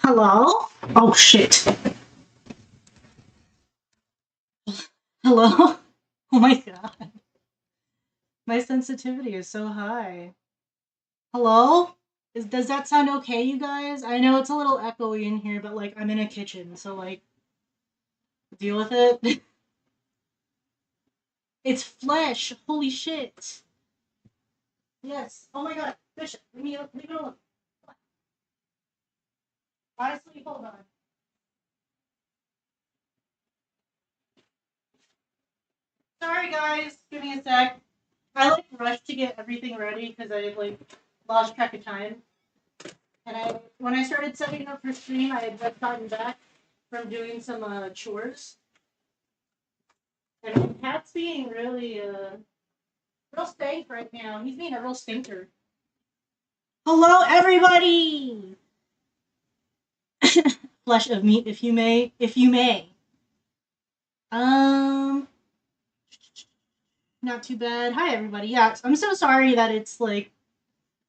Hello? Oh shit. Hello? Oh my god. My sensitivity is so high. Hello? Does that sound okay, you guys? I know it's a little echoey in here, but like I'm in a kitchen, so like deal with it. It's flesh. Holy shit. Yes. Oh my god. Bishop, leave it alone. Honestly, hold on. Sorry guys, give me a sec. I like rushed to get everything ready because I like lost track of time. And when I started setting up for stream, I had just gotten back from doing some chores. And my cat's being really real stank right now. He's being a real stinker. Hello, everybody. Flesh of meat, if you may, Um, not too bad. Hi, everybody. Yeah, I'm so sorry that it's like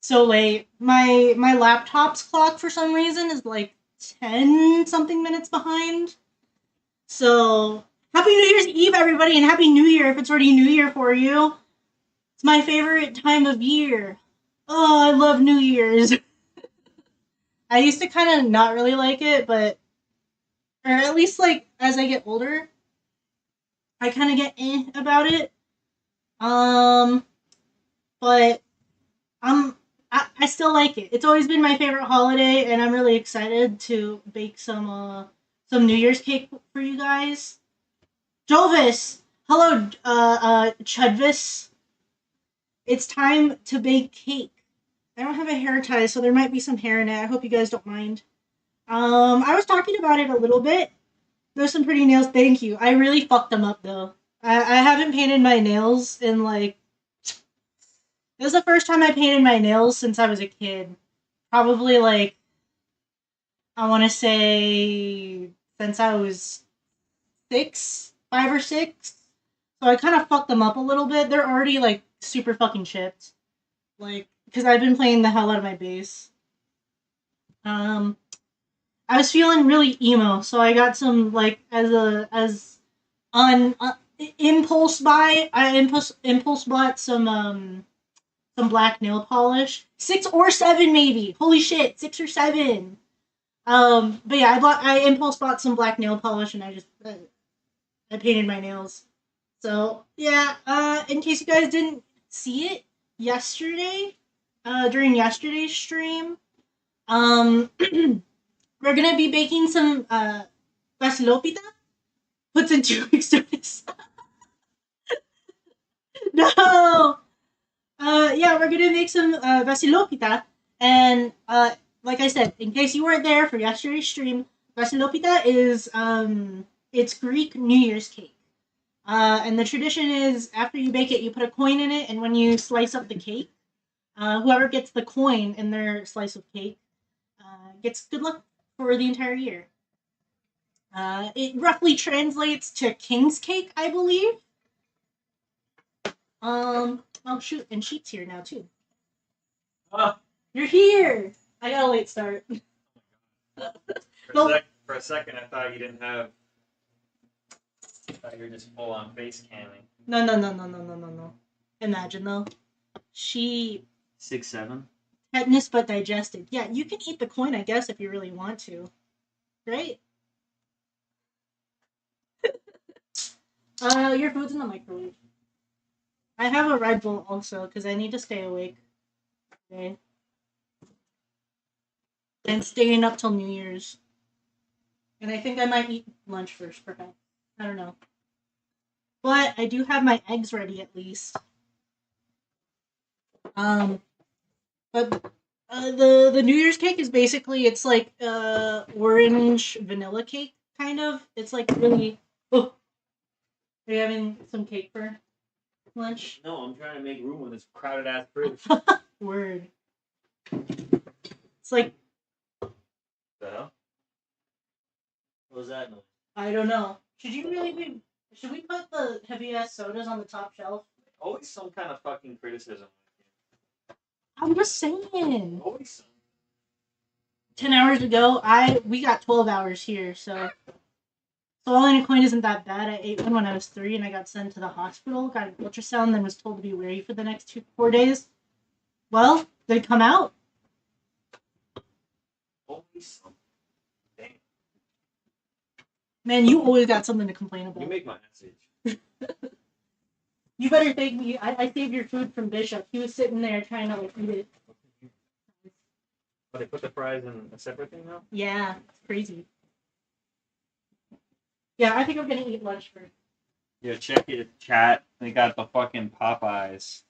so late. My laptop's clock for some reason is like 10 something minutes behind. So, happy New Year's Eve, everybody, and Happy New Year if it's already New Year for you. It's my favorite time of year. Oh, I love New Year's. I used to kind of not really like it, but, or at least like as I get older, I kind of get about it. But I still like it. It's always been my favorite holiday, and I'm really excited to bake some New Year's cake for you guys. Jovis, hello, Chudvis. It's time to bake cake. I don't have a hair tie, so there might be some hair in it. I hope you guys don't mind. I was talking about it a little bit. There's some pretty nails. Thank you. I really fucked them up though. I haven't painted my nails in like. It was the first time I painted my nails since I was a kid. Probably like I want to say since I was 5 or 6. So I kind of fucked them up a little bit. They're already like super fucking chipped. Like, because I've been playing the hell out of my bass. I was feeling really emo, so I got some like as on impulse buy. I impulse bought some black nail polish, 6 or 7 maybe. Holy shit, 6 or 7. But yeah, I impulse bought some black nail polish and I painted my nails. So yeah, in case you guys didn't see it yesterday, during yesterday's stream, um, we're gonna be baking some Vasilopita. Puts in 2 weeks notice. No. Yeah, we're gonna make some Vasilopita, and like I said, in case you weren't there for yesterday's stream, Vasilopita is it's Greek New Year's cake. And the tradition is after you bake it, you put a coin in it, and when you slice up the cake, whoever gets the coin in their slice of cake gets good luck for the entire year. It roughly translates to king's cake, I believe. Oh shoot, and Sheep's here now too. Oh. You're here! I got a late start. For a second, I thought you didn't have. I thought you were just full on face camming. No. Imagine though. She 6'7". tetanus but digested. Yeah, you can eat the coin, I guess, if you really want to. Right? Your food's in the microwave. I have a Red Bull also, because I need to stay awake today. And staying up till New Year's. And I think I might eat lunch first, perhaps. I don't know. But I do have my eggs ready at least. But the New Year's cake is basically it's like orange vanilla cake kind of. It's like really. Oh, are you having some cake for lunch? No, I'm trying to make room in this crowded ass fridge. Word. It's like. The hell? What was that noise? I don't know. Should we put the heavy ass sodas on the top shelf? Always some kind of fucking criticism. I'm just saying. Always some. 10 hours ago. We got 12 hours here, so swallowing a coin isn't that bad. I ate one when I was 3 and I got sent to the hospital, got an ultrasound, then was told to be wary for the next 4 days. Well, they come out. Holy something. Dang. Man, you always got something to complain You about. make my message. You better thank me. I saved your food from Bishop. He was sitting there trying to like eat it. But they put the fries in a separate thing now? Yeah, it's crazy. Yeah, I think I'm gonna eat lunch first. Yeah, check it, chat. They got the fucking Popeyes.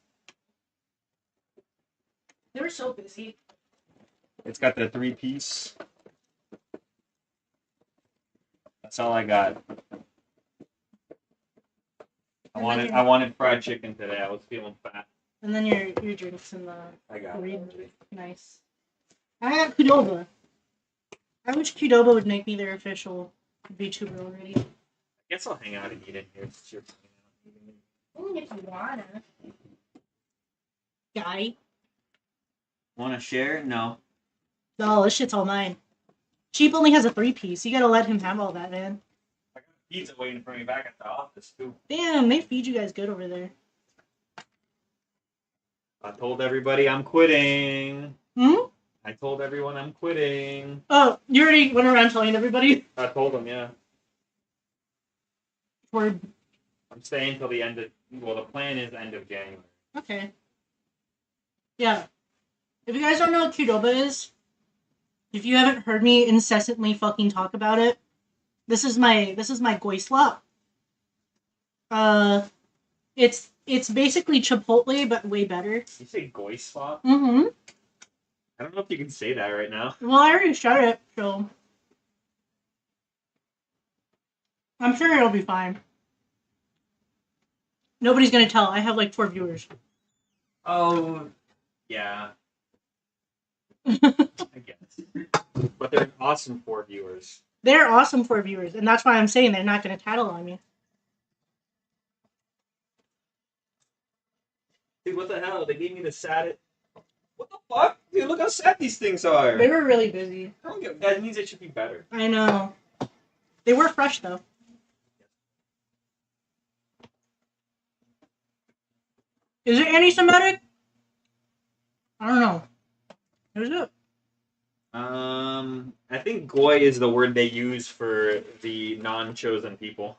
They were so busy. It's got the 3-piece. That's all I got. I wanted fried chicken today. I was feeling fat. And then your drinks in the I got it. Nice. I got Qdoba. I wish Qdoba would make me their official VTuber already. I guess I'll hang out and eat in here. It's your If you wanna. Guy. Want to share? No. No, this shit's all mine. Cheap only has a 3-piece. You gotta let him have all that, man. I got pizza waiting for me back at the office, too. Damn, they feed you guys good over there. I told everybody I'm quitting. Hmm? I told everyone I'm quitting. Oh, you already went around telling everybody? I told them, yeah. Word. I'm staying till the end of... Well, the plan is end of January. Okay. Yeah. If you guys don't know what Qdoba is, if you haven't heard me incessantly fucking talk about it, this is my goislop. It's basically Chipotle but way better. You say goy slop? Mm-hmm. I don't know if you can say that right now. Well, I already shut it, so I'm sure it'll be fine. Nobody's gonna tell. I have like 4 viewers. Oh, yeah. I guess. But they're awesome 4 viewers. They're awesome 4 viewers, and that's why I'm saying they're not gonna tattle on me. Dude, what the hell? They gave me the saddest... What the fuck? Dude, look how sad these things are. They were really busy. I don't get... That means it should be better. I know. They were fresh though. Is it anti-Semitic? I don't know. Is it? I think goy is the word they use for the non-chosen people.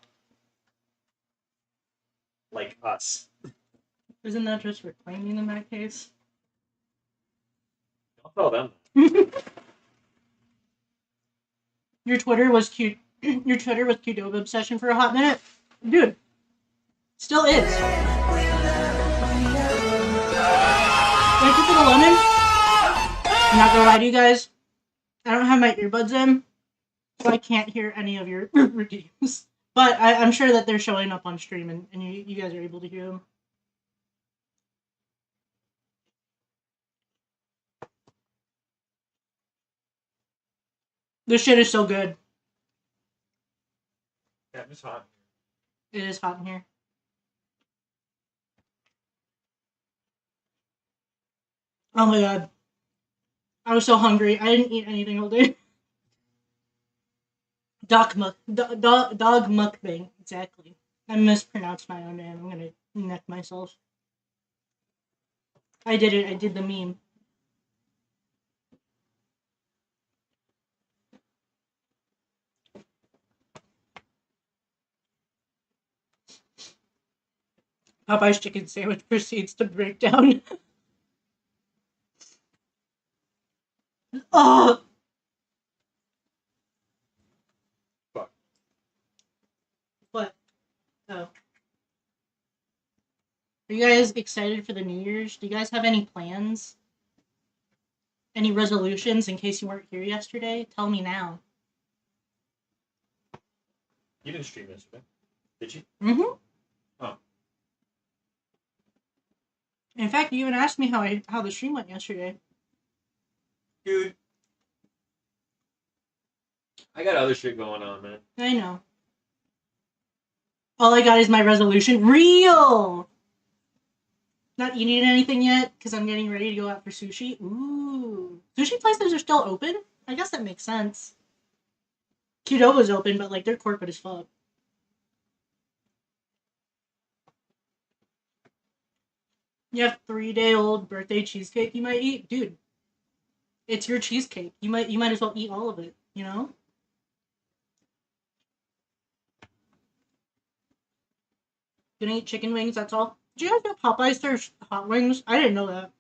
Like us. Isn't that just reclaiming in that case? Don't tell them. Your Twitter was cute. Your Twitter was Qdoba obsession for a hot minute, dude. Still is. Thank you for the lemon. I'm not gonna lie to you guys. I don't have my earbuds in, so I can't hear any of your redeems. But I'm sure that they're showing up on stream, and you guys are able to hear them. This shit is so good. Yeah, it's hot. It is hot in here. Oh my god. I was so hungry. I didn't eat anything all day. Dog mukbang. Exactly. I mispronounced my own name. I'm gonna neck myself. I did it. I did the meme. Popeye's chicken sandwich proceeds to break down. Oh! Fuck. What? Oh. Are you guys excited for the New Year's? Do you guys have any plans? Any resolutions in case you weren't here yesterday? Tell me now. You didn't stream yesterday, did you? Mm-hmm. Oh. In fact, you even asked me how the stream went yesterday. Dude. I got other shit going on, man. I know. All I got is my resolution. Real! Not eating anything yet, because I'm getting ready to go out for sushi. Ooh. Sushi places are still open? I guess that makes sense. Qdoba's open, but like they're corporate as fuck. You have 3-day-old birthday cheesecake you might eat, dude. It's your cheesecake. You might as well eat all of it. You know. Gonna eat chicken wings. That's all. Do you guys know Popeyes serves hot wings? I didn't know that.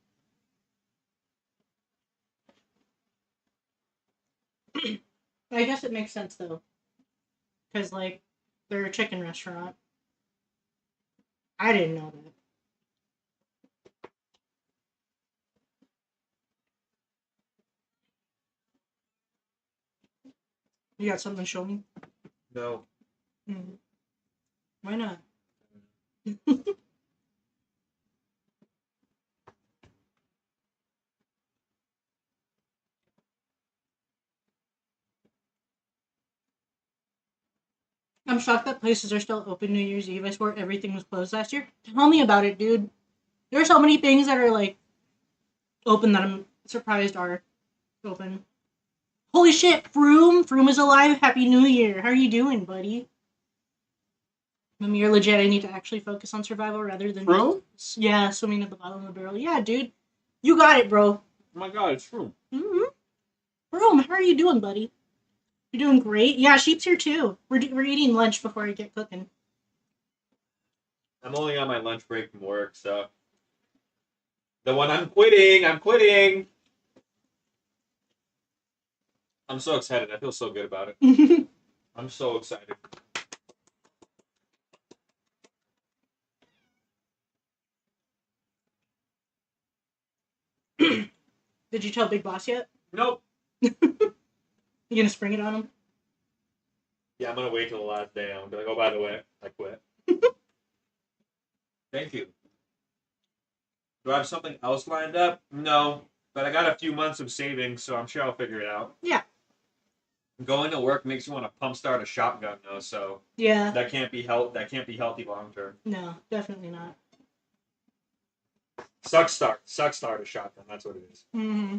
I guess it makes sense though, because like they're a chicken restaurant. I didn't know that. You got something to show me? No. Why not? I'm shocked that places are still open New Year's Eve. I swore everything was closed last year. Tell me about it, dude. There are so many things that are like open that I'm surprised are open. Holy shit, Froome! Froome is alive. Happy New Year. How are you doing, buddy? You're legit. I need to actually focus on survival rather than Froome? Yeah, swimming at the bottom of the barrel. Yeah, dude. You got it, bro. Oh my god, it's Froome. Froome, how are you doing, buddy? You're doing great. Yeah, Sheep's here too. We're eating lunch before I get cooking. I'm only on my lunch break from work, so. The one I'm quitting. I'm so excited. I feel so good about it. I'm so excited. Did you tell Big Boss yet? Nope. You gonna spring it on him? Yeah, I'm gonna wait till the last day. I'm gonna be like, oh, by the way, I quit. Thank you. Do I have something else lined up? No, but I got a few months of savings, so I'm sure I'll figure it out. Yeah. Going to work makes you want to pump start a shotgun, though. So yeah, that can't be healthy long term. No, definitely not. Suck start a shotgun. That's what it is. Mm-hmm.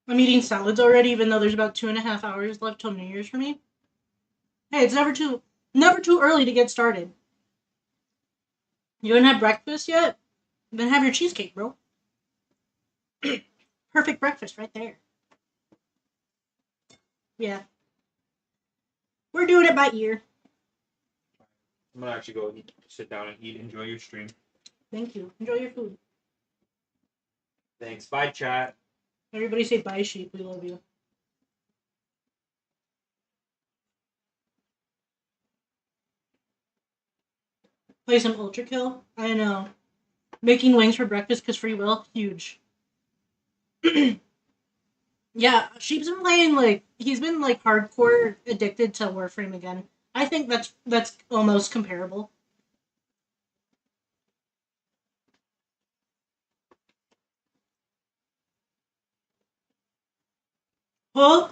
I'm eating salads already, even though there's about 2.5 hours left till New Year's for me. Hey, it's never too early to get started. You haven't had breakfast yet? Then have your cheesecake, bro. Perfect breakfast right there. Yeah. We're doing it by ear. I'm gonna actually go sit down and eat. Enjoy your stream. Thank you. Enjoy your food. Thanks. Bye, chat. Everybody say bye, sheep. We love you. Play some Ultra Kill. I know. Making wings for breakfast because free will. Huge. Yeah, Sheep's been playing like he's been like hardcore addicted to Warframe again. I think that's almost comparable. Huh?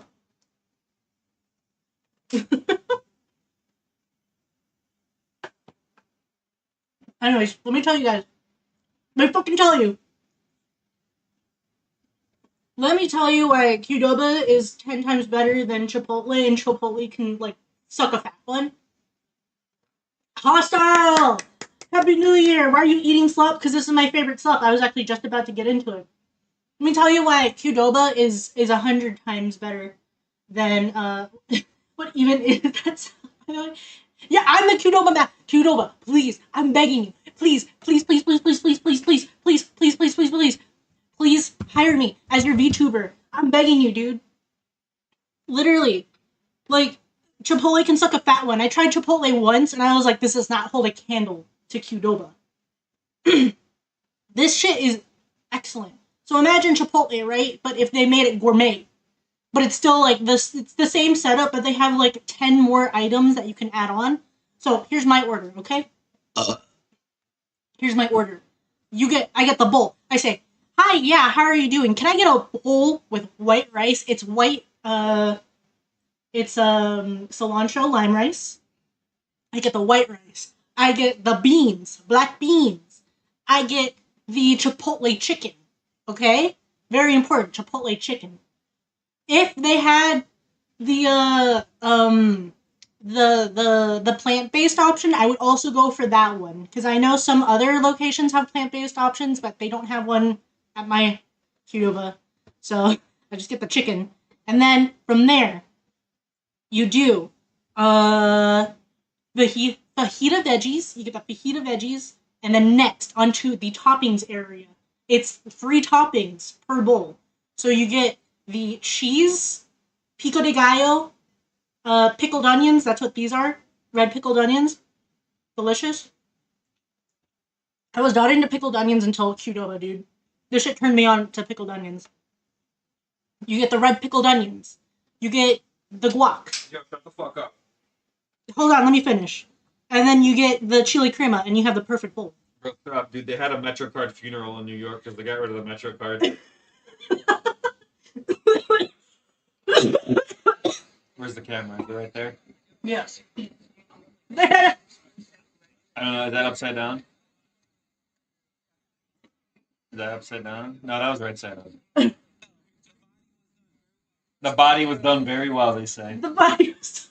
Anyways, let me tell you guys. Let me fucking tell you. Let me tell you why Qdoba is 10 times better than Chipotle, and Chipotle can like suck a fat one. Hostile! Happy New Year! Why are you eating slop? Because this is my favorite slop. I was actually just about to get into it. Let me tell you why Qdoba is 100 times better than what even is that? Yeah, I'm the Qdoba man. Qdoba, please, I'm begging you, please, please, please, please, please, please, please, please, please, please, please, please, please, please hire me as your VTuber. I'm begging you, dude. Literally, like Chipotle can suck a fat one. I tried Chipotle once and I was like, this does not hold a candle to Qdoba. This shit is excellent. So imagine Chipotle, right? But if they made it gourmet. But it's still like this, it's the same setup, but they have like 10 more items that you can add on. So here's my order, okay? Here's my order. I get the bowl. I say, hi, yeah, how are you doing? Can I get a bowl with white rice? It's white, cilantro lime rice. I get the white rice. I get the beans, black beans. I get the Chipotle chicken. Okay? Very important, Chipotle chicken. If they had the plant-based option, I would also go for that one because I know some other locations have plant-based options, but they don't have one at my Cuba. So I just get the chicken, and then from there you do fajita veggies. You get the fajita veggies, and then next onto the toppings area. It's 3 toppings per bowl. So you get the cheese, pico de gallo, pickled onions. That's what these are. Red pickled onions. Delicious. I was not into pickled onions until Qdoba, dude. This shit turned me on to pickled onions. You get the red pickled onions. You get the guac. Yo, shut the fuck up. Hold on, let me finish. And then you get the chili crema, and you have the perfect bowl. Bro, stop, dude. They had a MetroCard funeral in New York because they got rid of the MetroCard. Where's the camera? Is it right there? Yes. I don't know. Is that upside down? Is that upside down? No, that was right side up. The body was done very well, they say. The body was...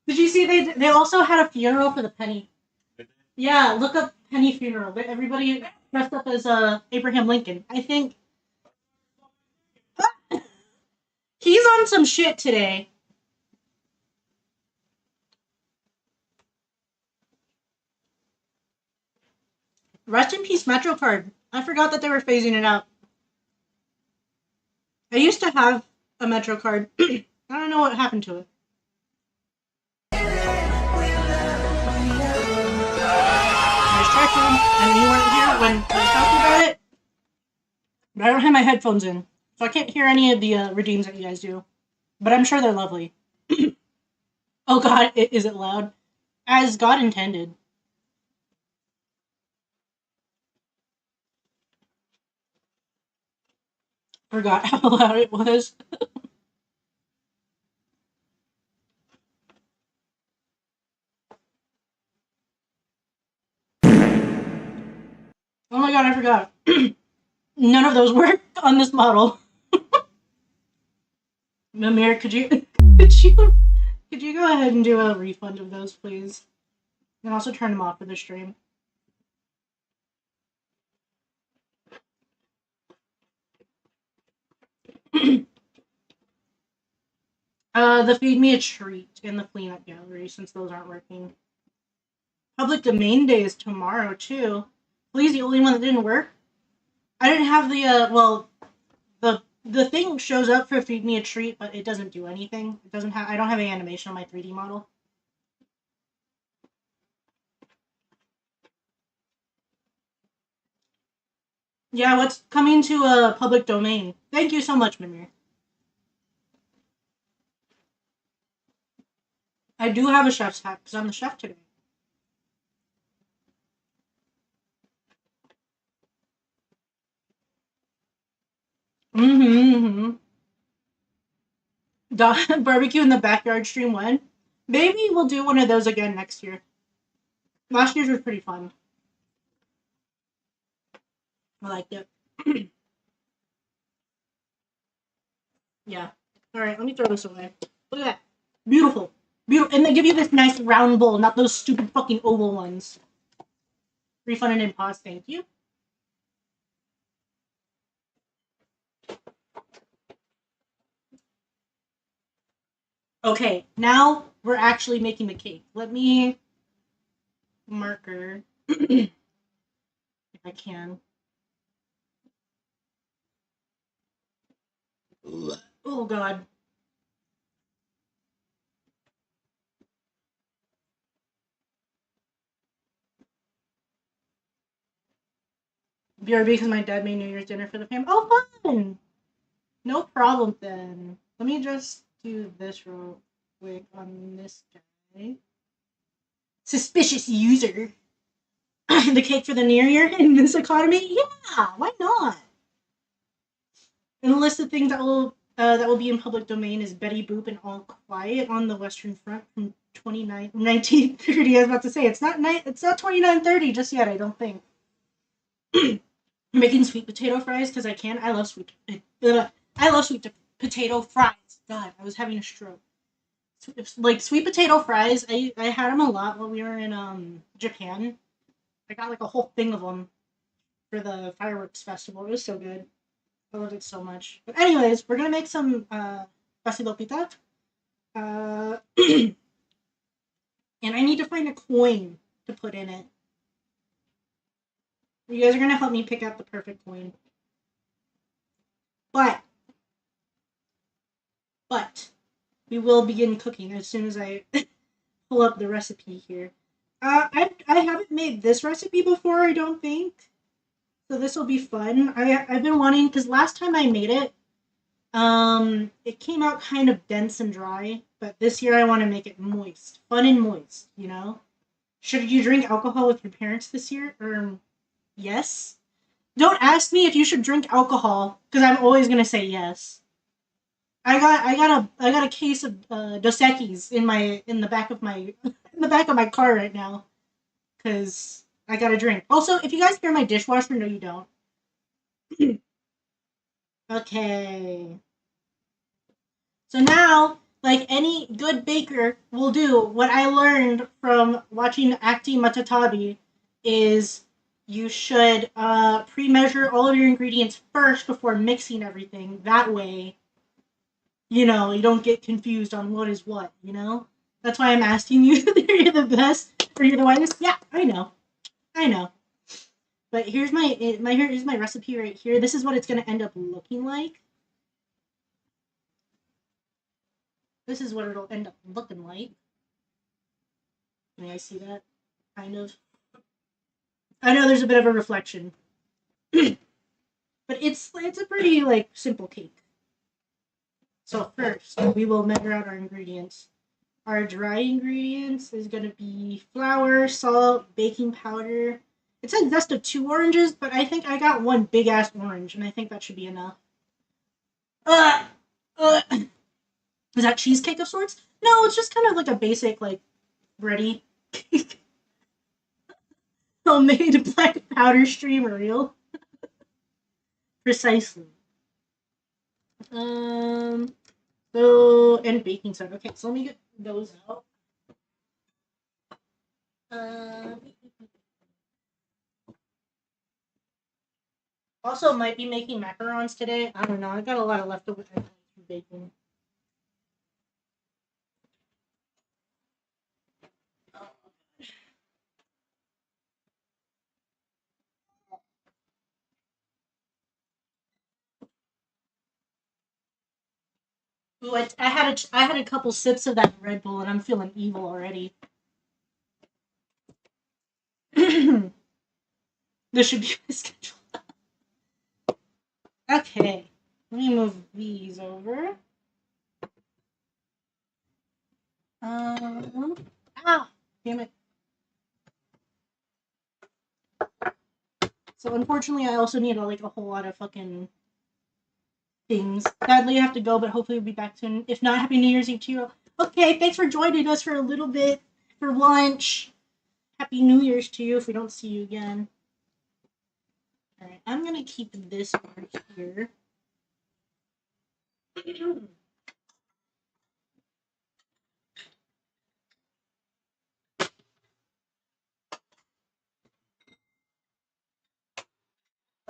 Did you see they also had a funeral for the Penny? Yeah, look up Penny funeral. Everybody dressed up as Abraham Lincoln. I think he's on some shit today. Rest in peace, MetroCard. I forgot that they were phasing it out. I used to have a MetroCard. I don't know what happened to it. I was checking, and you weren't here when I talked about it. But I don't have my headphones in, so I can't hear any of the redeems that you guys do. But I'm sure they're lovely. Oh god, is it loud? As God intended. Forgot how loud it was. Oh my god, I forgot. None of those work on this model. Mimir, could you go ahead and do a refund of those, please? And also turn them off for the stream. The Feed Me a Treat and the Clean Up Gallery, since those aren't working. Public Domain Day is tomorrow, too. Please, the only one that didn't work? I didn't have the, the thing shows up for Feed Me a Treat, but it doesn't do anything. It doesn't have, I don't have any animation on my 3D model. Yeah, what's coming to a public domain? Thank you so much, Mimir. I do have a chef's hat, because I'm the chef today. Barbecue in the backyard stream when? Maybe we'll do one of those again next year. Last year's was pretty fun. I liked it. Yeah. Alright, let me throw this away. Look at that. Beautiful. Beautiful. And they give you this nice round bowl, not those stupid fucking oval ones. Refunded and pause, thank you. Okay, now we're actually making the cake. Let me marker if I can. Oh god. BRB because my dad made New Year's dinner for the family. Oh, fun! No problem then. Let me just do this real quick on this guy. Suspicious user. The cake for the New Year in this economy? Yeah, why not? And the list of things that will be in public domain is Betty Boop and All Quiet on the Western Front from 1930. I was about to say it's not 2930 just yet. I don't think. I'm making sweet potato fries because I can. I love sweet potato fries. God, I was having a stroke. Like sweet potato fries, I had them a lot when we were in Japan. I got like a whole thing of them for the fireworks festival. It was so good. I loved it so much. But anyways, we're gonna make some Vasilopita. And I need to find a coin to put in it. You guys are gonna help me pick out the perfect coin. But we will begin cooking as soon as I pull up the recipe here. I haven't made this recipe before, I don't think. So this will be fun. I've been wanting, because last time I made it, it came out kind of dense and dry. But this year I want to make it moist, fun and moist. You know, should you drink alcohol with your parents this year? Or yes. Don't ask me if you should drink alcohol, because I'm always gonna say yes. I got a case of Dos Equis in the back of my in the back of my car right now because I got a drink. Also, if you guys hear my dishwasher, no, you don't. Okay. So now, like any good baker will do, what I learned from watching Acti Matatabi is you should pre-measure all of your ingredients first before mixing everything. That way, you know, you don't get confused on what is what, you know? That's why I'm asking you if you're the best or you're the whitest. Yeah, I know. I know. But here's here's my recipe right here. This is what it's gonna end up looking like. This is what it'll end up looking like. Can I see that? Kind of. I know there's a bit of a reflection. But it's a pretty like simple cake. So first we will measure out our ingredients. Our dry ingredients is going to be flour, salt, baking powder. It said zest of 2 oranges, but I think I got one big ass orange, and I think that should be enough. Uh, uh, is that cheesecake of sorts? No, it's just kind of like a basic, like, bready homemade black powder streamer reel. Precisely. So, and baking soda. Okay, so let me get those out. Uh, Also, might be making macarons today. I don't know. I got a lot of leftover bacon. Ooh, I had a couple sips of that Red Bull, and I'm feeling evil already. This should be my schedule. Okay, let me move these over. Ah, damn it. So unfortunately, I also need like a whole lot of fucking things. Sadly, I have to go, but hopefully we'll be back soon. If not, Happy New Year's Eve to you. Okay, thanks for joining us for a little bit for lunch. Happy New Year's to you if we don't see you again. Alright, I'm gonna keep this over here.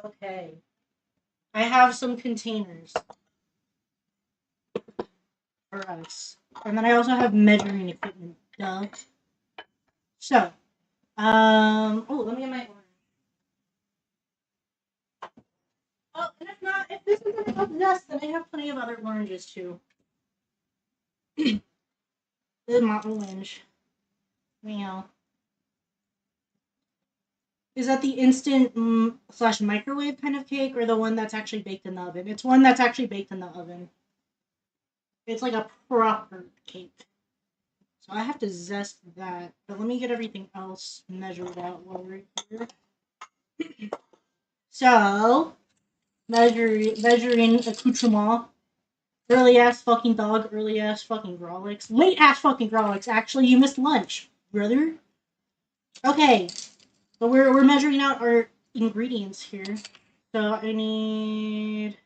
Okay. I have some containers for us. And then I also have measuring equipment. Duh. So, oh, let me get my orange. Oh, and if this isn't enough zest, then I have plenty of other oranges too. This is my orange. Meow. Is that the instant slash microwave kind of cake, or the one that's actually baked in the oven? It's one that's actually baked in the oven. It's like a proper cake. So I have to zest that. But let me get everything else measured out while we're here. So, measuring accoutrement. Early ass fucking dog, early ass fucking Grolix. Late ass fucking Grolix. Actually, you missed lunch, brother. Okay. So we're measuring out our ingredients here. So I need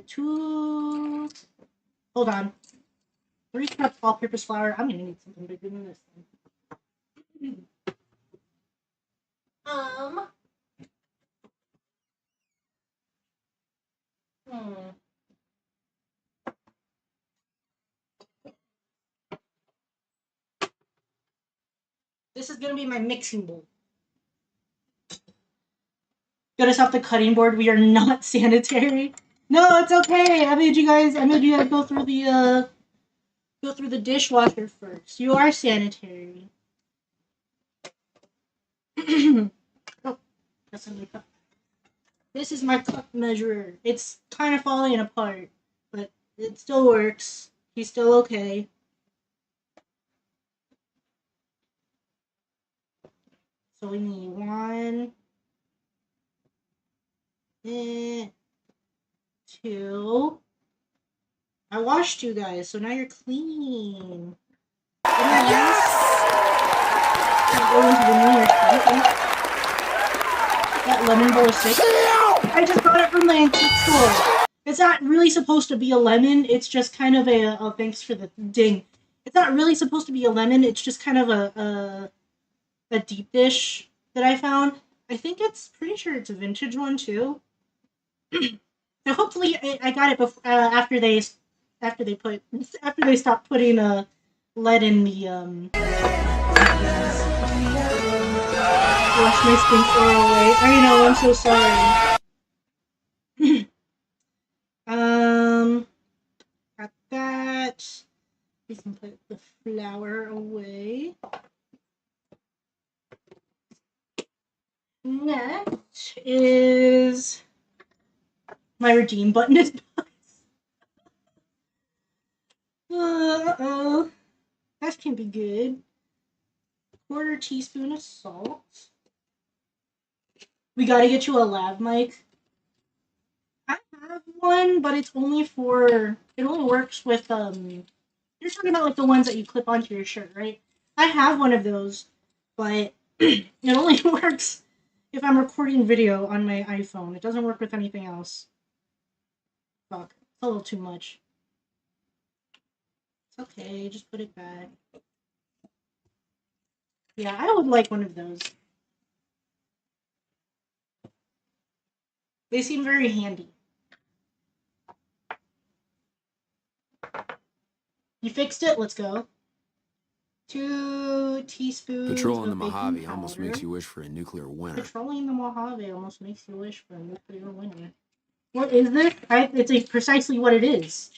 2. Hold on. 3 cups all-purpose flour. I'm gonna need something bigger than this thing. Hmm. This is gonna be my mixing bowl. Get us off the cutting board. We are not sanitary. No, it's okay. I made you guys go through the dishwasher first. You are sanitary. Oh, that's a new cup. This is my cup measurer. It's kind of falling apart, but it still works. He's still okay. So we need 1, 2. I washed you guys, so now you're clean. Yes! Go into the New Year's Eve. That lemon bowl is sick. I just got it from the antique store. It's not really supposed to be a lemon. It's just kind of a thanks for the ding. It's not really supposed to be a lemon. It's just kind of a deep dish that I found. I think pretty sure it's a vintage one too. So hopefully I got it after they stopped putting lead in the wash my sprinkler away. I know, I'm so sorry. Got that. We can put the flour away. Next is my redeem button is uh-oh. That can be good. 1/4 teaspoon of salt. We gotta get you a lav mic. I have one, but it only works with you're talking about like the ones that you clip onto your shirt, right? I have one of those, but it only works if I'm recording video on my iPhone. It doesn't work with anything else. Fuck. It's a little too much. It's okay, just put it back. Yeah, I would like one of those. They seem very handy. You fixed it? Let's go. 2 teaspoons Patrolling of the baking Mojave powder. almost makes you wish for a nuclear winter. Patrolling the Mojave almost makes you wish for a nuclear winter. What is this? It's precisely what it is.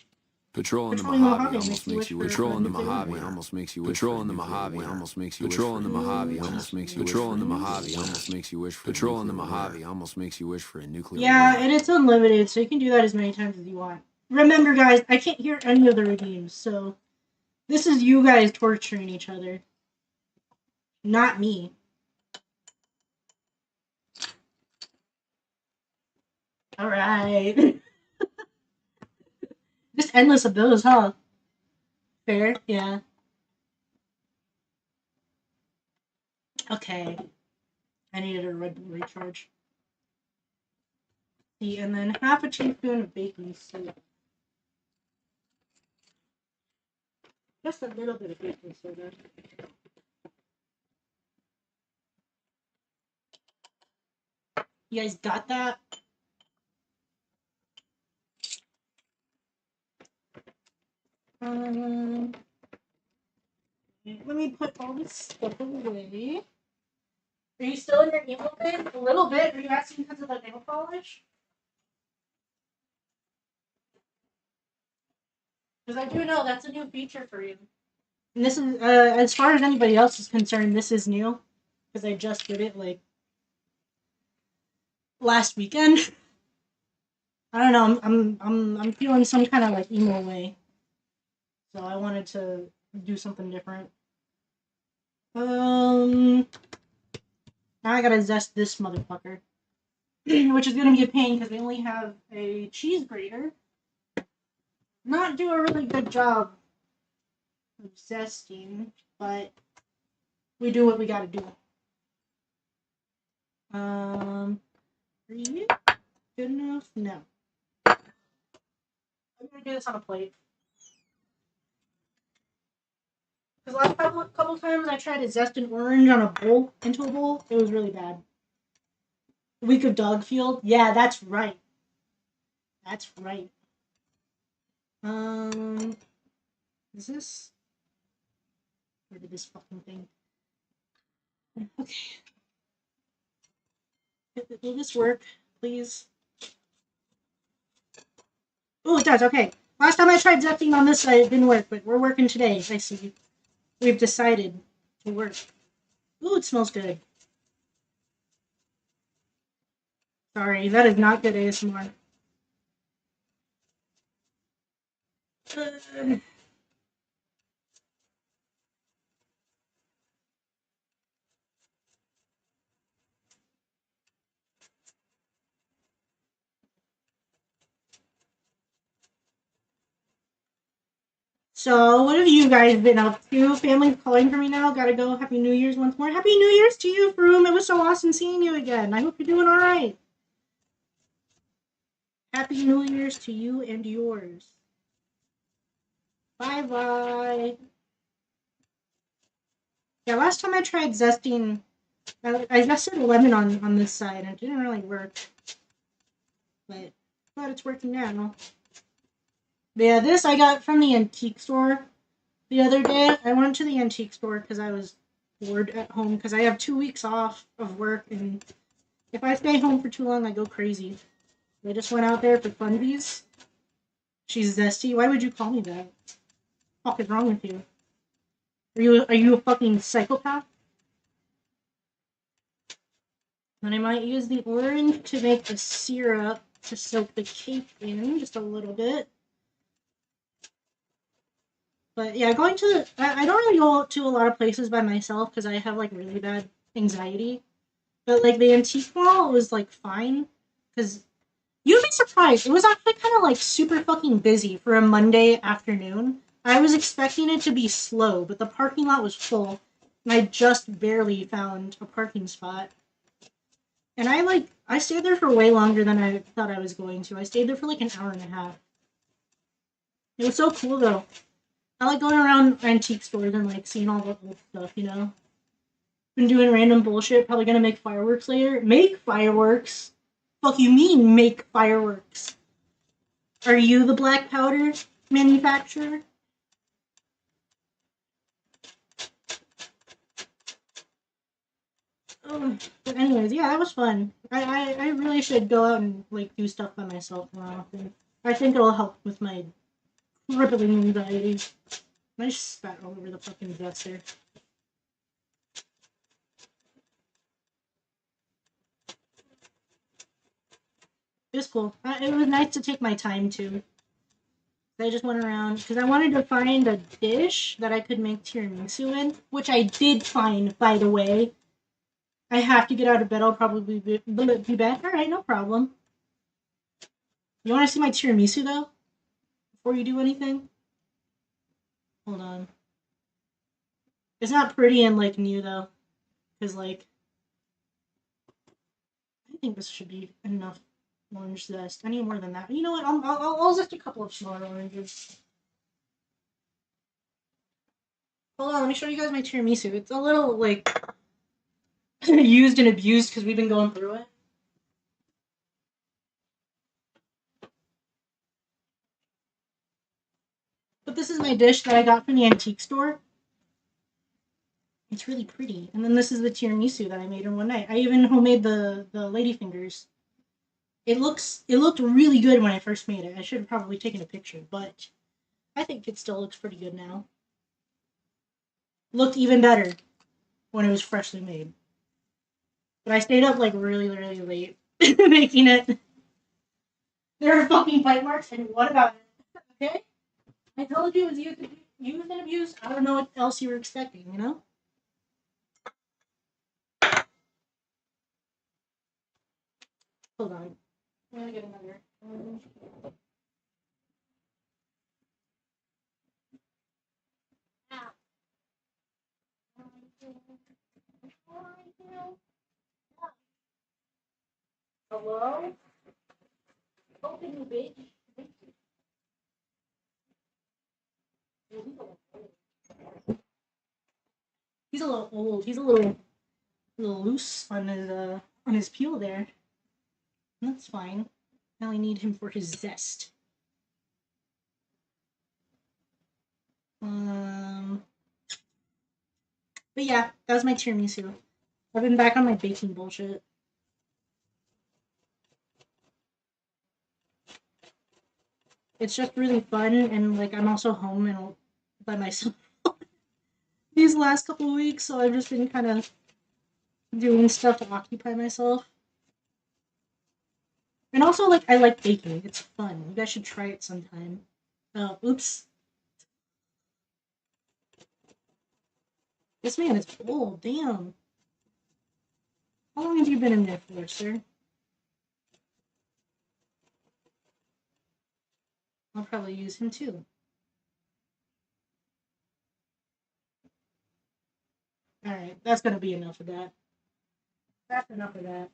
Patrolling the Mojave almost makes you wish. Patrolling the Mojave almost makes you wish. Patrolling the Mojave almost makes you wish. Patrolling the Mojave almost makes you. Patrolling the Mojave almost makes you wish. Patrolling the Mojave almost makes you wish for a nuclear. Yeah, and it's unlimited, so you can do that as many times as you want. Remember, guys, I can't hear any of the redeems, so this is you guys torturing each other, not me. All right. Just endless of those, huh? Fair, yeah. Okay. I needed a Red Bull recharge. See, and then 1/2 teaspoon of baking soda. Just a little bit of baking soda. You guys got that? Let me put all this stuff away. Are you still in your emo bin? A little bit. Are you asking because of the nail polish? Because I do know that's a new feature for you. And this is, as far as anybody else is concerned, this is new. Because I just did it, like, last weekend. I don't know, I'm feeling some kind of, like, emo way. So I wanted to do something different. Now I gotta zest this motherfucker. Which is gonna be a pain because we only have a cheese grater. Not do a really good job of zesting, but we do what we gotta do. Are you good enough? No. I'm gonna do this on a plate. Because last couple times I tried to zest an orange on a bowl into a bowl, it was really bad. Week of Dogfield? Yeah, that's right. That's right. Is this? Where did this fucking thing? Okay. Will this work, please? Oh, it does. Okay. Last time I tried zesting on this side, it didn't work, but we're working today. I see. We've decided to work. Ooh, it smells good. Sorry, that is not good ASMR. So, what have you guys been up to? Family's calling for me now. Gotta go. Happy New Year's once more. Happy New Year's to you, Froom. It was so awesome seeing you again. I hope you're doing alright. Happy New Year's to you and yours. Bye bye. Yeah, last time I tried zesting, I zested a lemon on this side and it didn't really work. But glad it's working now. But yeah, this I got from the antique store the other day. I went to the antique store because I was bored at home because I have 2 weeks off of work, and if I stay home for too long, I go crazy. I just went out there for funsies. She's zesty. Why would you call me that? What the fuck is wrong with you? Are you a fucking psychopath? Then I might use the orange to make the syrup to soak the cake in just a little bit. But yeah, going to I don't really go to a lot of places by myself because I have like really bad anxiety. But like the antique mall was like fine because you'd be surprised. It was actually kind of like super fucking busy for a Monday afternoon. I was expecting it to be slow, but the parking lot was full, and I just barely found a parking spot. And I stayed there for way longer than I thought I was going to. I stayed there for like an hour and a half. It was so cool though. I like going around antique stores and like seeing all the old stuff, you know? Been doing random bullshit, probably gonna make fireworks later. Make fireworks? Fuck you mean make fireworks? Are you the black powder manufacturer? Oh, but anyways, yeah, that was fun. I really should go out and like do stuff by myself more often. I think it'll help with my crippling anxiety. I just spat all over the fucking dresser. It was cool. It was nice to take my time too. I just went around because I wanted to find a dish that I could make tiramisu in, which I did find, by the way. I have to get out of bed. I'll probably be back. All right, no problem. You want to see my tiramisu though? Before you do anything? Hold on. It's not pretty and like new though, because like I think this should be enough orange zest. I need more than that. You know what? I'll zest a couple of smaller oranges. Hold on, let me show you guys my tiramisu. It's a little like used and abused because we've been going through it. But this is my dish that I got from the antique store. It's really pretty. And then this is the tiramisu that I made in one night. I even homemade the ladyfingers. It looked really good when I first made it. I should have probably taken a picture, but I think it still looks pretty good now. Looked even better when it was freshly made. But I stayed up like really, really late making it. There are fucking bite marks, and what about it? Okay? I told you it was used and abused. I don't know what else you were expecting, you know? Hold on. I'm gonna get another. Hello? Open you, bitch. He's a little old. He's a little loose on his peel there. That's fine. I only need him for his zest. But yeah, that was my tiramisu. I've been back on my baking bullshit. It's just really fun, and like I'm also home and by myself these last couple of weeks, so I've just been kind of doing stuff to occupy myself. And also, like, I like baking. It's fun. You guys should try it sometime. Oh, oops. This man is old. Damn. How long have you been in there for, sir? I'll probably use him too. Alright, that's gonna be enough of that. That's enough of that.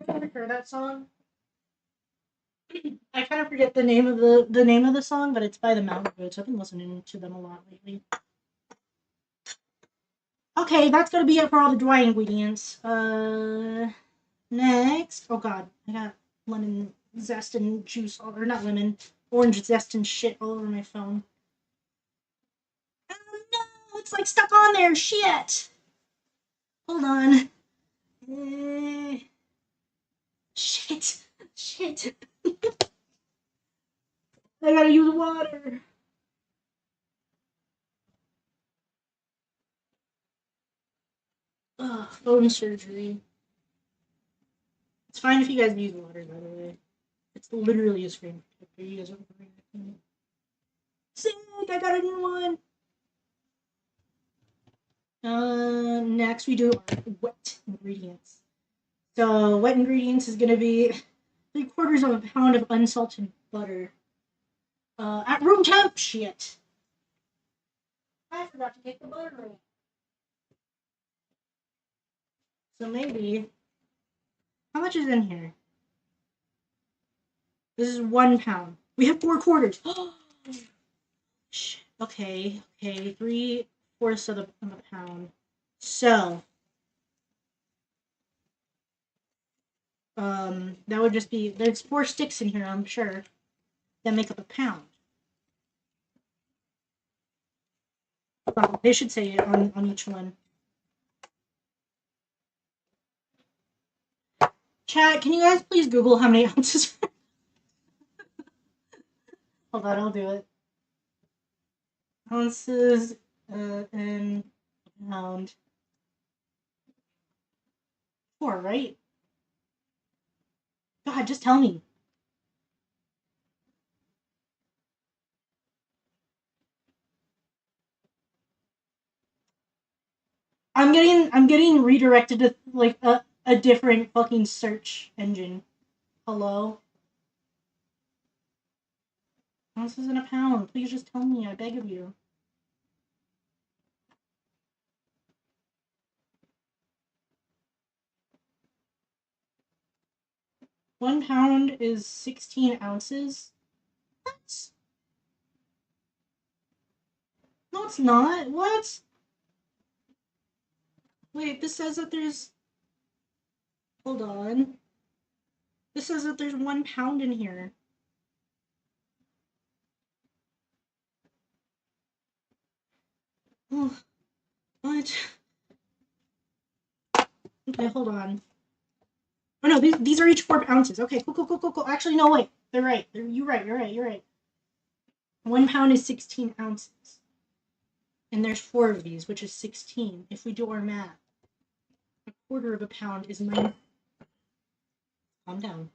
Ever heard that song? I kind of forget the name of the song, but it's by the Mountain Goats. I've been listening to them a lot lately. Okay, that's gonna be it for all the dry ingredients. Next, oh god, I got lemon zest and juice, or not lemon, orange zest and shit all over my phone. Oh no, it's like stuck on there. Shit. Hold on. Shit. I gotta use water. Ugh, phone surgery. It's fine if you guys use water, by the way. It's literally a screen protector. You guys are overreacting. Sick! I got a new one! Next we do our wet ingredients. So, wet ingredients is gonna be 3/4 of a pound of unsalted butter. At room temp! Shit! I forgot to take the butter away. So maybe... How much is in here? This is 1 pound. We have 4/4. Okay, 3/4 of a pound. So, that would just be, there's 4 sticks in here, I'm sure, that make up a pound. Well, they should say it on each one. Chat, can you guys please Google how many ounces? Hold on, I'll do it. Ounces in pound. 4, right? God, just tell me. I'm getting redirected to like a different fucking search engine. Hello? Ounces in a pound. Please just tell me, I beg of you. One pound is 16 ounces. What? No, it's not. What? Wait, this says that there's... Hold on. This says that there's 1 pound in here. Oh, what? Okay, hold on. Oh no, these are each 4 ounces. Okay, cool. Actually, no, wait. They're right. You're right. 1 pound is 16 ounces. And there's 4 of these, which is 16. If we do our math, 1/4 of a pound is minus... Calm down.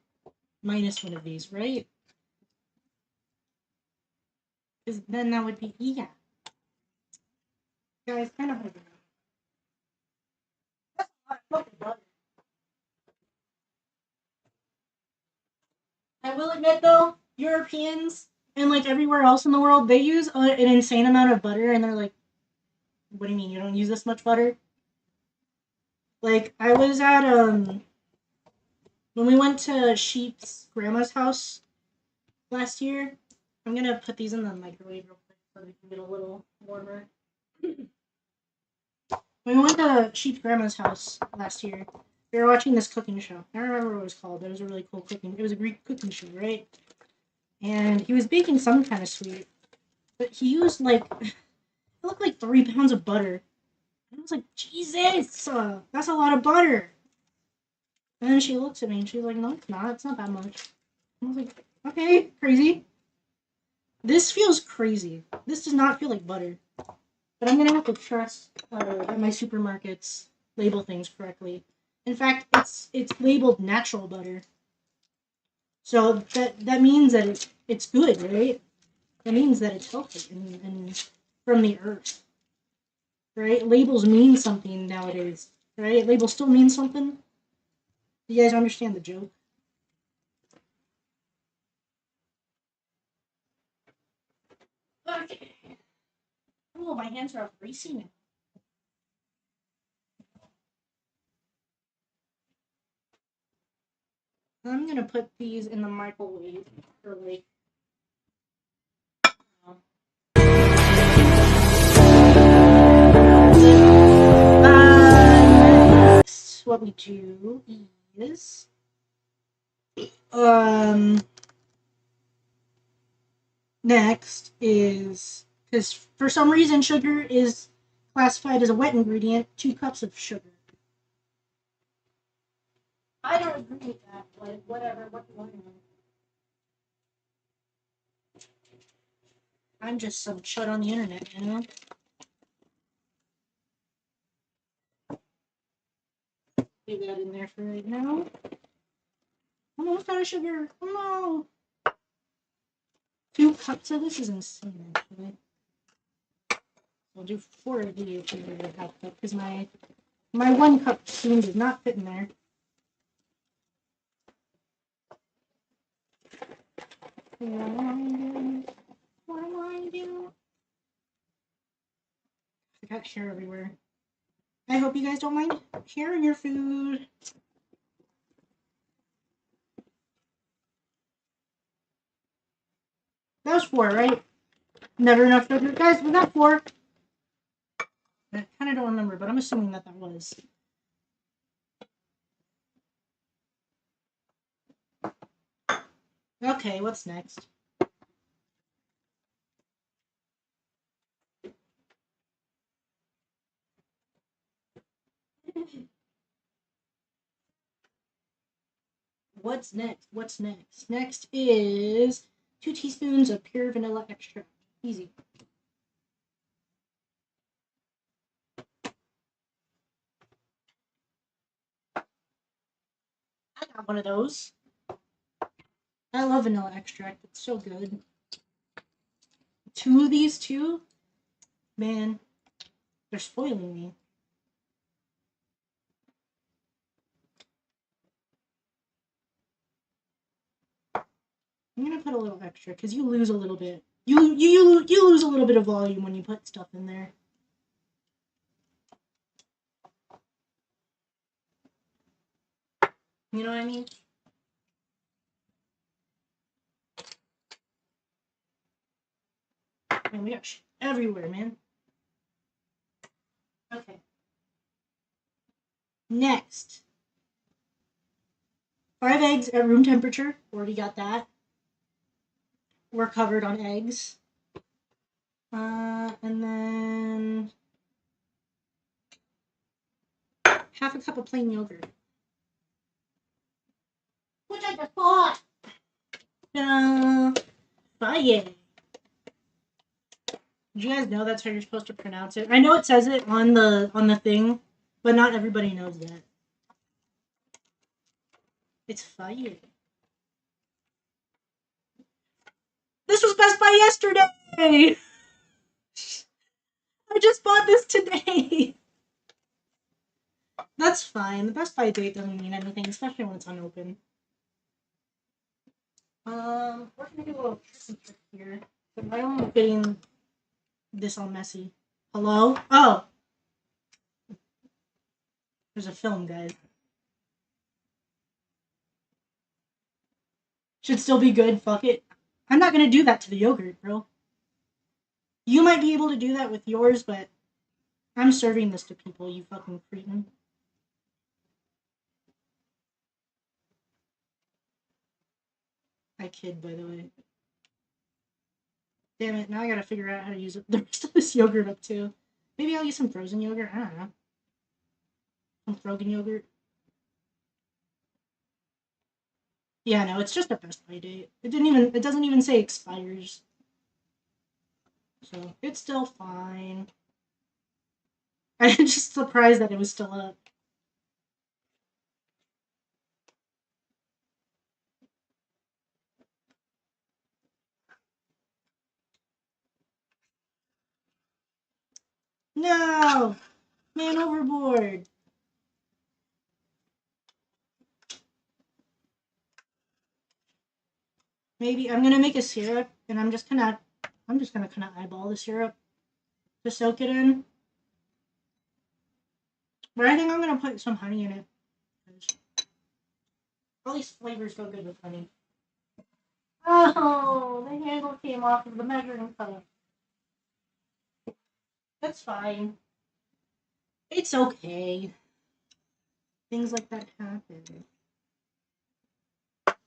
Minus 1 of these, right? Because then that would be... Yeah. Guys, kind of hard to know. That's a lot of fucking butter. I will admit, though, Europeans, and like everywhere else in the world, they use an insane amount of butter, and they're like, "What do you mean you don't use this much butter?" Like I was at when we went to Sheep's grandma's house last year. I'm gonna put these in the microwave real quick so they can get a little warmer. When we went to Sheep's grandma's house last year, we were watching this cooking show. I don't remember what it was called, but it was a really cool cooking. It was a Greek cooking show, right? And he was baking some kind of sweet, but he used like it looked like 3 pounds of butter. And I was like, Jesus, that's a lot of butter. And then she looks at me and she's like, no, it's not. It's not that much. And I was like, okay, crazy. This feels crazy. This does not feel like butter. But I'm going to have to trust that my supermarkets label things correctly. In fact, it's labeled natural butter. So that means that it's good, right? That means that it's healthy and from the earth. Right? Labels mean something nowadays. Right? Labels still mean something. Do you guys understand the joke? Okay. Oh, my hands are all greasy now. I'm gonna put these in the microwave for like. Next, what we do is next is because for some reason sugar is classified as a wet ingredient. 2 cups of sugar. I don't agree with that, but whatever. What do you want to know? I'm just some chud on the internet, you know? Leave that in there for right now. Almost out of sugar. Oh no! 2 cups of this is insane, actually. I'll do 4 of these for the half cup because my 1 cup spoon does not fit in there. What am I doing? I got hair everywhere. I hope you guys don't mind hair in your food. That was 4, right? Never enough sugar. Guys, was that 4? I kind of don't remember, but I'm assuming that was. Okay, what's next? What's next? What's next? Next is 2 teaspoons of pure vanilla extract. Easy. I got one of those. I love vanilla extract. It's so good. 2 of these too? Man, they're spoiling me. I'm gonna put a little extra because you lose a little bit. You lose a little bit of volume when you put stuff in there. You know what I mean? Man, we got shit everywhere, man. Okay. Next. 5 eggs at room temperature. Already got that. We're covered on eggs. And then half a cup of plain yogurt. Which I just bought. Fire. Did you guys know that's how you're supposed to pronounce it? I know it says it on the thing, but not everybody knows that. It's fire. This was Best Buy yesterday! I just bought this today! That's fine. The Best Buy date doesn't mean anything, especially when it's unopened. We're gonna do a little trick here. But I don't want getting this all messy. Hello? Oh! There's a film, guys. Should still be good, fuck it. I'm not gonna do that to the yogurt, bro. You might be able to do that with yours, but I'm serving this to people, you fucking cretin. I kid, by the way. Damn it, now I gotta figure out how to use the rest of this yogurt up too. Maybe I'll use some frozen yogurt, I don't know. Some frozen yogurt. Yeah, no, it's just a best by date. It doesn't even say expires. So, it's still fine. I'm just surprised that it was still up. No! Man overboard! Maybe I'm gonna make a syrup, and I'm just gonna kind of eyeball the syrup to soak it in. But I think I'm gonna put some honey in it. All these flavors go good with honey. Oh, the handle came off of the measuring cup. That's fine. It's okay. Things like that happen.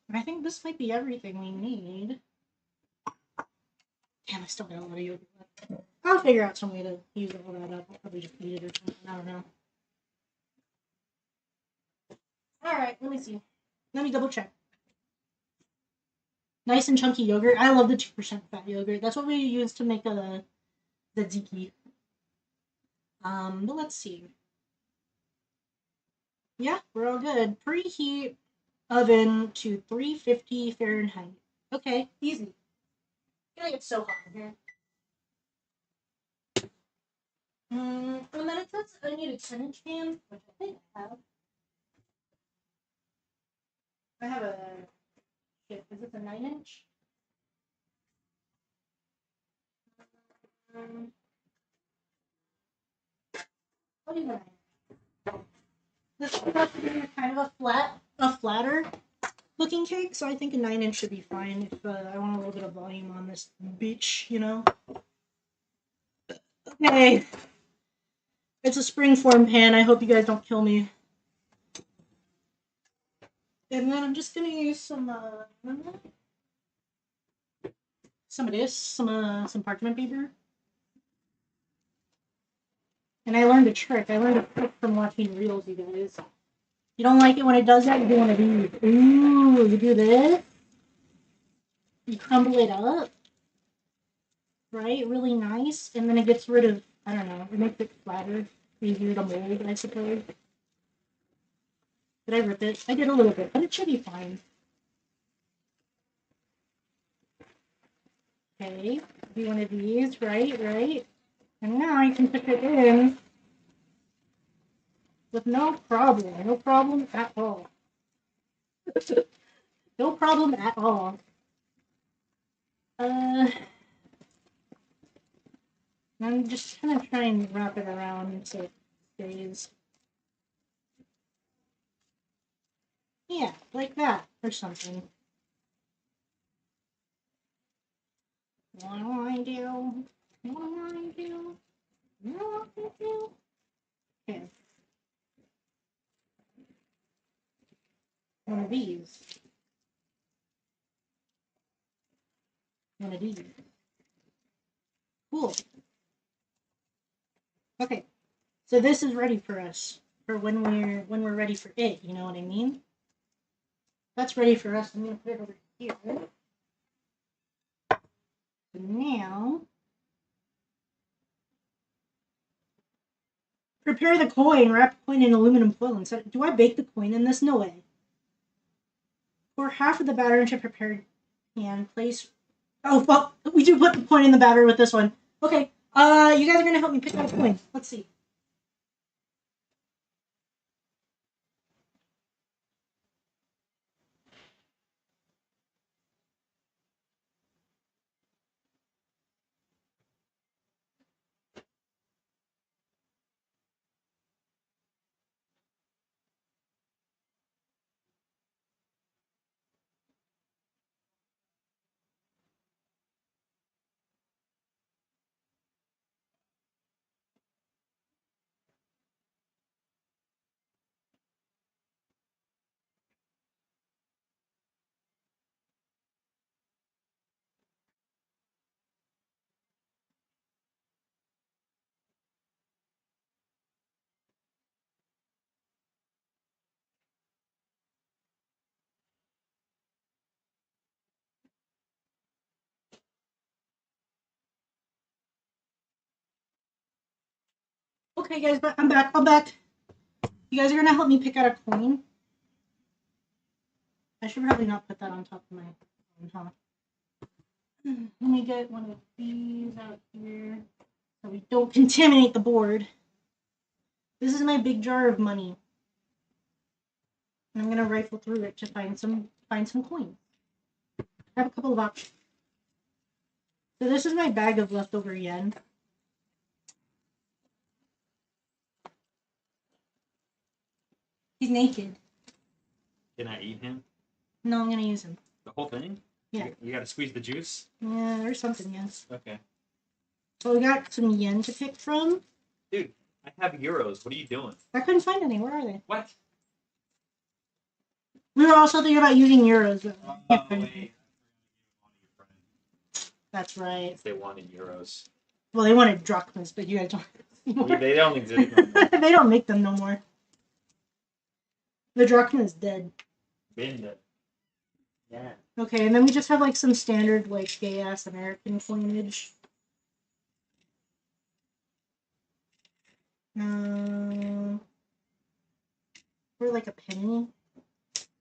And I think this might be everything we need. Damn, I still got a lot of yogurt left. I'll figure out some way to use all that up. I'll probably just eat it or something. I don't know. Alright, let me see. Let me double check. Nice and chunky yogurt. I love the 2% fat yogurt. That's what we use to make the tzatziki. But let's see. Yeah, we're all good. Preheat oven to 350 Fahrenheit. Okay, easy. It's so hot in here. And then it says I need a 10-inch pan, which I think I have. I have a... Shit, is this a 9-inch? What is that? This is kind of a flatter looking cake, so I think a 9-inch should be fine if I want a little bit of volume on this bitch, you know? Okay. It's a springform pan. I hope you guys don't kill me. And then I'm just gonna use some of this, some parchment paper. And I learned a trick. I learned a trick from watching reels, you guys. You don't like it when it does that? You do one of these. Ooh, you do this. You crumble it up. Right? Really nice. And then it gets rid of, I don't know, it makes it flatter. Easier to mold, I suppose. Did I rip it? I did a little bit, but it should be fine. Okay, do one of these, right? And now you can put it in with no problem at all. No problem at all. I'm just kind of trying to wrap it around so it stays. Yeah, like that, or something. What do I do? What do I do? What do I do? Okay. One of these. One of these. Cool. Okay. So this is ready for us for when we're ready for it, you know what I mean? That's ready for us. I'm gonna put it over here. So now prepare the coin. Wrap the coin in aluminum foil and set it. Do I bake the coin in this? No way. Pour half of the batter into prepared pan. Place. Oh fuck! We do put the coin in the batter with this one. Okay. You guys are gonna help me pick out a coin. Let's see. Okay, guys, but I'm back. I'm back. You guys are gonna help me pick out a coin. I should probably not put that on top of my phone, huh? Let me get one of these out here so we don't contaminate the board. This is my big jar of money. And I'm gonna rifle through it to find some coins. I have a couple of options. So this is my bag of leftover yen. He's naked. Can I eat him? No, I'm gonna use him. The whole thing? Yeah. You gotta squeeze the juice? Yeah, there's something, yes. Okay. So we got some yen to pick from. Dude, I have euros. What are you doing? I couldn't find any. Where are they? What? We were also thinking about using euros. But Wait. That's right. They wanted euros. Well, they wanted drachmas, but you guys don't. They don't exist no more. They don't make them no more. The drachma is dead. Been dead. Yeah. Okay, and then we just have like some standard like gay ass American coinage. Or like a penny.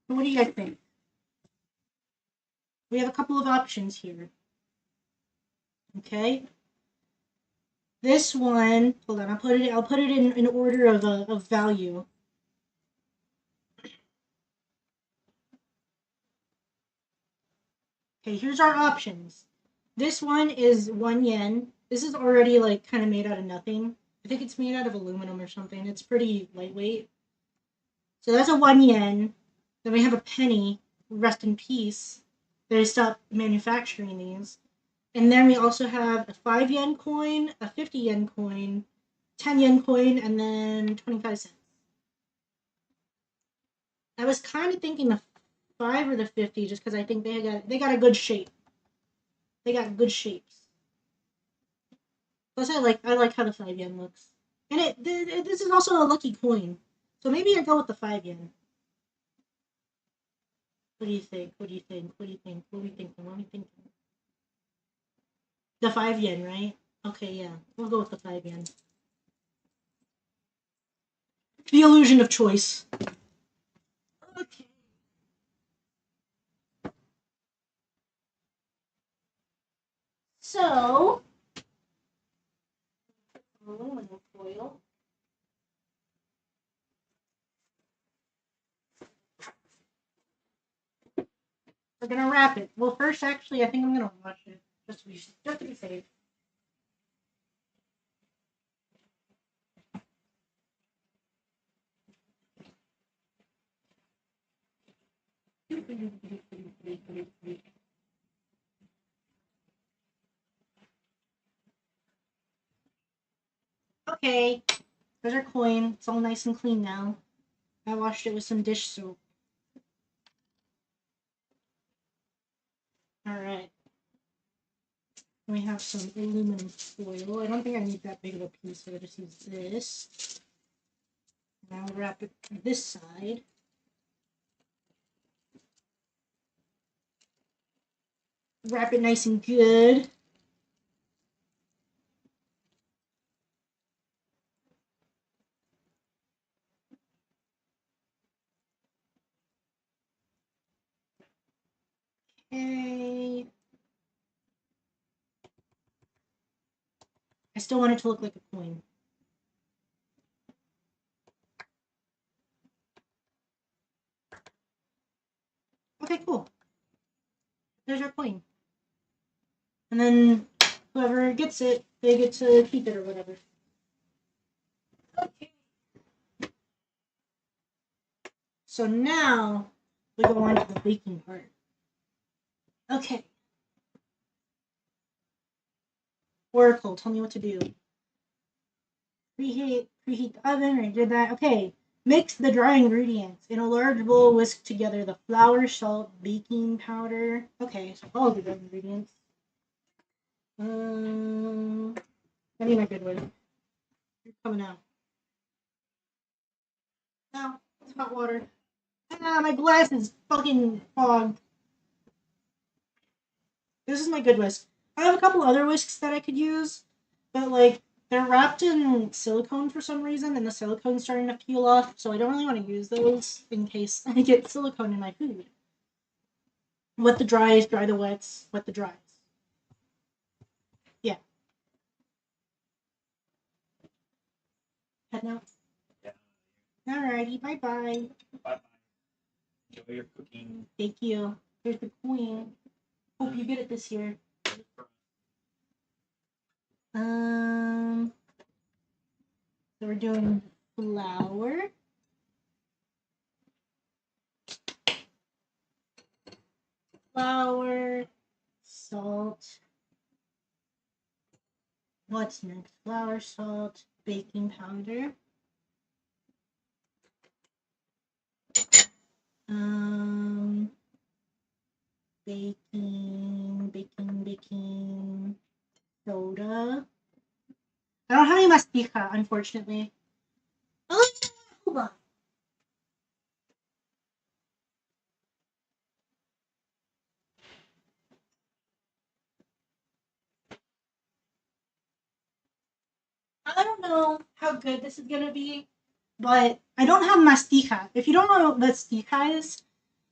What do you guys think? We have a couple of options here. Okay. This one, hold on, I'll put it in order of value. Okay, here's our options. This one is 1 yen. This is already like kind of made out of nothing. I think it's made out of aluminum or something. It's pretty lightweight. So that's a 1 yen. Then we have a penny. Rest in peace. They stopped manufacturing these. And then we also have a 5 yen coin, a 50 yen coin, 10 yen coin, and then 25 cents. I was kind of thinking the 5 or the 50 just because I think they got a good shape. They got good shapes. Plus, I like how the 5 yen looks. And this is also a lucky coin. So maybe I go with the 5 yen. What do you think? What do you think? What do you think? What are we thinking? What are we thinking? The 5 yen, right? Okay, yeah. We'll go with the 5 yen. The illusion of choice. Okay. So, aluminum foil. We're gonna wrap it. Well, first, actually, I think I'm gonna wash it just to be safe. Okay, there's our coin. It's all nice and clean now. I washed it with some dish soap. Alright. We have some aluminum foil. I don't think I need that big of a piece, so I'll just use this. And I'll wrap it this side. Wrap it nice and good. Okay. I still want it to look like a coin. Okay, cool. There's our coin. And then whoever gets it, they get to keep it or whatever. Okay. So now we go on to the baking part. Okay. Oracle, tell me what to do. Preheat the oven, I did that. Okay. Mix the dry ingredients. In a large bowl, whisk together the flour, salt, baking powder. Okay, so all the dry ingredients. I need my good one. You're coming out. No, it's hot water. Ah, my glass is fucking fogged. This is my good whisk. I have a couple other whisks that I could use, but like They're wrapped in silicone for some reason, and the silicone's starting to peel off, so I don't really want to use those in case I get silicone in my food. Wet the dries, dry the wets, wet the dries. Yeah. Head now? Yeah. Alrighty, bye-bye. Bye-bye. Enjoy your cooking. Thank you. Here's the queen. Hope you get it this year. So we're doing flour. Flour, salt. What's next? Flour, salt, baking powder. Baking soda. I don't have any mastica, unfortunately. Oh, hold on. I don't know how good this is gonna be, but I don't have mastica. If you don't know what mastica is,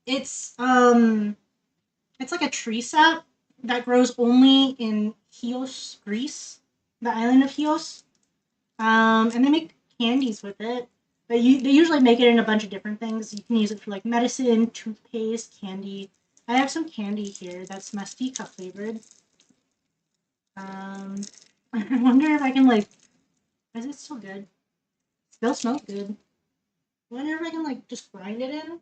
it's like a tree sap that grows only in Chios, Greece, the island of Chios. And they make candies with it. But they usually make it in a bunch of different things. You can use it for like medicine, toothpaste, candy. I have some candy here that's mastica flavored. I wonder if I can like. Is it still good? Still smells good. I wonder if I can like just grind it in.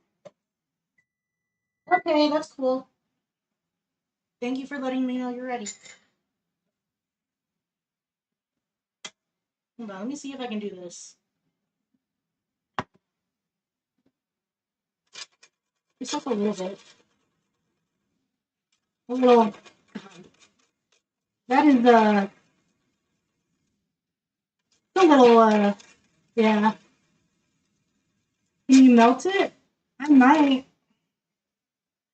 Okay, that's cool. Thank you for letting me know you're ready. Hold on, let me see if I can do this. Just like a little bit. A little. That is a little yeah. Can you melt it? I might.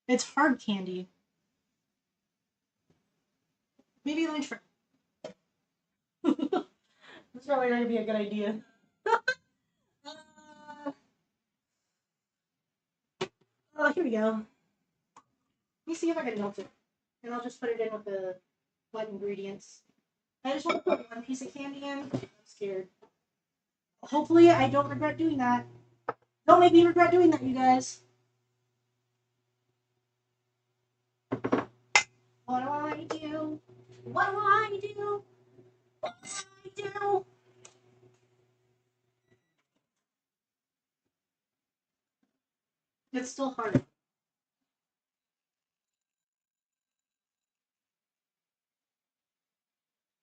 It's hard candy. Maybe let me try. That's probably going to be a good idea. Here we go. Let me see if I can melt it. And I'll just put it in with the wet ingredients. I just want to put one piece of candy in. I'm scared. Hopefully, I don't regret doing that. Don't make me regret doing that, you guys. What do I do? What do I do? What do I do? It's still hard.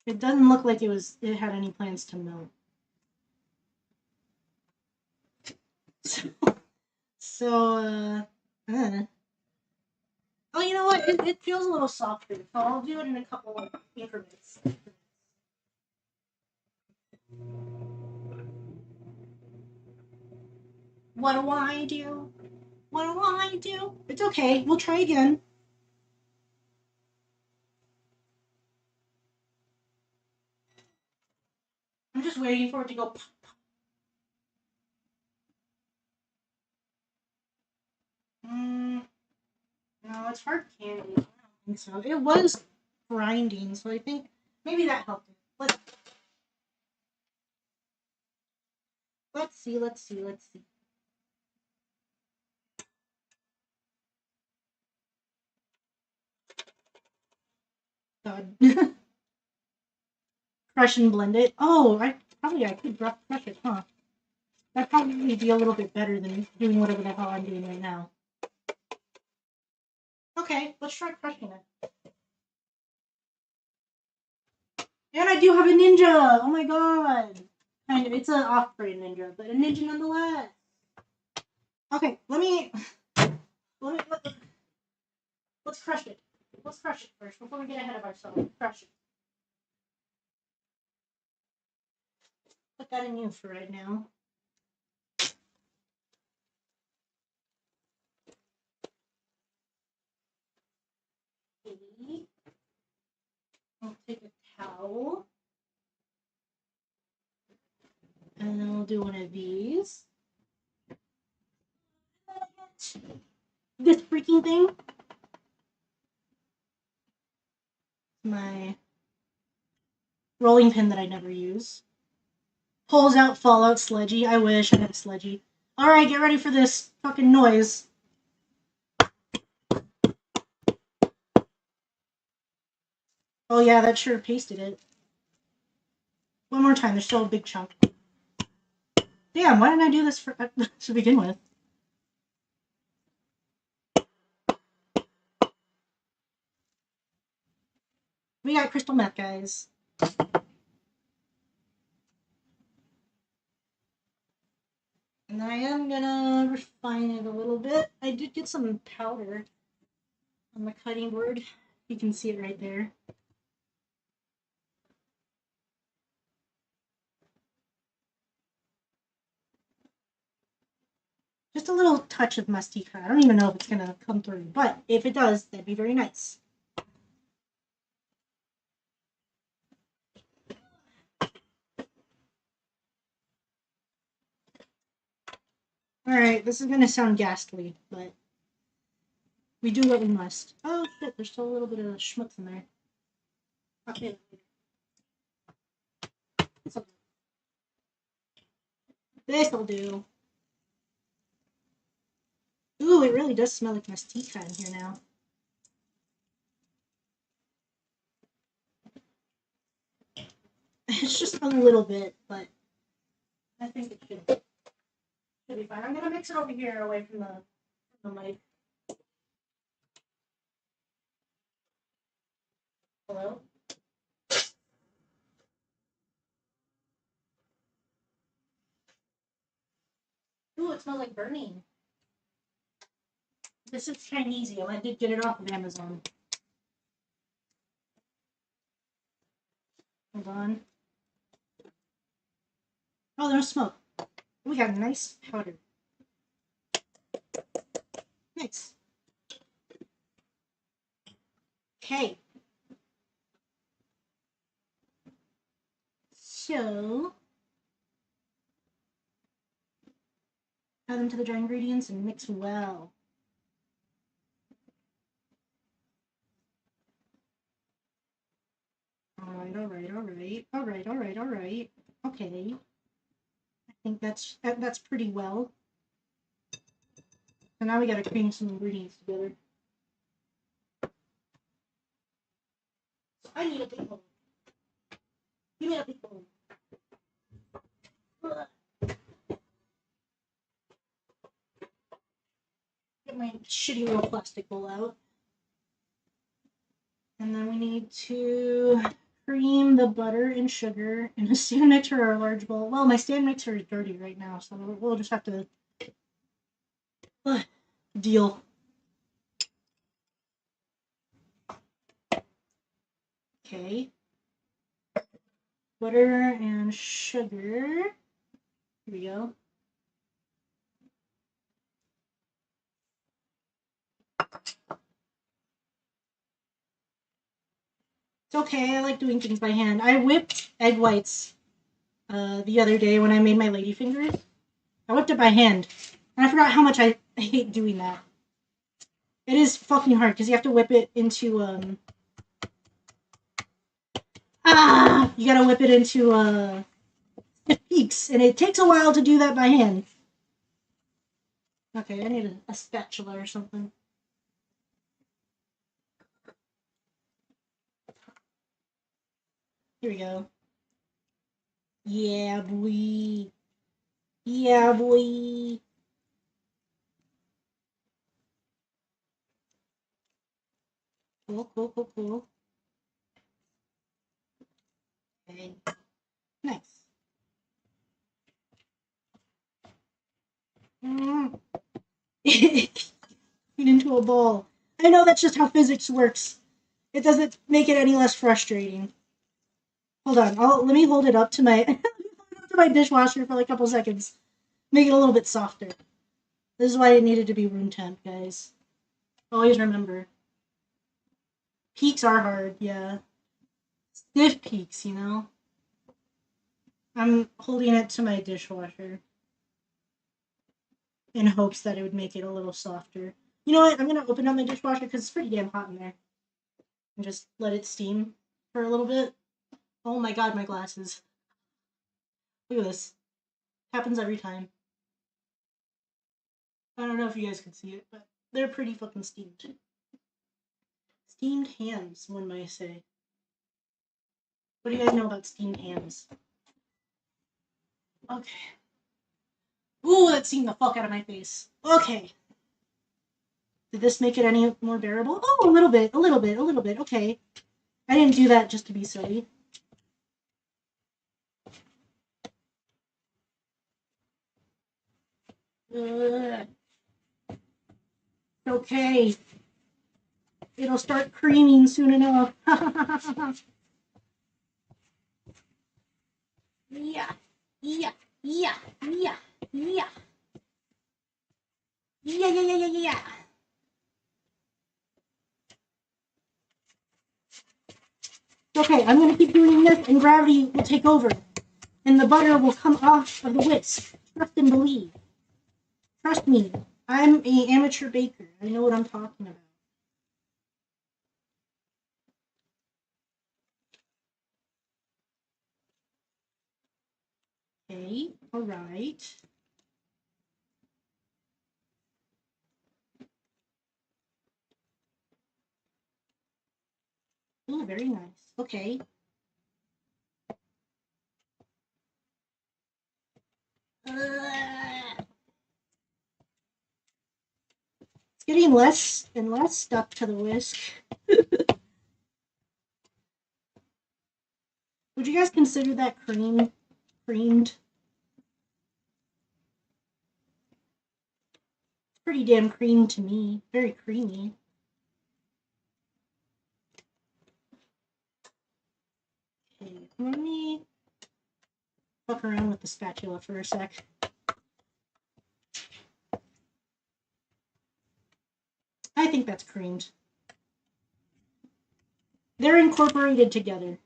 It doesn't look like it had any plans to melt. So oh, you know what? It feels a little softer, so I'll do it in a couple of increments. What do I do? What do I do? It's okay. We'll try again. I'm just waiting for it to go pop. No, it's hard candy. I don't think so. It was grinding, so I think maybe that helped it. Let's see. God. Crush and blend it. Oh, I could crush it, huh? That'd probably be a little bit better than doing whatever the hell I'm doing right now. Okay, let's try crushing it. And I do have a ninja! Oh my god! Kind of. It's an off-brand ninja, but a ninja nonetheless. Okay, let's crush it. Let's crush it first before we get ahead of ourselves. Crush it. Put that in you for right now. I'll take a towel. do one of these. This freaking thing. My rolling pin that I never use. Pulls out Fallout Sledgy. I wish I had a Sledgy. Alright, get ready for this fucking noise. Oh yeah, that sure pasted it. One more time, there's still a big chunk. Damn, why didn't I do this to begin with? We got crystal meth, guys. And I am gonna refine it a little bit. I did get some powder on the cutting board. You can see it right there. Just a little touch of mastica. I don't even know if it's gonna come through, but if it does, that'd be very nice. Alright, this is gonna sound ghastly, but we do what we must. Oh shit, there's still a little bit of schmutz in there. Okay. This'll do. Ooh, it really does smell like mastica in here now. It's just a little bit, but I think it should be fine. I'm gonna mix it over here away from the mic. Hello? Ooh, it smells like burning. This is Chineseium. I did get it off of Amazon. Hold on. Oh, there's smoke. We got a nice powder. Nice. Okay. So, add them to the dry ingredients and mix well. Alright. Okay. I think that's pretty well. So now we gotta cream some ingredients together. So I need a big bowl. Give me a big bowl. Get my shitty little plastic bowl out. And then we need to cream the butter and sugar in a stand mixer or a large bowl. Well, my stand mixer is dirty right now, so we'll just have to deal. Okay. Butter and sugar. Here we go. It's okay, I like doing things by hand. I whipped egg whites the other day when I made my ladyfingers. I whipped it by hand. And I forgot how much I hate doing that. It is fucking hard because you have to whip it into you gotta whip it into stiff peaks, and it takes a while to do that by hand. Okay, I need a spatula or something. Here we go. Yeah, boy. Yeah, boy. Cool. Okay. Nice. Into a ball. I know that's just how physics works. It doesn't make it any less frustrating. Hold on. Let me hold it up to my dishwasher for like a couple seconds. Make it a little bit softer. This is why it needed to be room temp, guys. Always remember. Peaks are hard, yeah. Stiff peaks, you know? I'm holding it to my dishwasher in hopes that it would make it a little softer. You know what? I'm gonna open up my dishwasher because it's pretty damn hot in there. And just let it steam for a little bit. Oh my god, my glasses. Look at this. Happens every time. I don't know if you guys can see it, but they're pretty fucking steamed. Steamed hams, one might say. What do you guys know about steamed hams? Okay. Ooh, that steamed the fuck out of my face. Okay. Did this make it any more bearable? Oh, a little bit, a little bit, a little bit. Okay. I didn't do that just to be silly. Okay. It'll start creaming soon enough. Yeah. Yeah. Yeah. Yeah. Yeah. Yeah, yeah, yeah, yeah, yeah. Okay, I'm gonna keep doing this and gravity will take over. And the butter will come off of the whisk. Trust and believe. Trust me, I'm an amateur baker. I know what I'm talking about. Okay, alright. Oh, very nice. Okay. It's getting less and less stuck to the whisk. Would you guys consider that creamed? It's pretty damn creamed to me. Very creamy. Okay, let me fuck around with the spatula for a sec. I think that's creamed. They're incorporated together.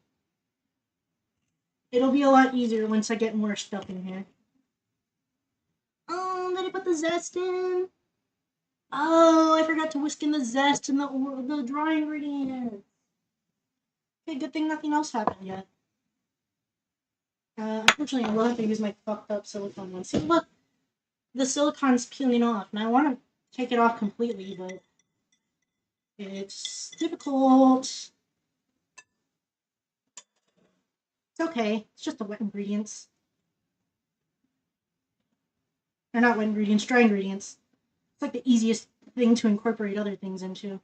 It'll be a lot easier once I get more stuff in here. Oh, did I put the zest in? Oh, I forgot to whisk in the zest and the dry ingredients. Okay, good thing nothing else happened yet. Unfortunately, I will have to use my fucked up silicone one. See, look, the silicone's peeling off, and I want to take it off completely, but it's difficult. It's okay. It's just the wet ingredients. Or not wet ingredients, dry ingredients. It's like the easiest thing to incorporate other things into.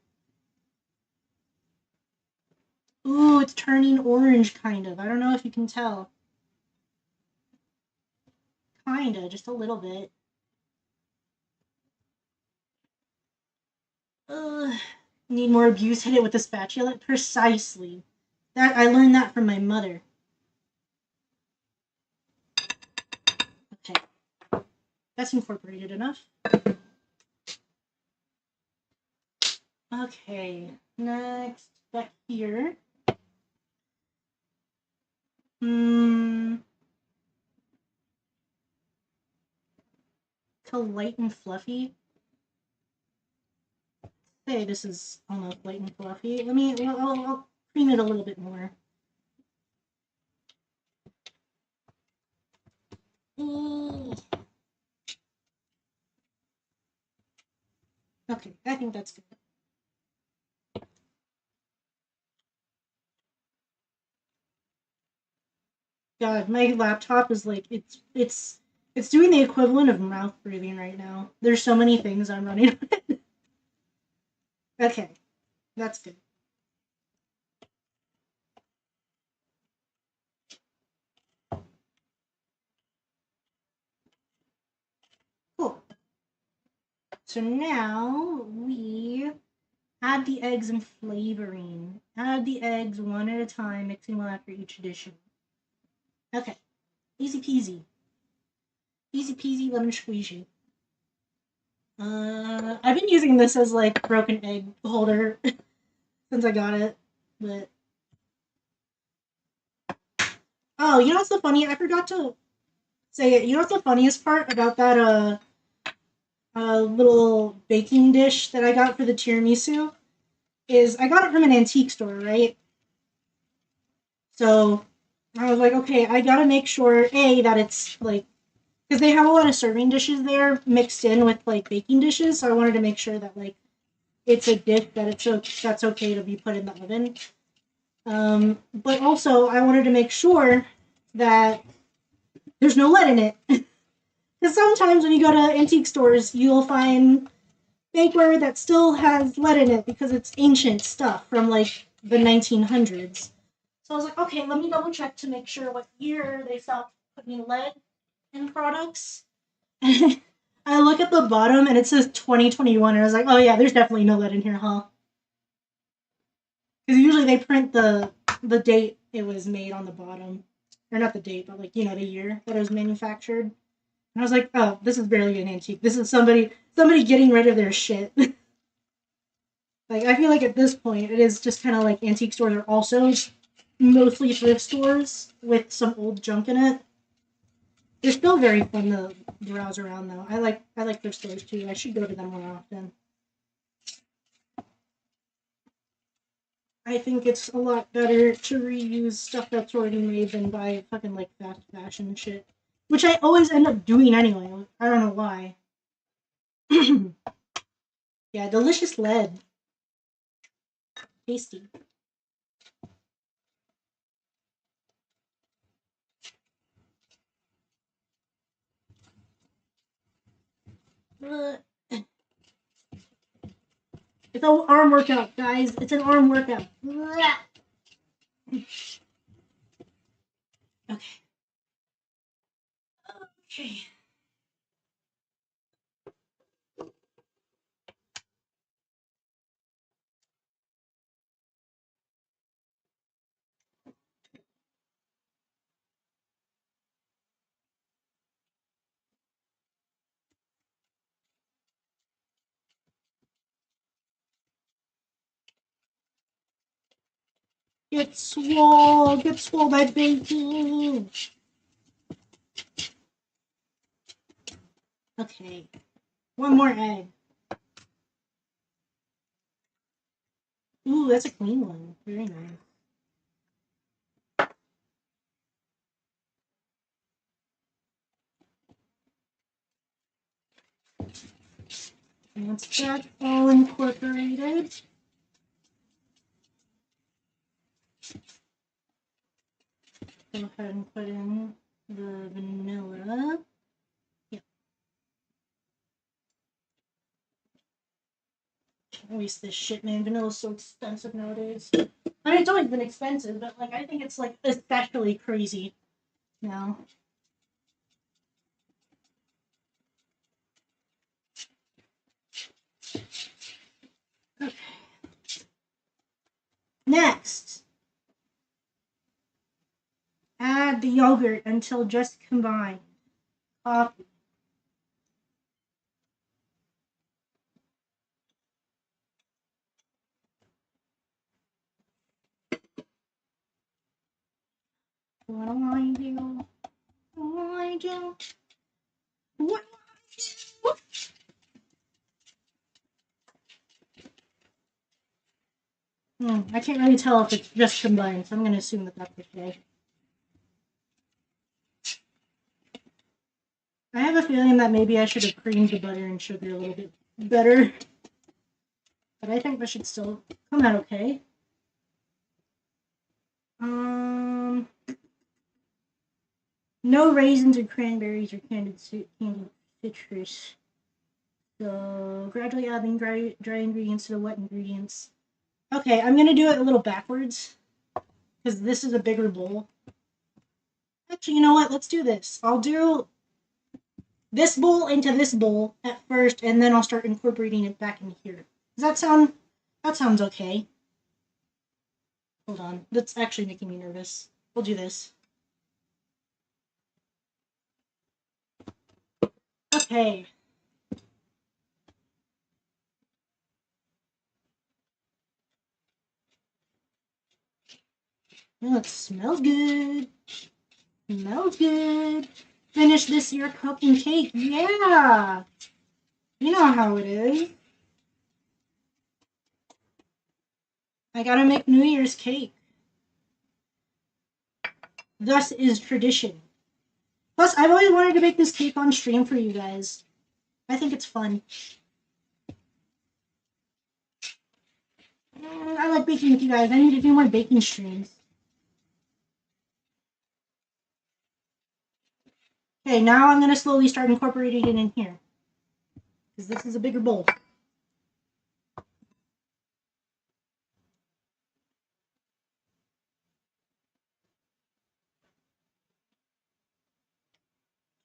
Ooh, it's turning orange, kind of. I don't know if you can tell. Kinda, just a little bit. Ugh. Need more abuse? Hit it with a spatula? Precisely. That I learned that from my mother. Okay. That's incorporated enough. Okay. Next, back here. To light and fluffy. Hey, this is almost light and fluffy. I'll cream it a little bit more. Okay, I think that's good. God, my laptop is like it's doing the equivalent of mouth breathing right now. There's so many things I'm running on it. Okay, that's good. Cool. So now we add the eggs and flavoring. Add the eggs one at a time, mixing one after each addition. Okay, easy peasy. Easy peasy lemon squeezy. I've been using this as like broken egg holder since I got it, but Oh, you know what's the funny? I forgot to say it. You know what's the funniest part about that little baking dish that I got for the tiramisu? Is I got it from an antique store, right? So I was like, okay, I gotta make sure that it's like, because they have a lot of serving dishes there mixed in with like baking dishes. So I wanted to make sure that like it's a dish that that's okay to be put in the oven. But also I wanted to make sure that there's no lead in it. Because sometimes when you go to antique stores, you'll find bakeware that still has lead in it because it's ancient stuff from like the 1900s. So I was like, okay, let me double check to make sure what year they stopped putting lead in products. I look at the bottom and it says 2021, and I was like, oh yeah, there's definitely no lead in here, huh? Because usually they print the date it was made on the bottom, or not the date, but like the year that it was manufactured. And I was like, oh, this is barely an antique. This is somebody getting rid of their shit. Like I feel like at this point it is just kind of like antique stores are also mostly thrift stores with some old junk in it. They're still very fun to browse around though. I like thrift stores too. I should go to them more often. I think it's a lot better to reuse stuff that's already made than buy fucking like fast fashion shit. Which I always end up doing anyway. I don't know why. Yeah, delicious lead. Tasty. It's an arm workout, guys. It's an arm workout. Okay. Okay. Get swole by baking. Okay, one more egg. Ooh, that's a clean one. Very nice. Once that's all incorporated, go ahead and put in the vanilla. Yep. Can't waste this shit, man. Vanilla's so expensive nowadays. I mean, it's always been expensive, but like I think it's like especially crazy now. Okay. Next, add the yogurt until just combined. Coffee. What do I do? What do I do? What do I do? I can't really tell if it's just combined, so I'm going to assume that that's okay. I have a feeling that maybe I should have creamed the butter and sugar a little bit better. But I think that should still come out okay. No raisins or cranberries or candied citrus. So gradually adding dry ingredients to the wet ingredients. Okay, I'm going to do it a little backwards because this is a bigger bowl. Actually, you know what? Let's do this. I'll do this bowl into this bowl at first, and then I'll start incorporating it back in here. Does that sound? That sounds okay. Hold on. That's actually making me nervous. We'll do this. Okay. Oh, it smells good. Smells good. Finish this year cooking cake. Yeah. You know how it is. I gotta make New Year's cake. Thus is tradition. Plus, I've always wanted to make this cake on stream for you guys. I think it's fun. I like baking with you guys. I need to do more baking streams. Okay, now I'm going to slowly start incorporating it in here. Because this is a bigger bowl.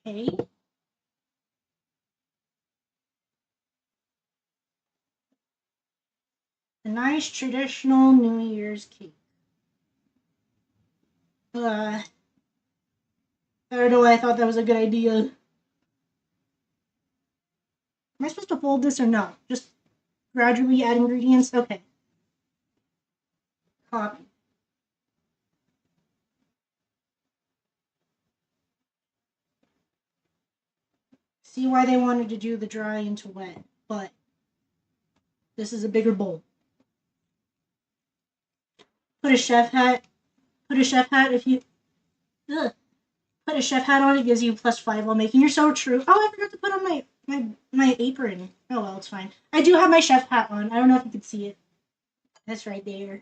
Okay. A nice traditional New Year's cake. I don't know why I thought that was a good idea. Am I supposed to fold this or no? Just gradually add ingredients? Okay. Copy. See why they wanted to do the dry into wet, but this is a bigger bowl. Put a chef hat. Put a chef hat if you... Ugh. Put a chef hat on, it gives you +5 while making. You're so true. Oh, I forgot to put on my apron. Oh well, it's fine. I do have my chef hat on. I don't know if you can see it. That's right there.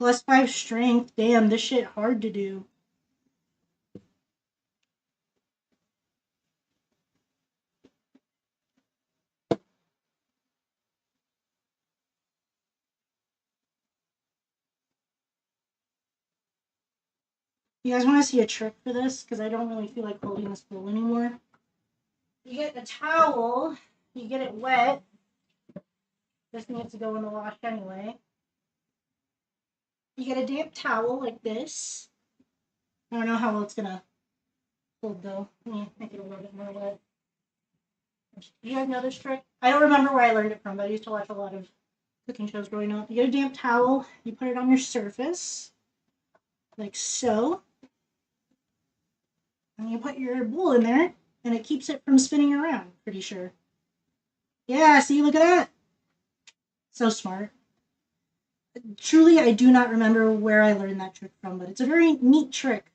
+5 strength. Damn, this shit hard to do. You guys want to see a trick for this? Because I don't really feel like holding this bowl anymore. You get a towel. You get it wet. This needs to go in the wash anyway. You get a damp towel like this. I don't know how well it's gonna hold though. Let me make it a little bit more wet. Do you guys know this trick? I don't remember where I learned it from, but I used to watch a lot of cooking shows growing up. You get a damp towel, you put it on your surface, like so. And you put your bowl in there, and it keeps it from spinning around, pretty sure. Yeah, see, look at that. So smart. Truly, I do not remember where I learned that trick from, but it's a very neat trick.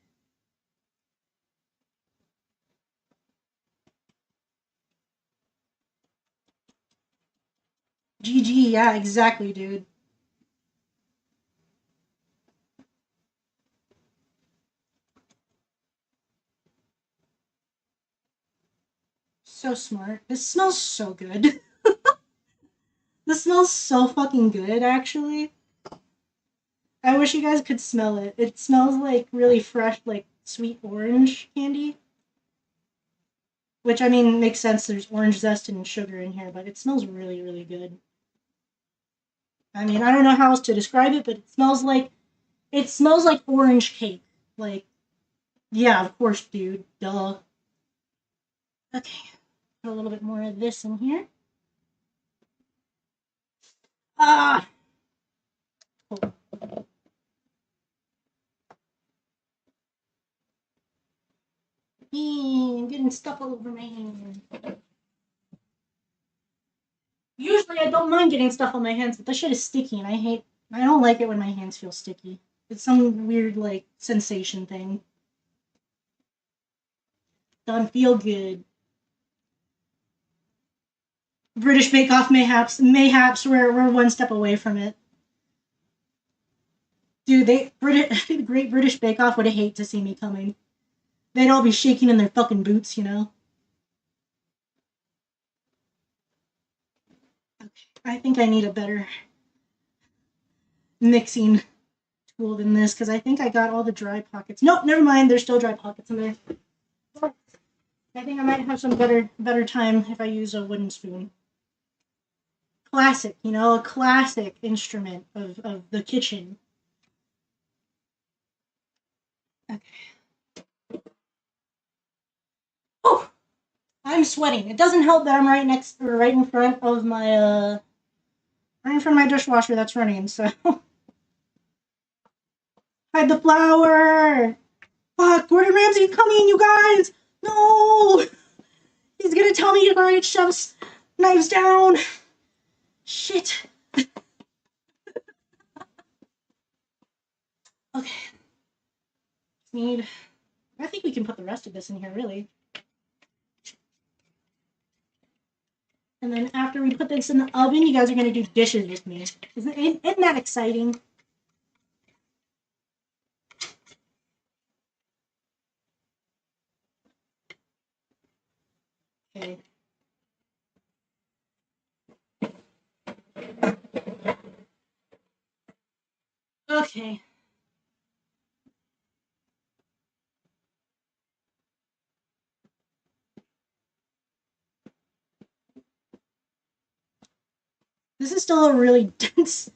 GG, yeah, exactly, dude. So smart. This smells so good. This smells so fucking good, actually. I wish you guys could smell it. It smells like really fresh, like sweet orange candy. Which, I mean, makes sense. There's orange zest and sugar in here, but it smells really, really good. I mean, I don't know how else to describe it, but it smells like orange cake. Like, yeah, of course, dude. Duh. Okay. Put a little bit more of this in here. Ah! Cool. I'm getting stuff all over my hands. Usually I don't mind getting stuff on my hands, but this shit is sticky and I don't like it when my hands feel sticky. It's some weird, like, sensation thing. Don't feel good. British Bake Off mayhaps we're one step away from it. Dude, the Great British Bake Off would hate to see me coming. They'd all be shaking in their fucking boots, you know? Okay, I think I need a better mixing tool than this, because I think I got all the dry pockets. Nope, never mind, there's still dry pockets in there. I think I might have some better time if I use a wooden spoon. Classic, you know, a classic instrument of the kitchen. Okay. Oh, I'm sweating. It doesn't help that I'm right in front of my Right in front of my dishwasher that's running, so. Hide the flour! Fuck, Gordon Ramsay's coming, you guys! No! He's gonna tell me to hurry, shoves knives down! Shit. Okay. I think we can put the rest of this in here, really. And then after we put this in the oven, you guys are gonna do dishes with me. Isn't that exciting? Okay. Okay. This is still a really dense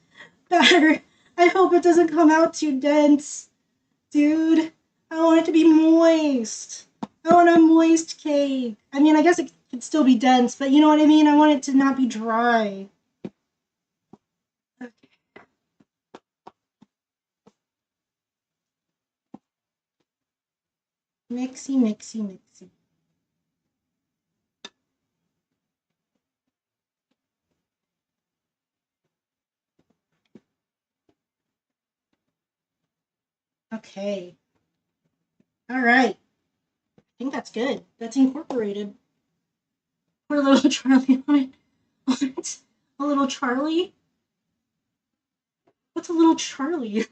batter. I hope it doesn't come out too dense. Dude, I want it to be moist. I want a moist cake. I mean, I guess it could still be dense, but you know what I mean? I want it to not be dry. Okay. Mixy, mixy, mixy. Okay. All right. I think that's good. That's incorporated. Put a little Charlie on it. What? A little Charlie? What's a little Charlie?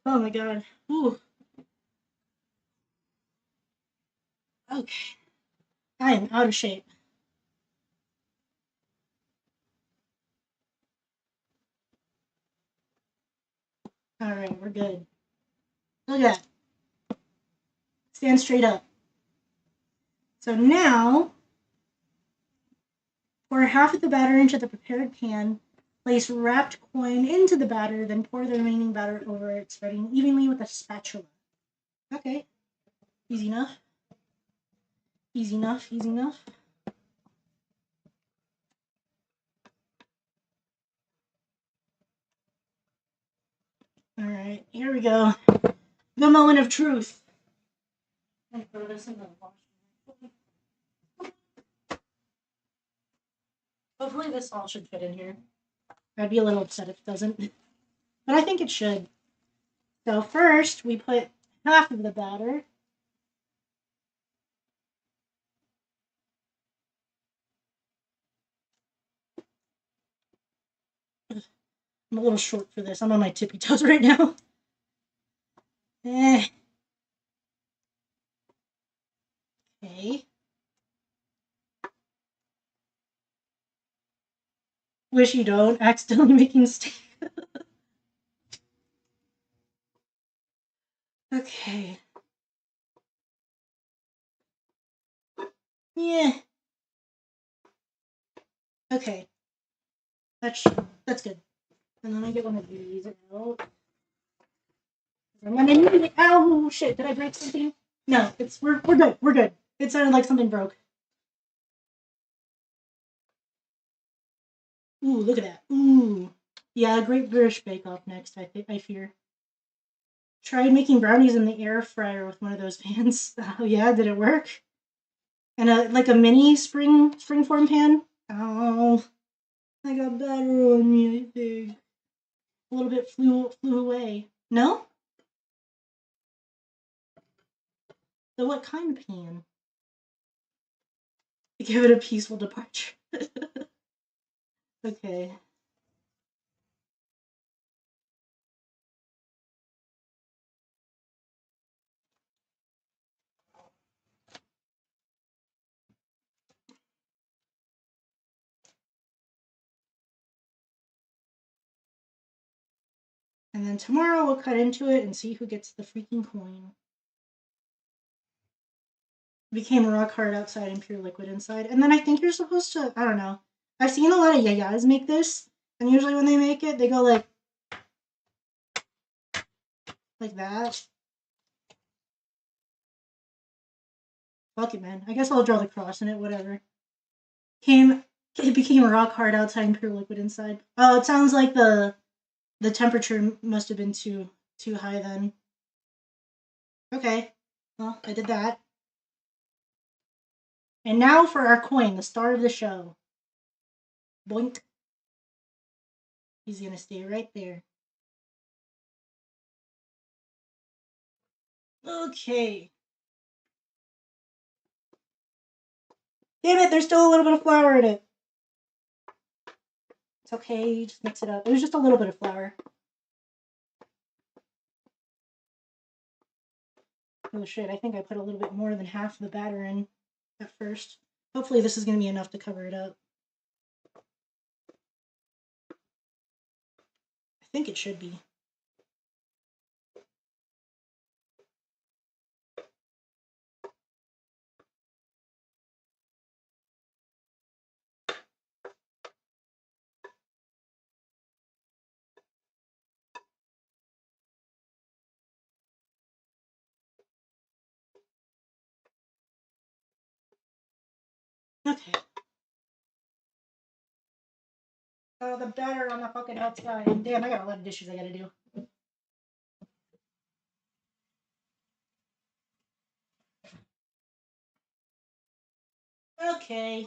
Oh my god. Ooh. Okay. I am out of shape. Alright, we're good. Look at that. Stand straight up. So now, pour half of the batter into the prepared pan, place wrapped coin into the batter, then pour the remaining batter over it, spreading evenly with a spatula. Okay. Easy enough. Easy enough, easy enough. Alright, here we go. The moment of truth. I throw this in the wash. Hopefully this all should fit in here. I'd be a little upset if it doesn't. But I think it should. So first, we put half of the batter. I'm a little short for this. I'm on my tippy toes right now. Okay. Wish you don't. Accidentally making steak. Okay. Yeah. Okay. That's good. And then I get one of these out. I'm gonna need it. Ow! Shit! Did I break something? No. We're good. We're good. It sounded like something broke. Ooh, look at that. Ooh. Yeah, Great British Bake Off next. I fear. Tried making brownies in the air fryer with one of those pans. Oh yeah, did it work? And like a mini springform pan. Oh, I got batter on me. I think a little bit flew away. No. So what kind of pan? Give it a peaceful departure. Okay. And then tomorrow we'll cut into it and see who gets the freaking coin. It became rock hard outside and pure liquid inside. And then I think you're supposed to, I don't know. I've seen a lot of yayas make this, and usually when they make it, they go like that. Fuck it, man. I guess I'll draw the cross in it, whatever. Came It became rock hard outside and pure liquid inside. Oh, it sounds like the temperature must have been too high then. Okay, well, I did that. And now for our coin, the star of the show. Boink. He's gonna stay right there. Okay. Damn it, there's still a little bit of flour in it. It's okay, just mix it up. It was just a little bit of flour. Oh shit, I think I put a little bit more than half the batter in at first. Hopefully this is going to be enough to cover it up. I think it should be. Okay. Oh, the batter on the fucking outside. Damn, I got a lot of dishes I gotta do. Okay.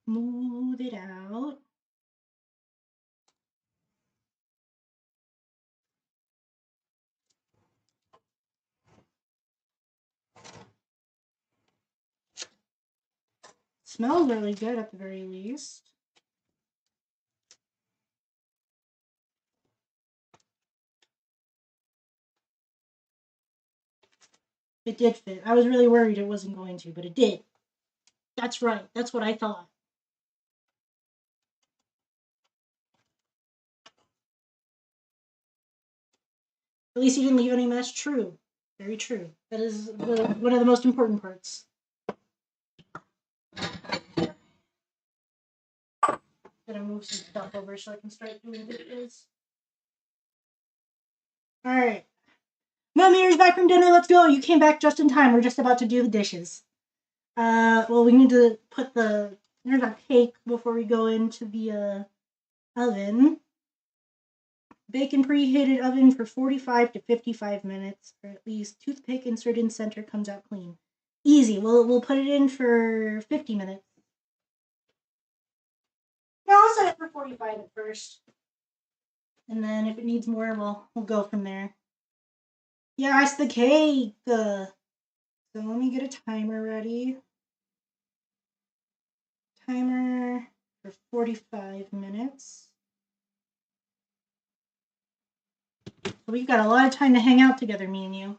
Smooth it out. Smells really good at the very least. It did fit. I was really worried it wasn't going to, but it did. That's right. That's what I thought. At least you didn't leave any mess. True. Very true. That is one of the most important parts. I'm gonna move some stuff over so I can start doing dishes. Alright. Mom, here's back from dinner. Let's go. You came back just in time. We're just about to do the dishes. Well, we need to put here's our cake before we go into the oven. Bake in preheated oven for 45 to 55 minutes, or at least toothpick insert in center comes out clean. Easy. We'll put it in for 50 minutes. No, I'll set it for 45 at first. And then if it needs more, we'll go from there. Yeah, it's the cake. So let me get a timer ready. Timer for 45 minutes. So we've got a lot of time to hang out together, me and you.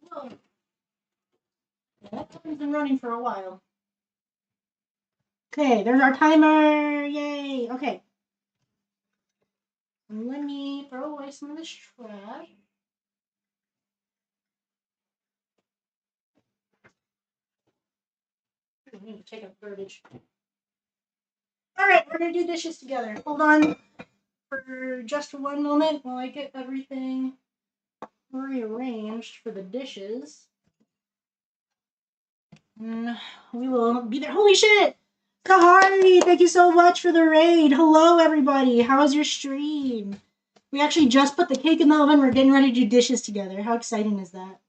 Whoa. Yeah, that timer's been running for a while. Okay, there's our timer. Yay. Okay. And let me throw away some of this trash. I need to take out garbage. Alright, we're gonna do dishes together. Hold on for just one moment while I get everything rearranged for the dishes. And we will be there. Holy shit! Kahari, thank you so much for the raid. Hello, everybody. How was your stream? We actually just put the cake in the oven. We're getting ready to do dishes together. How exciting is that?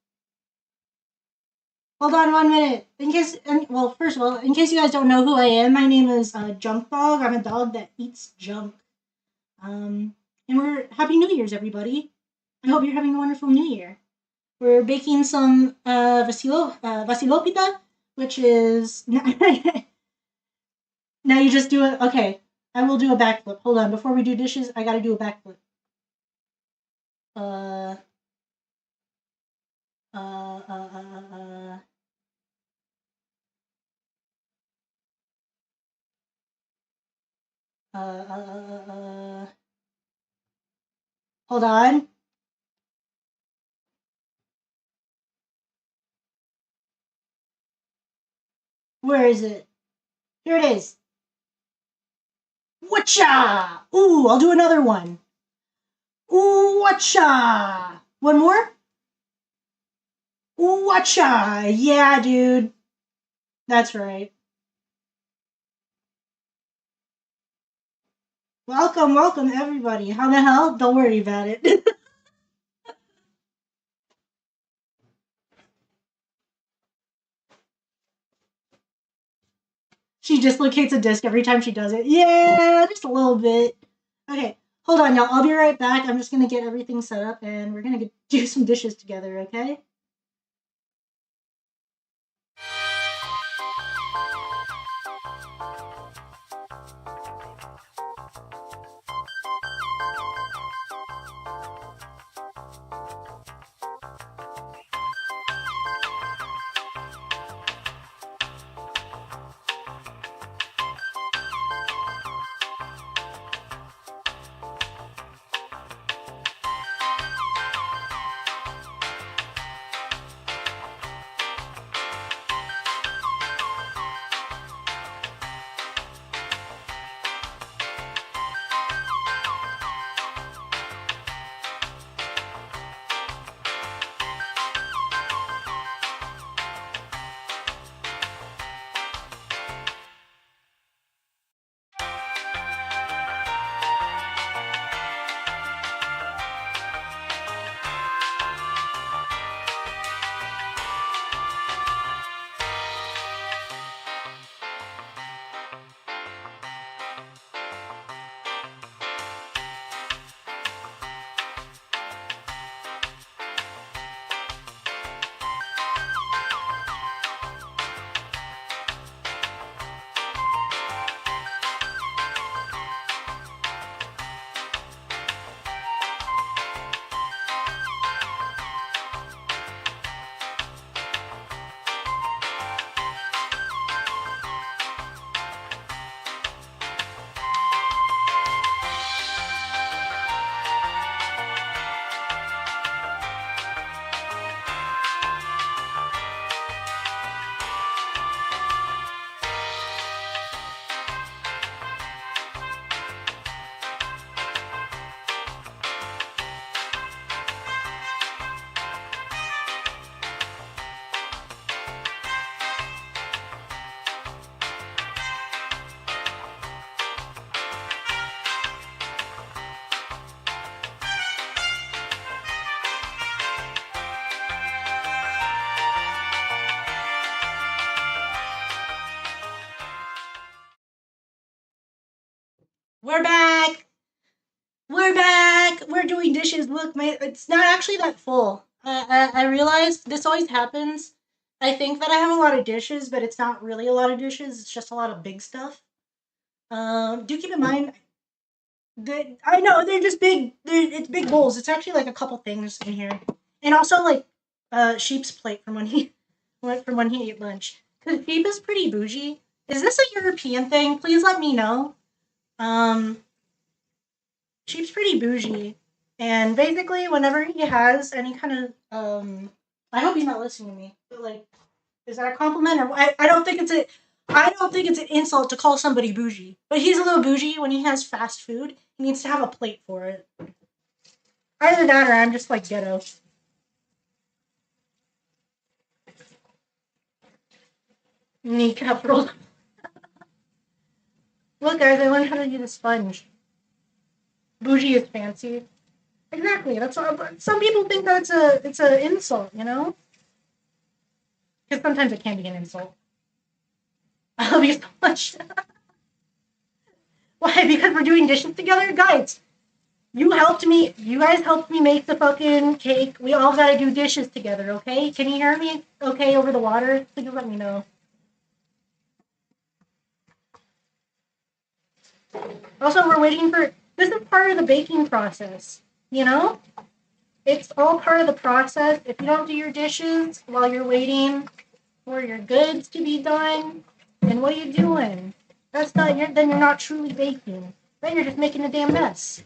Hold on 1 minute. First of all, in case you guys don't know who I am, my name is Junkdoq. I'm a dog that eats junk. And we're Happy New Year's, everybody. I hope you're having a wonderful New Year. We're baking some Vasilopita, which is... Now you just do it. Okay, I will do a backflip. Hold on, before we do dishes, I gotta do a backflip. Hold on. Where is it? Here it is. Whatcha! Ooh, I'll do another one. Ooh, whatcha! One more? Whatcha? Yeah, dude. That's right. Welcome, welcome, everybody. How the hell? Don't worry about it. She dislocates a disc every time she does it. Yeah, just a little bit. Okay, hold on, y'all. I'll be right back. I'm just gonna get everything set up, and we're gonna do some dishes together, okay? We're back. We're back. We're doing dishes. Look, it's not actually that full. I realized this always happens. I think that I have a lot of dishes, but it's not really a lot of dishes. It's just a lot of big stuff. Do keep in mind that I know they're just big. It's big bowls. It's actually like a couple things in here, and also like Sheep's plate from when he ate lunch. Cause Sheep is pretty bougie. Is this a European thing? Please let me know. Um, Sheep's pretty bougie, and basically, whenever he has any kind of I hope he's not listening to me. But like, is that a compliment or I don't think it's a. I don't think it's an insult to call somebody bougie, but he's a little bougie when he has fast food. He needs to have a plate for it. Either that or I'm just like ghetto. Kneecap roll. Look, guys, I learned how to use a sponge. Bougie is fancy. Exactly. That's what, some people think that it's an insult, you know? Because sometimes it can be an insult. I love you so much. Why? Because we're doing dishes together, guys. You guys helped me make the fucking cake. We all gotta do dishes together, okay? Can you hear me okay over the water? Please let me know. Also, we're waiting for. This is part of the baking process, you know? It's all part of the process. If you don't do your dishes while you're waiting for your goods to be done, then what are you doing? That's not. Then you're not truly baking. Then you're just making a damn mess.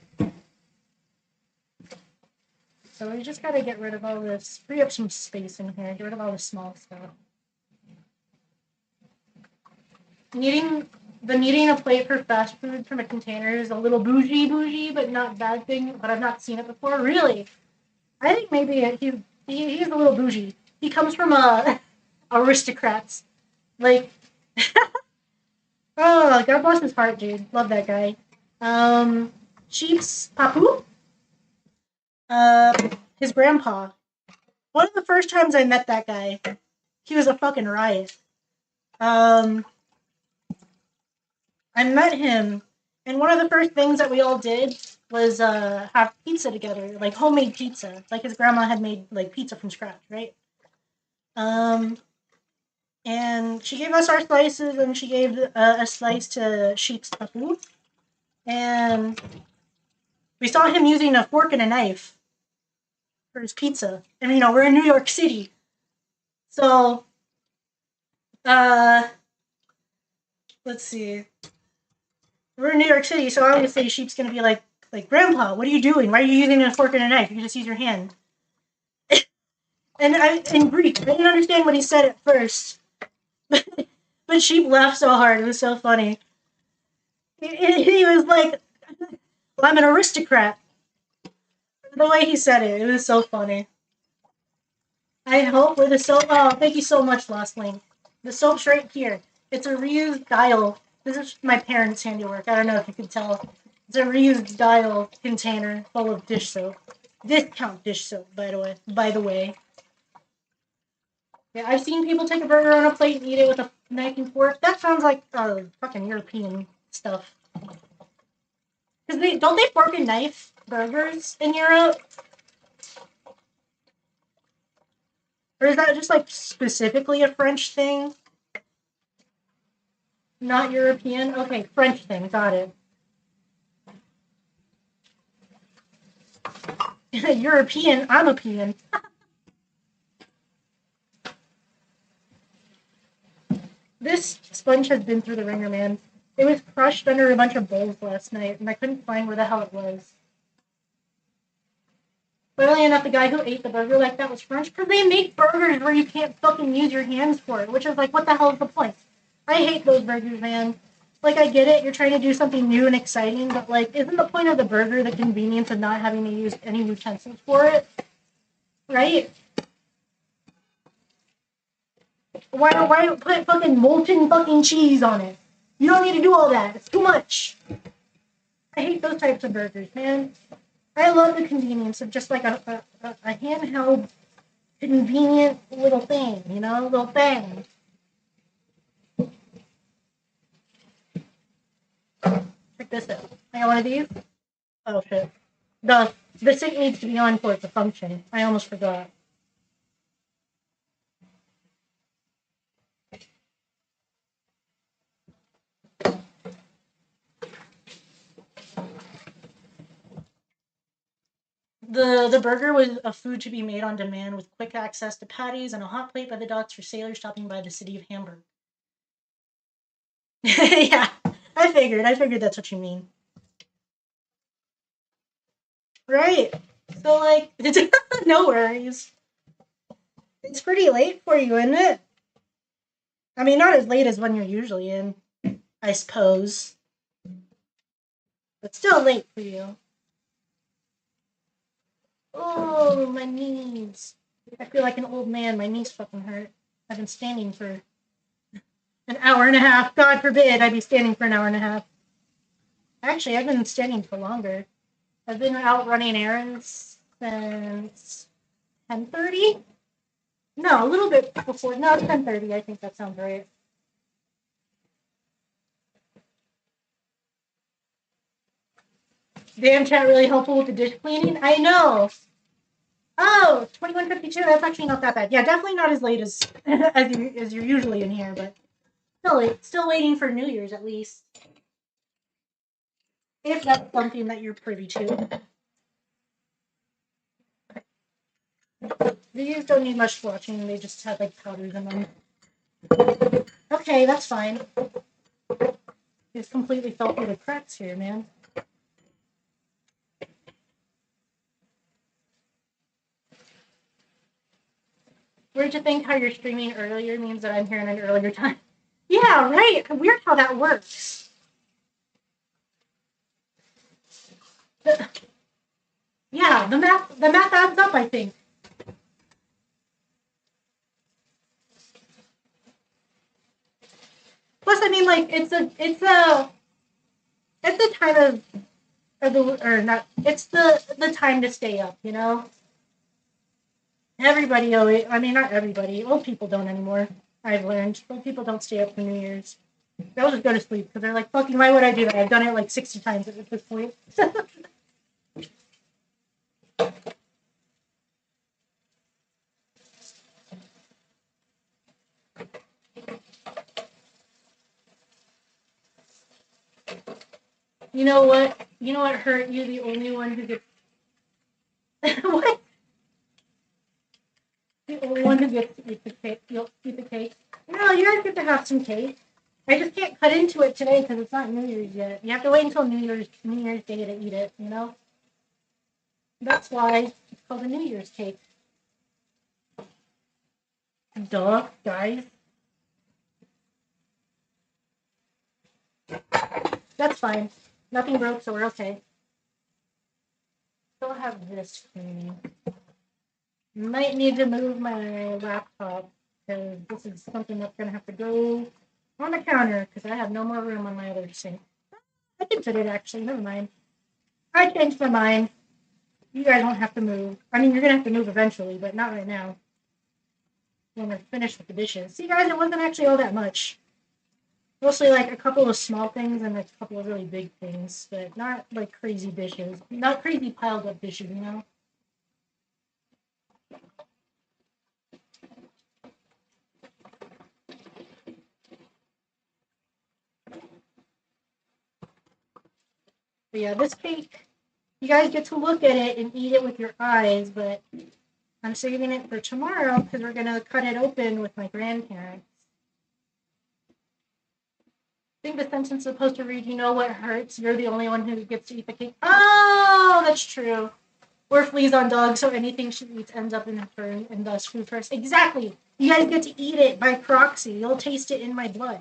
So we just gotta get rid of all this, free up some space in here, get rid of all the small stuff. Needing a plate for fast food from a container is a little bougie, but not bad thing. But I've not seen it before. Really, I think maybe he's a little bougie. He comes from aristocrats. Like, oh, God bless his heart, dude. Love that guy. Sheep's Papu. His grandpa. One of the first times I met that guy, he was a fucking riot. I met him, and one of the first things that we all did was have pizza together, like homemade pizza. Like his grandma had made like pizza from scratch, right? And she gave us our slices, and she gave a slice to Sheep's Papu. And we saw him using a fork and a knife for his pizza. And, you know, we're in New York City. So, let's see. We're in New York City, so obviously Sheep's going to be like, Grandpa, what are you doing? Why are you using a fork and a knife? You can just use your hand. And in Greek, I didn't understand what he said at first. But Sheep laughed so hard. It was so funny. He was like, well, I'm an aristocrat. The way he said it was so funny. I hope with the soap. Oh, thank you so much, Lost Link. The soap's right here. It's a reused dial. This is my parents' handiwork. I don't know if you can tell. It's a reused dial container full of dish soap. Discount dish soap, by the way. Yeah, I've seen people take a burger on a plate and eat it with a knife and fork. That sounds like fucking European stuff. Cause don't they fork and knife burgers in Europe? Or is that just like specifically a French thing? Not European? Okay, French thing, got it. European, I'm a peon. This sponge has been through the ringer, man. It was crushed under a bunch of bowls last night, and I couldn't find where the hell it was. Funnily enough, the guy who ate the burger like that was French, because they make burgers where you can't fucking use your hands for it, which is like, what the hell is the point? I hate those burgers, man. Like, I get it, you're trying to do something new and exciting, but, like, isn't the point of the burger the convenience of not having to use any utensils for it? Right? Why put fucking molten fucking cheese on it? You don't need to do all that. It's too much. I hate those types of burgers, man. I love the convenience of just like a handheld, convenient little thing, you know? Little thing. Check this out. I got one of these. Oh shit. The sink needs to be on for it to function. I almost forgot. The burger was a food to be made on demand with quick access to patties and a hot plate by the docks for sailors stopping by the city of Hamburg. Yeah, I figured that's what you mean. Right. So, like, no worries. It's pretty late for you, isn't it? I mean, not as late as when you're usually in, I suppose. But still late for you. Oh, my knees. I feel like an old man. My knees fucking hurt. I've been standing for an hour and a half. God forbid I'd be standing for an hour and a half. Actually, I've been standing for longer. I've been out running errands since 10:30? No, a little bit before. No, 10:30. I think that sounds right. Damn chat really helpful with the dish cleaning. I know. Oh, 21:52. That's actually not that bad. Yeah, definitely not as late as as you're usually in here, but still waiting for New Year's at least. If that's something that you're privy to. These don't need much watching. They just have like powders in them. Okay, that's fine. Just completely fell through the cracks here, man. Weird to think how you're streaming earlier means that I'm here in an earlier time. Yeah, right. Weird how that works. Yeah, the math adds up, I think. Plus, I mean, like it's the time of the or not. It's the time to stay up. You know, everybody always. I mean, not everybody. Old people don't anymore. I've learned old people don't stay up for New Year's. They'll just go to sleep because they're like, fucking, why would I do that? I've done it like 60 times at this point. You know what? You know what hurt? You're the only one who gets. What? The only one who gets to eat the cake. You'll eat the cake. No, you guys get to have some cake. I just can't cut into it today because it's not New Year's yet. You have to wait until New Year's Day to eat it. You know. That's why it's called a New Year's cake. Duh, guys. That's fine. Nothing broke, so we're okay. Still have this cleaning. Might need to move my laptop because this is something that's gonna have to go on the counter because I have no more room on my other sink. I can fit it actually. Never mind. I changed my mind. You guys won't have to move. I mean, you're gonna have to move eventually, but not right now. When we're finished with the dishes. See, guys, it wasn't actually all that much. Mostly like a couple of small things and a couple of really big things, but not like crazy dishes. Not crazy piled up dishes, you know? But yeah, this cake, you guys get to look at it and eat it with your eyes, but I'm saving it for tomorrow because we're going to cut it open with my grandparents. I think the sentence is supposed to read, you know what hurts? You're the only one who gets to eat the cake. Oh, that's true. Or fleas on dogs, so anything she eats ends up in her and thus food first. Exactly. You guys get to eat it by proxy. You'll taste it in my blood.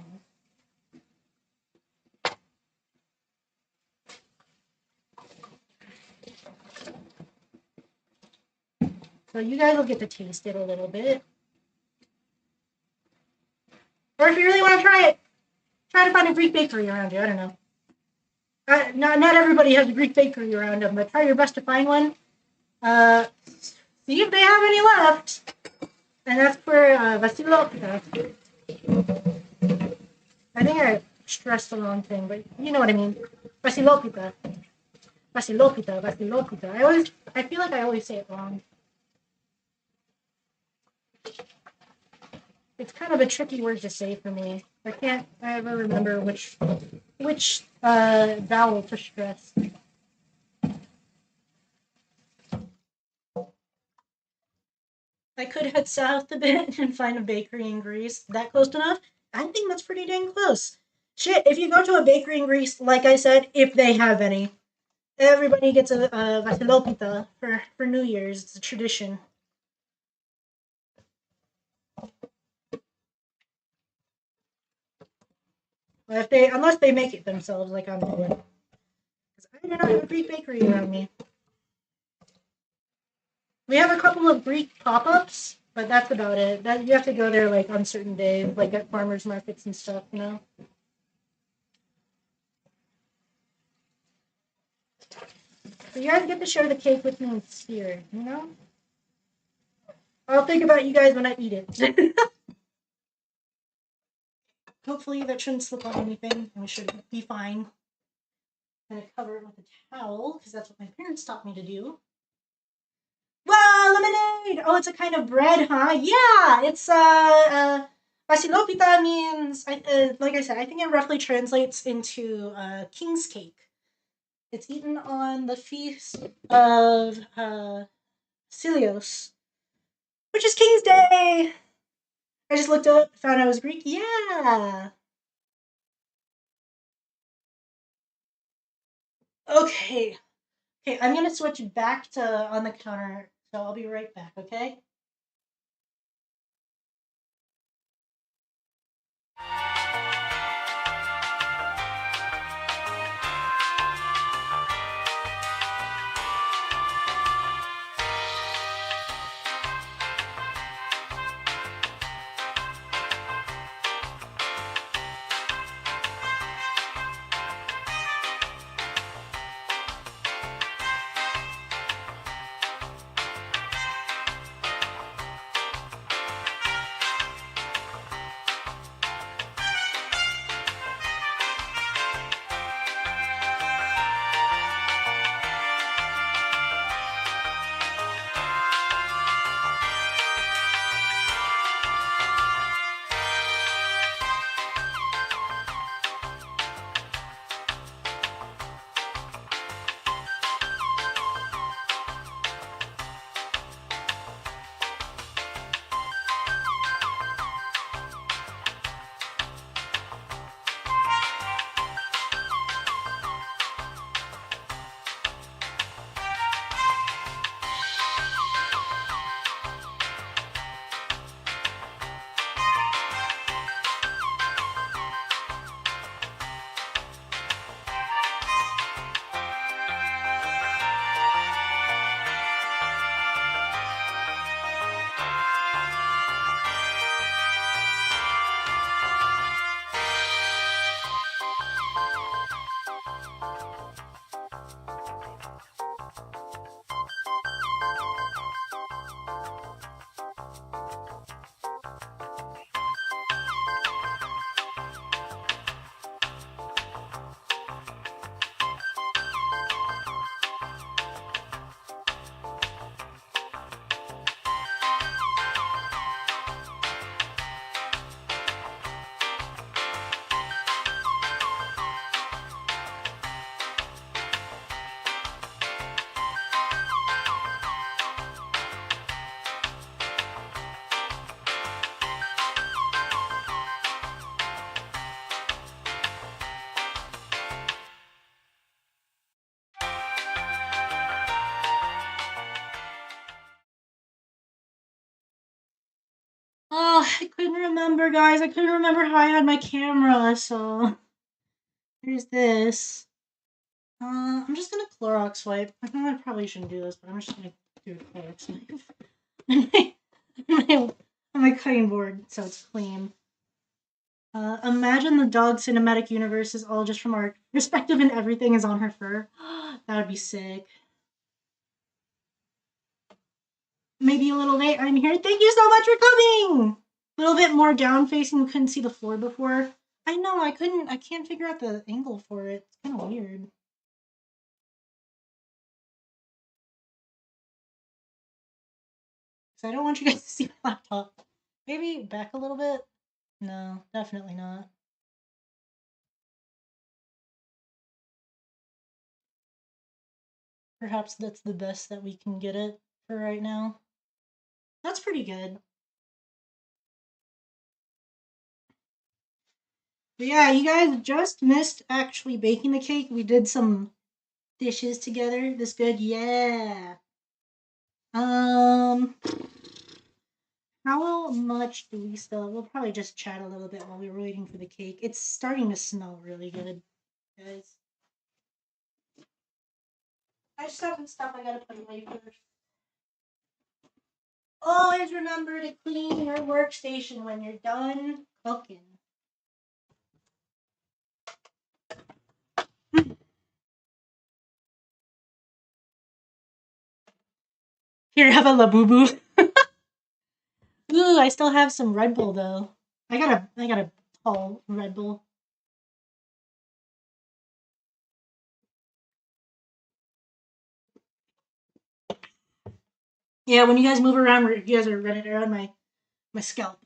So you guys will get to taste it a little bit. Or if you really want to try it, try to find a Greek bakery around you. I don't know. Not everybody has a Greek bakery around them, but try your best to find one. See if they have any left. And that's for Vasilopita. I think I stressed the wrong thing, but you know what I mean. Vasilopita. Vasilopita. Vasilopita. I feel like I always say it wrong. It's kind of a tricky word to say for me. I can't ever remember which vowel to stress. I could head south a bit and find a bakery in Greece. That close enough? I think that's pretty dang close. Shit, if you go to a bakery in Greece, like I said, if they have any, everybody gets a Vasilopita for New Year's. It's a tradition. Unless they make it themselves, like I'm doing. Because I do not have a Greek bakery around me. We have a couple of Greek pop-ups, but that's about it. You have to go there like on certain days, like at farmers markets and stuff, you know. So you guys get to share the cake with me in spirit, you know. I'll think about you guys when I eat it. Hopefully that shouldn't slip on anything, and we should be fine. I'm gonna cover it with a towel because that's what my parents taught me to do. Wow, lemonade! Oh, it's a kind of bread, huh? Yeah, it's Vasilopita means, like I said, I think it roughly translates into king's cake. It's eaten on the feast of Silios, which is King's Day. I just looked up, found I was Greek. Yeah. Okay. Okay, I'm gonna switch back to on the counter, so I'll be right back, okay? I couldn't remember, guys. I couldn't remember how I had my camera, so here's this. I'm just gonna Clorox wipe. I know I probably shouldn't do this, but I'm just gonna do a Clorox wipe on my cutting board so it's clean. Imagine the dog cinematic universe is all just from our perspective and everything is on her fur. That would be sick. Maybe a little late. I'm here. Thank you so much for coming! A little bit more down facing. We couldn't see the floor before. I know, I can't figure out the angle for it. It's kind of weird. So I don't want you guys to see my laptop. Maybe back a little bit? No, definitely not. Perhaps that's the best that we can get it for right now. That's pretty good. But yeah, you guys just missed actually baking the cake. We did some dishes together. This good? Yeah. How much do we still? We'll probably just chat a little bit while we were waiting for the cake. It's starting to smell really good, guys. I just have some stuff I gotta put away first. Always remember to clean your workstation when you're done cooking. Here, have a Labubu. Ooh, I still have some Red Bull though. I got a tall Red Bull. Yeah, when you guys move around, you guys are running around my scalp.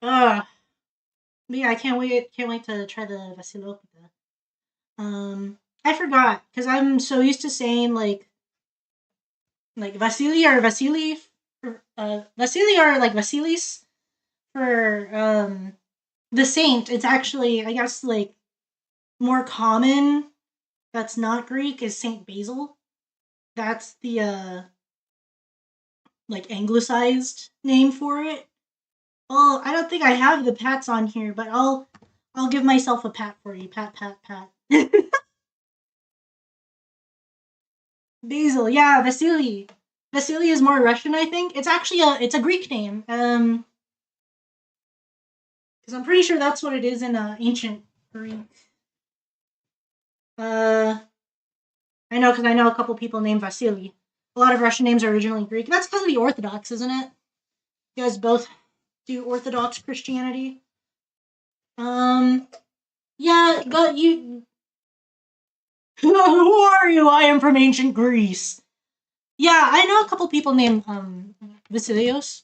But yeah, I can't wait to try the Vasilopita. I forgot because I'm so used to saying like Vasily or Vasily, Vasily or like Vasilis for the saint. It's actually, I guess, like more common. That's not Greek is Saint Basil. That's the like anglicized name for it. Well, I don't think I have the pats on here, but I'll give myself a pat for you. Pat, pat, pat. Basil, yeah, Vasily. Vasily is more Russian, I think. It's actually it's a Greek name. Because I'm pretty sure that's what it is in ancient Greek. I know because I know a couple people named Vasily. A lot of Russian names are originally Greek. That's because of the Orthodox, isn't it? You guys both do Orthodox Christianity. Yeah, but you. Who are you? I am from ancient Greece. Yeah, I know a couple people named Vasilios.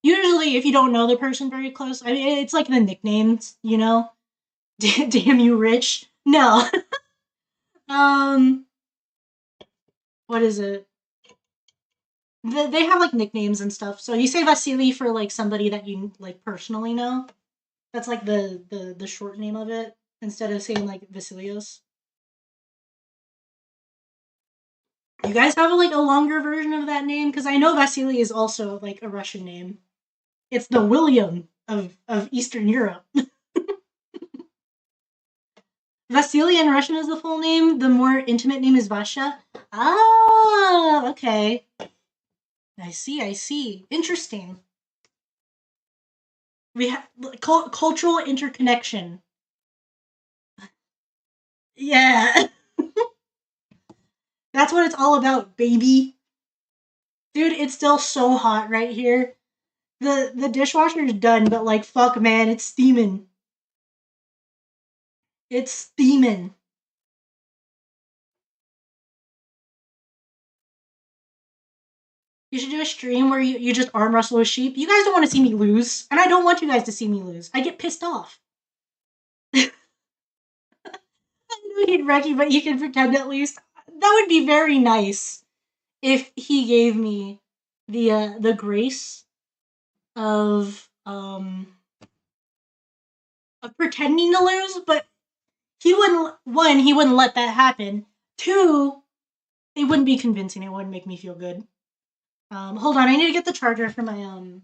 Usually, if you don't know the person very close, I mean, it's like the nicknames, you know. Damn you, Rich. No. What is it? They have like nicknames and stuff. So you say Vasily for like somebody that you like personally know. That's like the short name of it instead of saying like Vasilios. You guys have like a longer version of that name because I know Vasily is also like a Russian name. It's the William of Eastern Europe. Vasily in Russian is the full name. The more intimate name is Vasha. Ah, okay. I see. Interesting. We have cultural interconnection. Yeah. That's what it's all about, baby. Dude, it's still so hot right here. The dishwasher's done, but like fuck man, it's steaming. It's steaming. You should do a stream where you just arm wrestle a sheep. You guys don't want to see me lose, and I don't want you guys to see me lose. I get pissed off. I know he'd wreck you, but you can pretend at least. That would be very nice if he gave me the grace of pretending to lose, but he wouldn't let that happen. Two, it wouldn't be convincing. It wouldn't make me feel good. Hold on, I need to get the charger for my iPhone.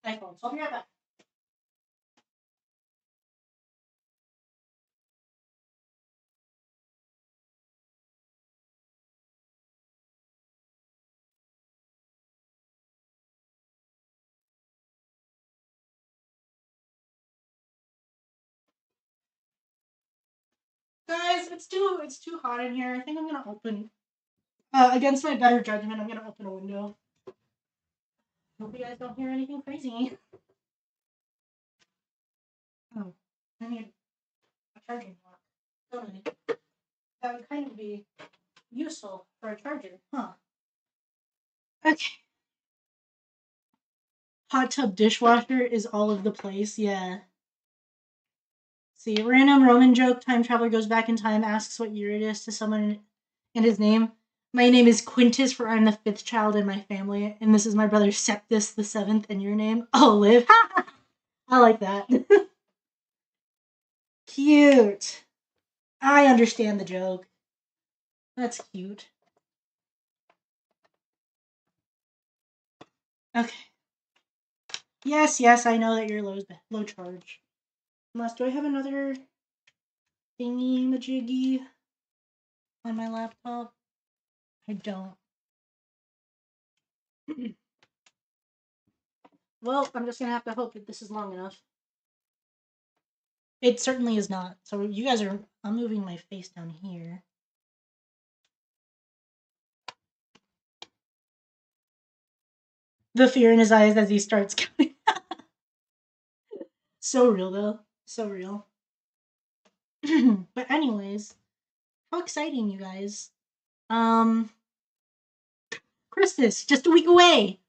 So I'll be right back. Guys, it's too hot in here. I think I'm gonna open. Against my better judgment, I'm gonna open a window. Hope you guys don't hear anything crazy. Oh, I need a charging block. Don't I? That would kind of be useful for a charger, huh? Okay. Hot tub dishwasher is all over the place, yeah. See, random Roman joke, time traveler goes back in time, asks what year it is to someone and his name. My name is Quintus, for I'm the 5th child in my family, and this is my brother Septus the 7th, and your name? Olive. I like that. Cute. I understand the joke. That's cute. Okay. Yes, I know that you're low charge. Unless, do I have another thingy-majiggy on my laptop? I don't. Well, I'm just gonna have to hope that this is long enough. It certainly is not. So you guys are... I'm moving my face down here. The fear in his eyes as he starts counting. So real, though. So real. But anyways, how exciting, you guys. Christmas, just a week away.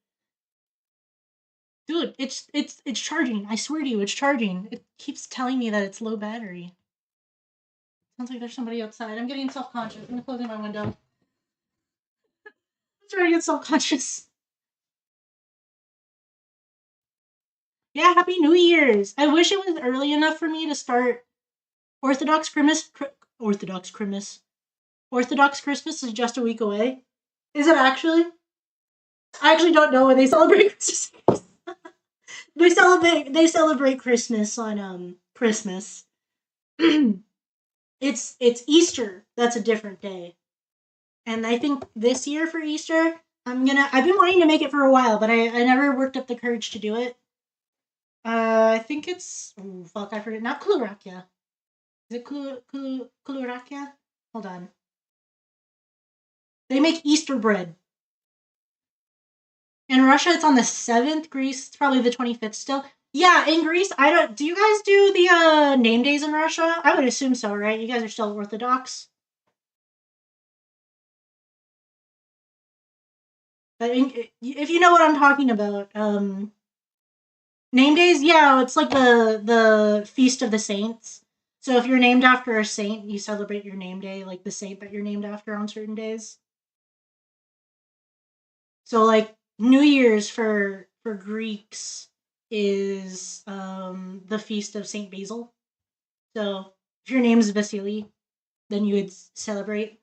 Dude, it's charging. I swear to you, it's charging. It keeps telling me that it's low battery. Sounds like there's somebody outside. I'm getting self-conscious. I'm closing my window. I'm starting to get self-conscious. Yeah, Happy New Year's! I wish it was early enough for me to start Orthodox Christmas. Orthodox Christmas is just a week away. Is it actually? I actually don't know when they celebrate Christmas. They celebrate Christmas on Christmas. It's Easter. That's a different day. And I think this year for Easter, I've been wanting to make it for a while, but I never worked up the courage to do it. I think it's... Oh, fuck, I forget. Not Kulurakia. Is it Kulurakia? Hold on. They make Easter bread. In Russia, it's on the 7th. Greece, it's probably the 25th still. Yeah, in Greece, I don't... Do you guys do the name days in Russia? I would assume so, right? You guys are still Orthodox? But if you know what I'm talking about, name days, yeah, it's like the Feast of the Saints. So if you're named after a saint, you celebrate your name day, like the saint that you're named after on certain days. So like New Year's for Greeks is the Feast of Saint Basil. So if your name is Vasily, then you would celebrate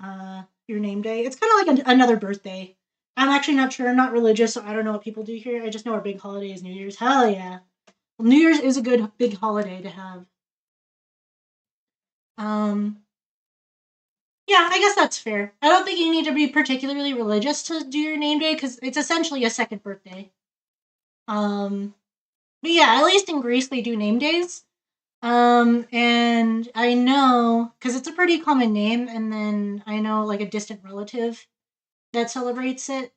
your name day. It's kind of like another birthday. I'm actually not sure. I'm not religious, so I don't know what people do here. I just know our big holiday is New Year's. Hell yeah. Well, New Year's is a good big holiday to have. Yeah, I guess that's fair. I don't think you need to be particularly religious to do your name day, because it's essentially a second birthday. But yeah, at least in Greece they do name days. And I know, because it's a pretty common name, and then I know like a distant relative that celebrates it.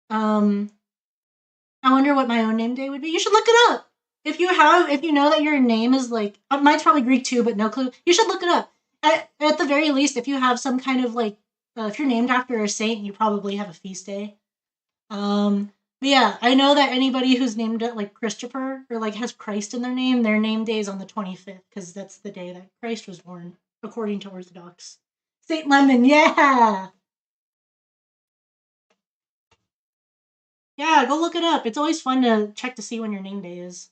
I wonder what my own name day would be. You should look it up. If you know that your name is like, mine's probably Greek too, but no clue. You should look it up. At the very least, if you have some kind of like, if you're named after a saint, you probably have a feast day. But yeah, I know that anybody who's named it like Christopher or like has Christ in their name day is on the 25th, because that's the day that Christ was born, according to Orthodox. Saint Lemon, yeah! Yeah, go look it up. It's always fun to check to see when your name day is.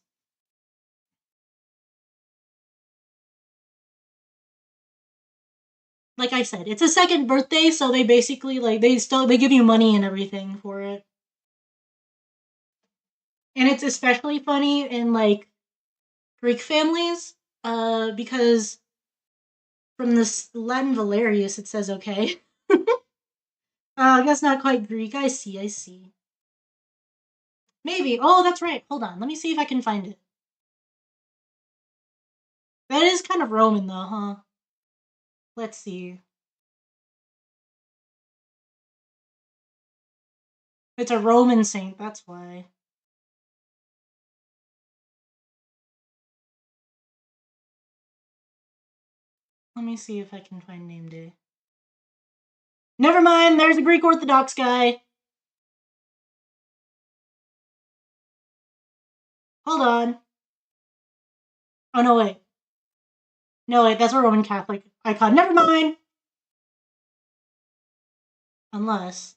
Like I said, it's a second birthday, so they basically like they give you money and everything for it. And it's especially funny in, like, Greek families, because from this Latin Valerius it says okay. I guess not quite Greek. I see. Maybe. Oh, that's right. Hold on. Let me see if I can find it. That is kind of Roman, though, huh? Let's see. It's a Roman saint, that's why. Let me see if I can find name day. Never mind, there's a Greek Orthodox guy. Hold on. Oh, no, wait. No, wait, that's a Roman Catholic icon. Never mind. Unless.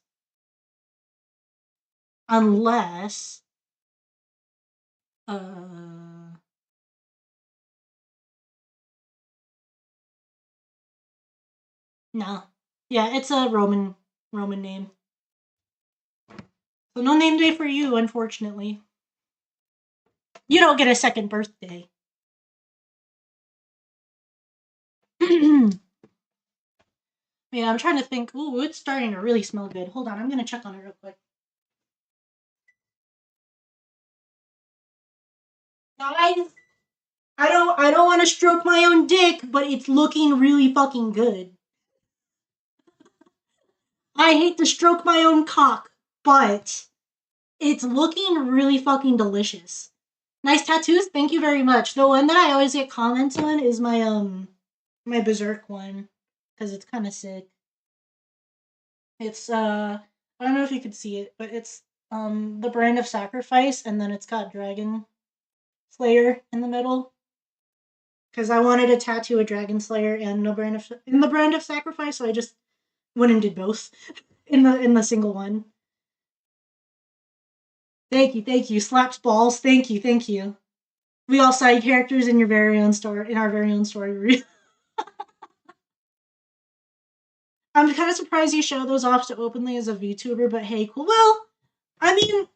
No. Yeah, it's a Roman name. So no name day for you, unfortunately. You don't get a second birthday. Yeah, I'm trying to think. Ooh, it's starting to really smell good. Hold on, I'm gonna check on it real quick. Guys, I don't want to stroke my own dick, but it's looking really fucking good. I hate to stroke my own cock, but it's looking really fucking delicious. Nice tattoos, thank you very much. The one that I always get comments on is my Berserk one, because it's kind of sick. It's I don't know if you could see it, but it's the brand of sacrifice, and then it's got Dragon Slayer in the middle. Because I wanted to tattoo a Dragon Slayer and the brand of sacrifice, so I just went and did both in the single one. Thank you. Slaps balls. Thank you. We all side characters in your very own story, in our very own story. I'm kind of surprised you show those off so openly as a VTuber, but hey, cool. Well, I mean,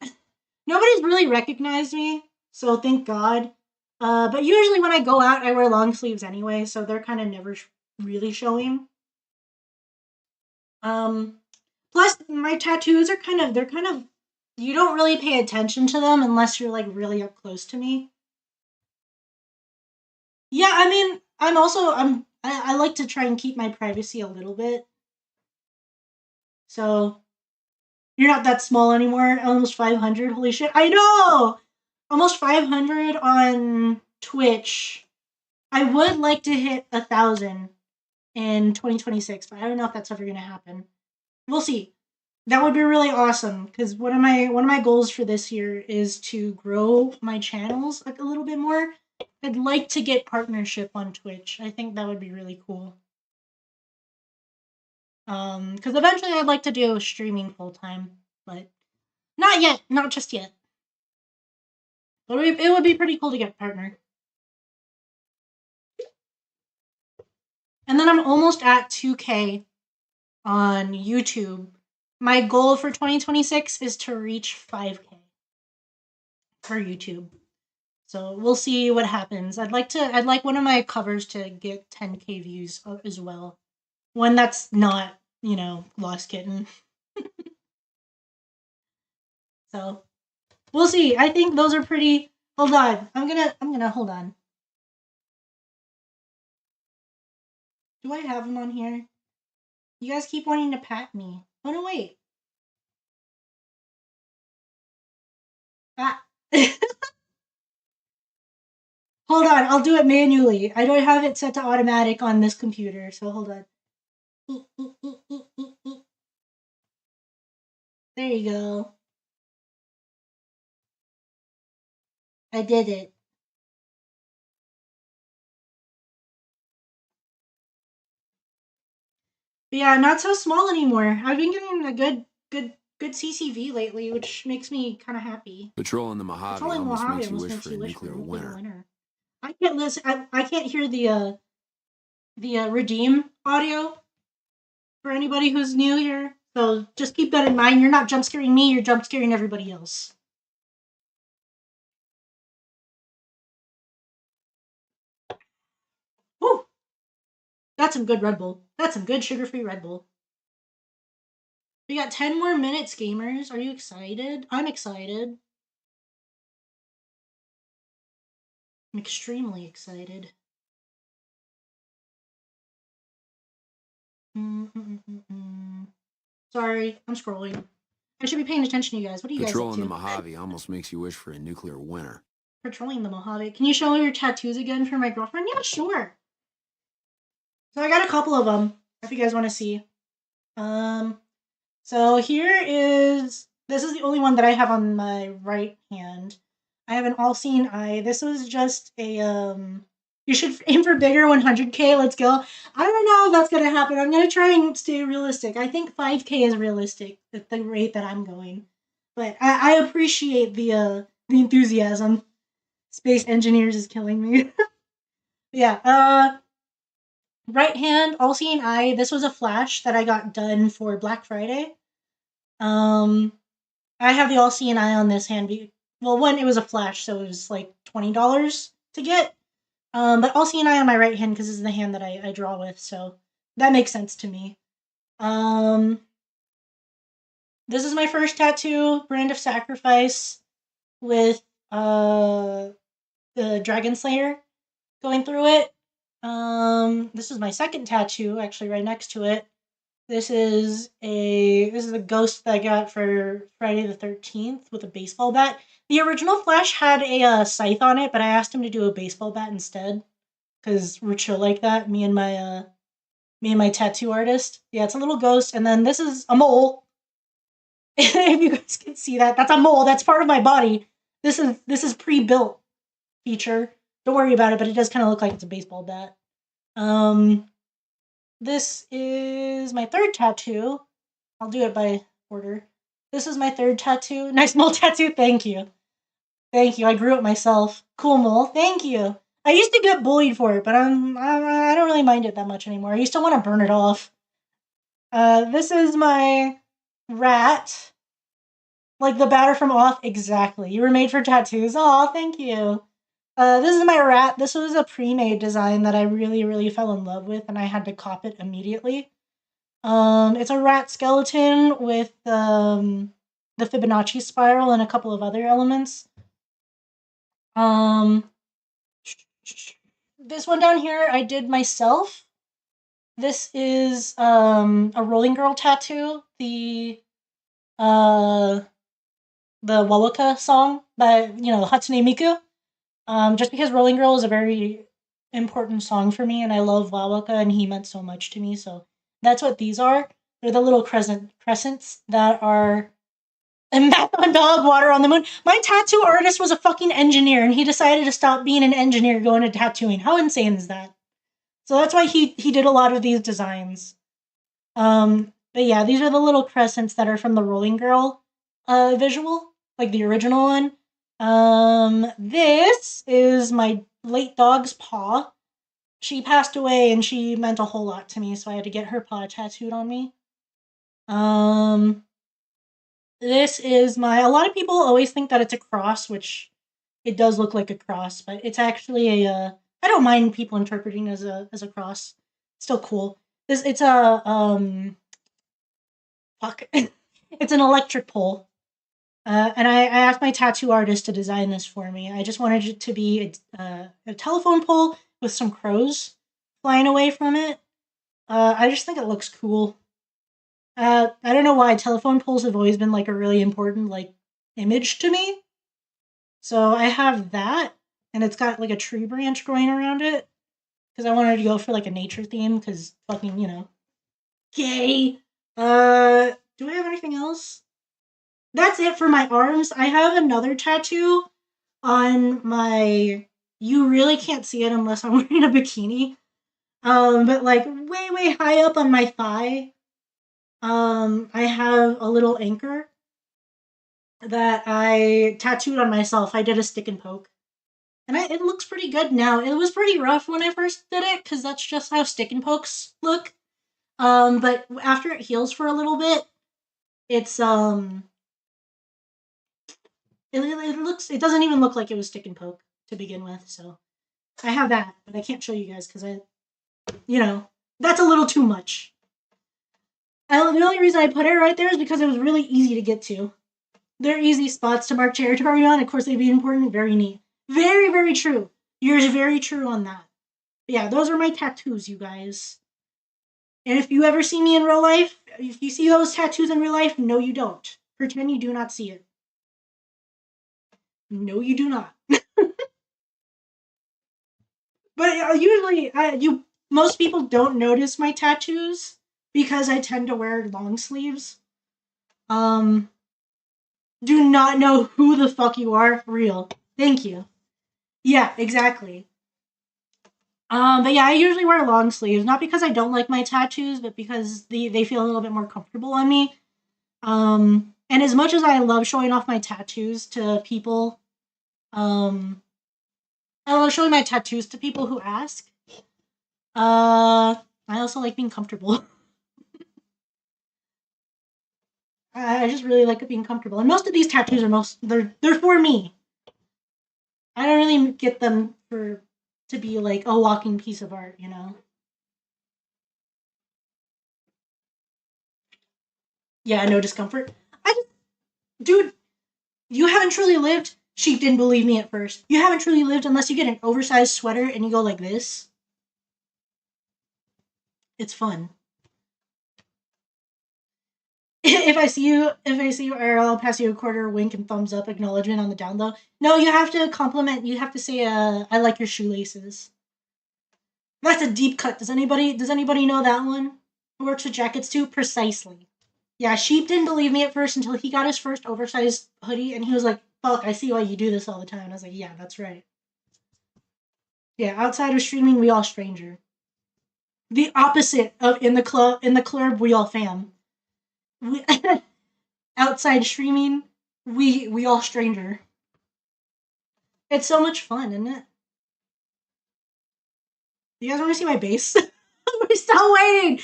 nobody's really recognized me, so thank God. But usually when I go out, I wear long sleeves anyway, so they're kind of never really showing. Plus, my tattoos are they're kind of, you don't really pay attention to them unless you're, like, really up close to me. Yeah, I mean, I like to try and keep my privacy a little bit. So, you're not that small anymore. Almost 500. Holy shit. I know! Almost 500 on Twitch. I would like to hit 1,000 in 2026, but I don't know if that's ever going to happen. We'll see. That would be really awesome, because one of my goals for this year is to grow my channels like a little bit more. I'd like to get partnership on Twitch. I think that would be really cool. Because eventually I'd like to do streaming full time, but not yet, not just yet. But it would be pretty cool to get a partner. And then I'm almost at 2K on YouTube. My goal for 2026 is to reach 5K for YouTube. So we'll see what happens. I'd like one of my covers to get 10K views as well. One that's not, Lost Kitten. So we'll see. I think those are pretty. Hold on. I'm gonna hold on. Do I have them on here? You guys keep wanting to pat me. Oh no, wait. Ah. Hold on, I'll do it manually. I don't have it set to automatic on this computer, so hold on. There you go. I did it. But yeah, not so small anymore. I've been getting a good CCV lately, which makes me kind of happy. Patrolling the Mojave almost makes you wish for a nuclear winter. I can't listen. I can't hear the redeem audio for anybody who's new here. So just keep that in mind. You're not jump scaring me. You're jump scaring everybody else. That's some good Red Bull. That's some good sugar-free Red Bull. We got 10 more minutes, gamers. Are you excited? I'm excited. I'm extremely excited. Sorry, I'm scrolling. I should be paying attention to you guys. What are you guys up Patrolling to? the Mojave almost makes you wish for a nuclear winter. Patrolling the Mojave. Can you show your tattoos again for my girlfriend? Yeah, sure. So I got a couple of them, if you guys want to see. So here is, this is the only one that I have on my right hand. I have an all-seeing eye. This was just a, you should aim for bigger, 100K, let's go. I don't know if that's going to happen. I'm going to try and stay realistic. I think 5K is realistic at the rate that I'm going. But I appreciate the enthusiasm. Space Engineers is killing me. Yeah, right hand, all-seeing eye. This was a flash that I got done for Black Friday. I have the all-seeing eye on this hand. Well, one, it was a flash, so it was like $20 to get. But all-seeing eye on my right hand because this is the hand that I draw with, so that makes sense to me. This is my first tattoo, Brand of Sacrifice, with the Dragon Slayer going through it. This is my second tattoo, actually right next to it. This is a ghost that I got for Friday the 13th with a baseball bat. The original Flash had a scythe on it, but I asked him to do a baseball bat instead because we're chill like that. Me and my tattoo artist. Yeah, it's a little ghost, and then this is a mole. If you guys can see that, that's a mole. That's part of my body. This is pre-built feature. Don't worry about it, but it does kind of look like it's a baseball bat. This is my third tattoo. I'll do it by order. This is my third tattoo. Nice mole tattoo. Thank you. Thank you. I grew it myself. Cool mole. Thank you. I used to get bullied for it, but I don't really mind it that much anymore. I used to want to burn it off. This is my rat. Like the batter from Off. Exactly. You were made for tattoos. Aw, thank you. This is my rat. This was a pre-made design that I really, really fell in love with, and I had to cop it immediately. It's a rat skeleton with the Fibonacci spiral and a couple of other elements. This one down here I did myself. This is a Rolling Girl tattoo. The Wawaka song by Hatsune Miku. Just because Rolling Girl is a very important song for me, and I love Wawaka, and he meant so much to me, so that's what these are. They're the little crescents that are math on dog, water on the moon. My tattoo artist was a fucking engineer, and he decided to stop being an engineer going to tattooing. How insane is that? So that's why he did a lot of these designs. But yeah, these are the little crescents that are from the Rolling Girl visual, like the original one. This is my late dog's paw. She passed away and she meant a whole lot to me, so I had to get her paw tattooed on me. This is a lot of people always think that it's a cross, which it does look like a cross, but it's actually I don't mind people interpreting as a cross. It's still cool. It's a fuck. It's an electric pole. And I asked my tattoo artist to design this for me. I just wanted it to be a telephone pole with some crows flying away from it. I just think it looks cool. I don't know why telephone poles have always been like a really important image to me. So I have that, and it's got like a tree branch growing around it because I wanted to go for like a nature theme because fucking gay. Do I have anything else? That's it for my arms. I have another tattoo on my. You really can't see it unless I'm wearing a bikini. But like way high up on my thigh. I have a little anchor that I tattooed on myself. I did a stick and poke. And it looks pretty good now. It was pretty rough when I first did it, because that's just how stick and pokes look. But after it heals for a little bit, it's, it doesn't even look like it was stick and poke to begin with, so. I have that, but I can't show you guys, because That's a little too much. And the only reason I put it right there is because it was really easy to get to. They're easy spots to mark territory on. Of course, they'd be important. Very neat. Very, very true. You're very true on that. But yeah, those are my tattoos, you guys. And if you ever see me in real life, if you see those tattoos in real life, no, you don't. Pretend you do not see it. No, you do not. But usually, most people don't notice my tattoos because I tend to wear long sleeves. Do not know who the fuck you are. Real. Thank you. Yeah, exactly. But yeah, I usually wear long sleeves, not because I don't like my tattoos, but because they feel a little bit more comfortable on me. And as much as I love showing off my tattoos to people, I love showing my tattoos to people who ask. I also like being comfortable. I just really like being comfortable, and most of these tattoos are they're for me. I don't really get them to be like a walking piece of art, you know. Yeah, no discomfort. Dude, you haven't truly lived. She didn't believe me at first. You haven't truly lived unless you get an oversized sweater and you go like this. It's fun. If I see you, or I'll pass you a quarter, wink, and thumbs up acknowledgement on the down low. No, you have to compliment. You have to say, "I like your shoelaces." That's a deep cut. Does anybody know that one? Who works with jackets too? Precisely. Yeah, Sheep didn't believe me at first until he got his first oversized hoodie, and he was like, "Fuck, I see why you do this all the time." And I was like, "Yeah, that's right." Yeah, outside of streaming, we all stranger. The opposite of in the club, we all fam. We, outside streaming, we all stranger. It's so much fun, isn't it? You guys want to see my base? We're still waiting.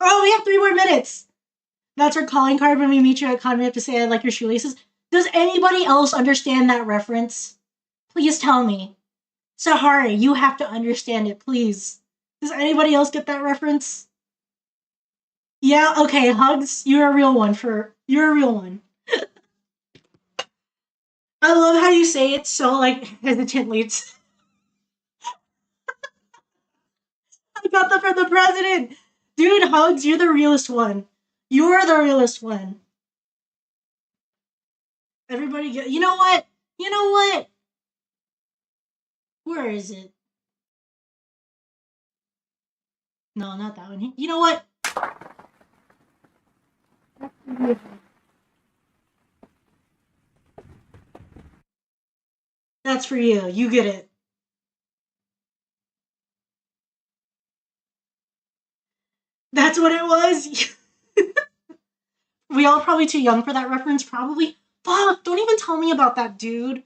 Oh, we have 3 more minutes. That's our calling card when we meet you at con. We have to say, "I like your shoelaces." Does anybody else understand that reference? Please tell me. Sahari, you have to understand it, please. Does anybody else get that reference? Yeah, okay, Hugs, you're a real one. I love how you say it so, like, hesitantly. I got that from the president! Dude, Hugs, you're the realest one. You're the realest one. Everybody get... You know what? Where is it? No, not that one. You know what? That's for you. You get it. That's what it was? We all probably too young for that reference, probably. Fuck, don't even tell me about that, dude.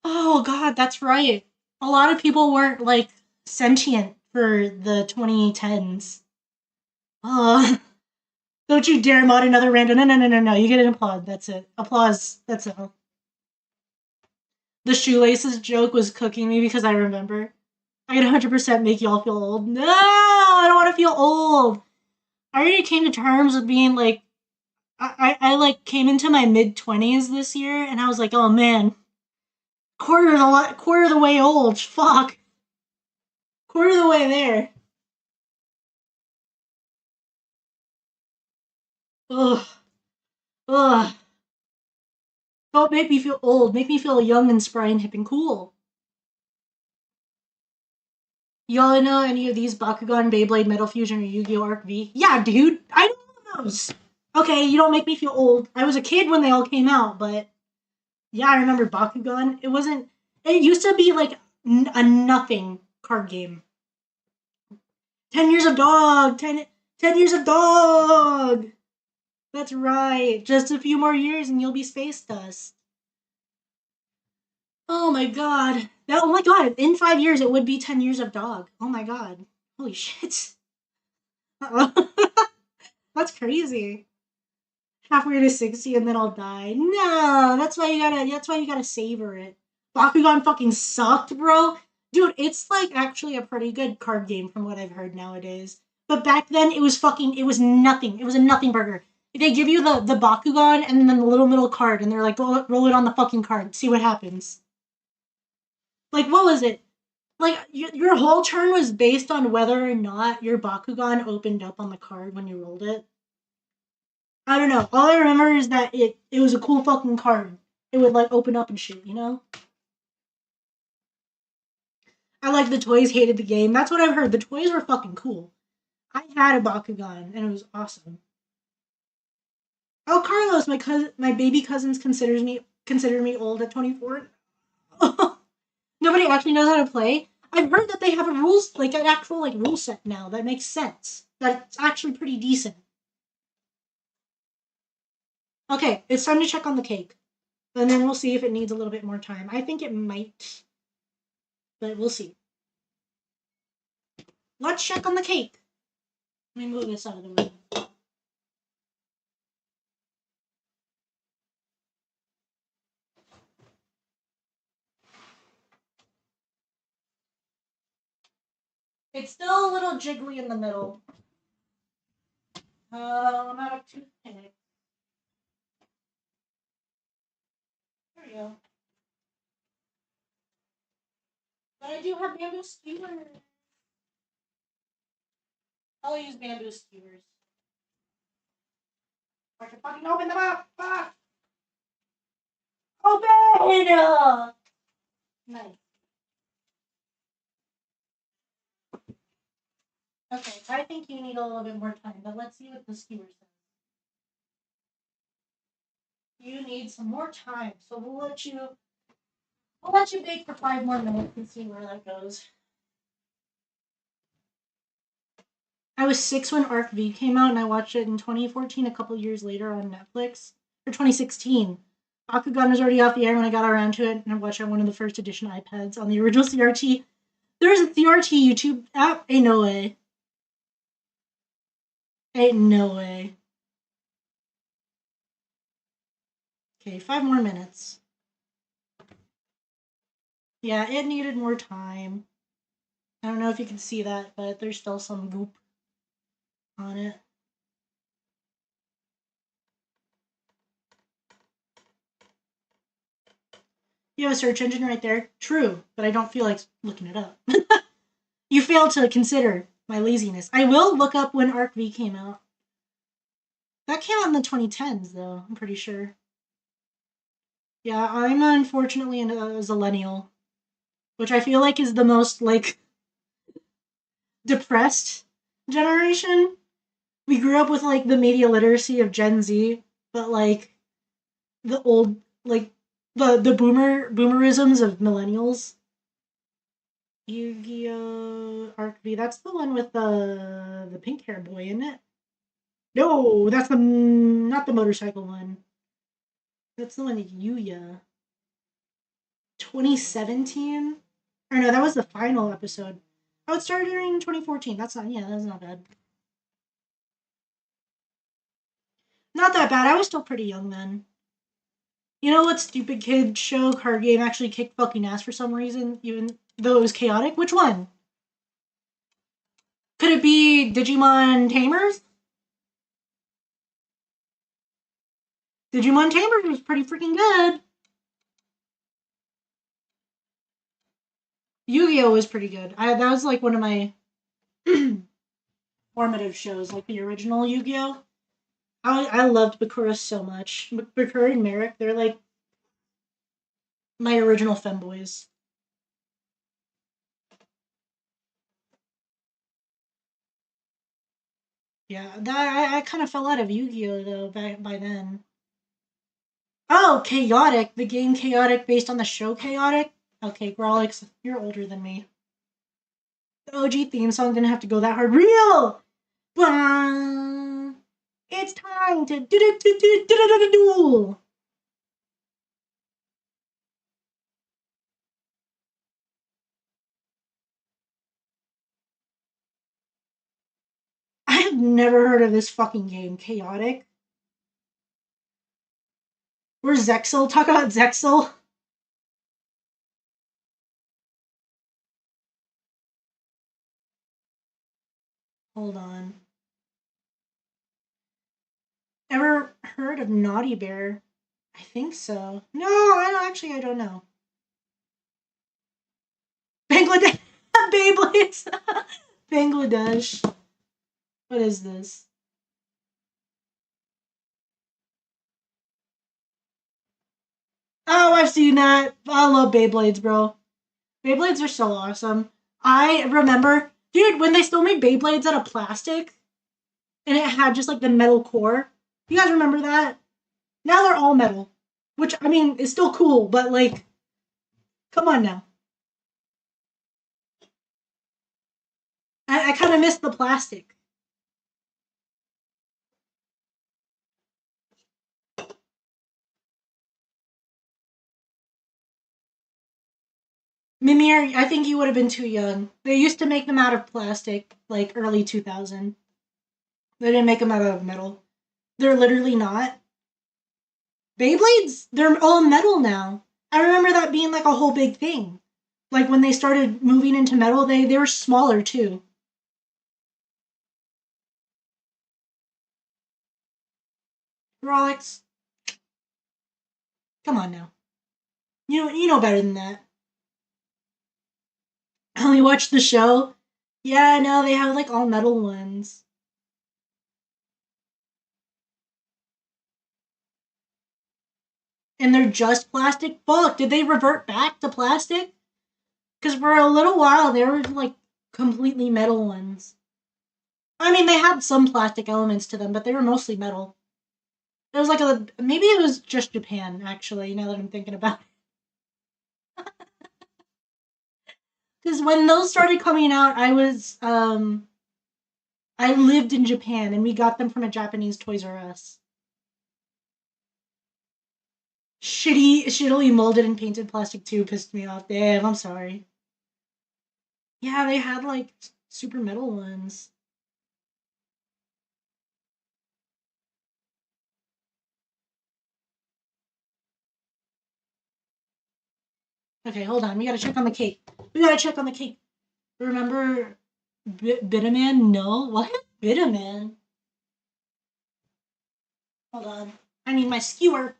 Oh, God, that's right. A lot of people weren't, like, sentient for the 2010s. Don't you dare mod another random. No. You get an applause. That's it. Applause. That's it. The shoelaces joke was cooking me because I remember. I can 100% make y'all feel old. No, I don't want to feel old. I already came to terms with being like, I like came into my mid-20s this year, and I was like, oh man, quarter of the way old. Fuck, quarter of the way there. Ugh, ugh. Don't make me feel old. Make me feel young and spry and hip and cool. Y'all know any of these Bakugan, Beyblade, Metal Fusion, or Yu-Gi-Oh! Arc V? Yeah, dude, I know those. Okay, you don't make me feel old. I was a kid when they all came out, but yeah, I remember Bakugan. It used to be like a nothing card game. 10 years of dog! 10 years of dog! That's right. Just a few more years and you'll be space dust. Oh my god. Oh my god, in 5 years it would be 10 years of dog. Oh my god. Holy shit. That's crazy. Halfway to 60 and then I'll die. No, that's why you gotta savor it. Bakugan fucking sucked, bro. Dude, it's like actually a pretty good card game from what I've heard nowadays. But back then it was nothing. It was a nothing burger. They give you the Bakugan and then the little middle card and they're like, roll it on the fucking card, see what happens. Like, what was it? Like, your whole turn was based on whether or not your Bakugan opened up on the card when you rolled it. I don't know. All I remember is that it was a cool fucking card. It would like open up and shit, you know? I like the toys, hated the game. That's what I've heard. The toys were fucking cool. I had a Bakugan and it was awesome. Oh, Carlos, my baby cousins consider me old at 24. Nobody actually knows how to play. I've heard that they have a rules like an actual like rule set now that makes sense. That's actually pretty decent. Okay, it's time to check on the cake. And then we'll see if it needs a little bit more time. I think it might, but we'll see. Let's check on the cake. Let me move this out of the way. It's still a little jiggly in the middle. I'm out of toothpick. There we go. But I do have bamboo skewers. I'll use bamboo skewers. I can fucking open them up! Fuck! Open! Nice. Okay, I think you need a little bit more time, but let's see what the skewer says. You need some more time, so we'll let you bake for 5 more minutes and see where that goes. I was 6 when Arc V came out, and I watched it in 2014, a couple years later on Netflix. Or 2016. Bakugan was already off the air when I got around to it, and I watched it on one of the first edition iPads on the original CRT. There's a CRT YouTube app? Ain't no way. Ain't no way. Okay, 5 more minutes. Yeah, it needed more time. I don't know if you can see that, but there's still some goop on it. You have a search engine right there? True, but I don't feel like looking it up. You failed to consider my laziness. I will look up when Arc V came out. That came out in the 2010s, though, I'm pretty sure. Yeah, I'm unfortunately a zillennial, which I feel like is the most, like, depressed generation. We grew up with, like, the media literacy of Gen Z, but, like, the old, like, the boomerisms of millennials. Yu-Gi-Oh! Arc V, that's the one with the pink hair boy, isn't it? No, that's not the motorcycle one. That's the one that Yuya. 2017? Or no, that was the final episode. Oh, it started in 2014. That's not bad. Not that bad. I was still pretty young then. You know what stupid kid show card game actually kicked fucking ass for some reason, even though it was chaotic? Which one? Could it be Digimon Tamers? Digimon Tamers was pretty freaking good. Yu-Gi-Oh! Was pretty good. That was like one of my formative shows, like the original Yu-Gi-Oh! I loved Bakura so much. Bakura and Merrick, they're like my original femboys. Yeah, I kind of fell out of Yu-Gi-Oh! Though by then. Oh, Chaotic! The game Chaotic based on the show Chaotic? Okay, Grolix, you're older than me. The OG theme song didn't have to go that hard. Real! It's time to duel! I have never heard of this fucking game, Chaotic. Where's Zexel? Talk about Zexel. Hold on. Ever heard of Naughty Bear? I think so. No, I don't know. Bangladesh. Beyblades. Bangladesh. What is this? Oh, I've seen that. I love Beyblades, bro. Beyblades are so awesome. I remember, dude, when they still made Beyblades out of plastic and it had just like the metal core. You guys remember that? Now they're all metal, which I mean is still cool, but like, come on now. I kind of miss the plastic. Mimir, I think you would have been too young. They used to make them out of plastic, like early 2000. They didn't make them out of metal. They're literally not. Beyblades, they're all metal now. I remember that being like a whole big thing. Like when they started moving into metal, they were smaller too. Rolex, come on now. You know better than that. I only watched the show. Yeah, no, they have like all metal ones. And they're just plastic. Fuck, did they revert back to plastic? Because for a little while, they were like completely metal ones. I mean, they had some plastic elements to them, but they were mostly metal. It was like maybe it was just Japan, actually, now that I'm thinking about it. Because when those started coming out, I lived in Japan, and we got them from a Japanese Toys R Us. Shittily molded and painted plastic too pissed me off. Damn, I'm sorry. Yeah, they had like super metal ones. Okay, hold on. We gotta check on the cake. Remember Bitterman? No? What? Bitterman? Hold on. I need my skewer.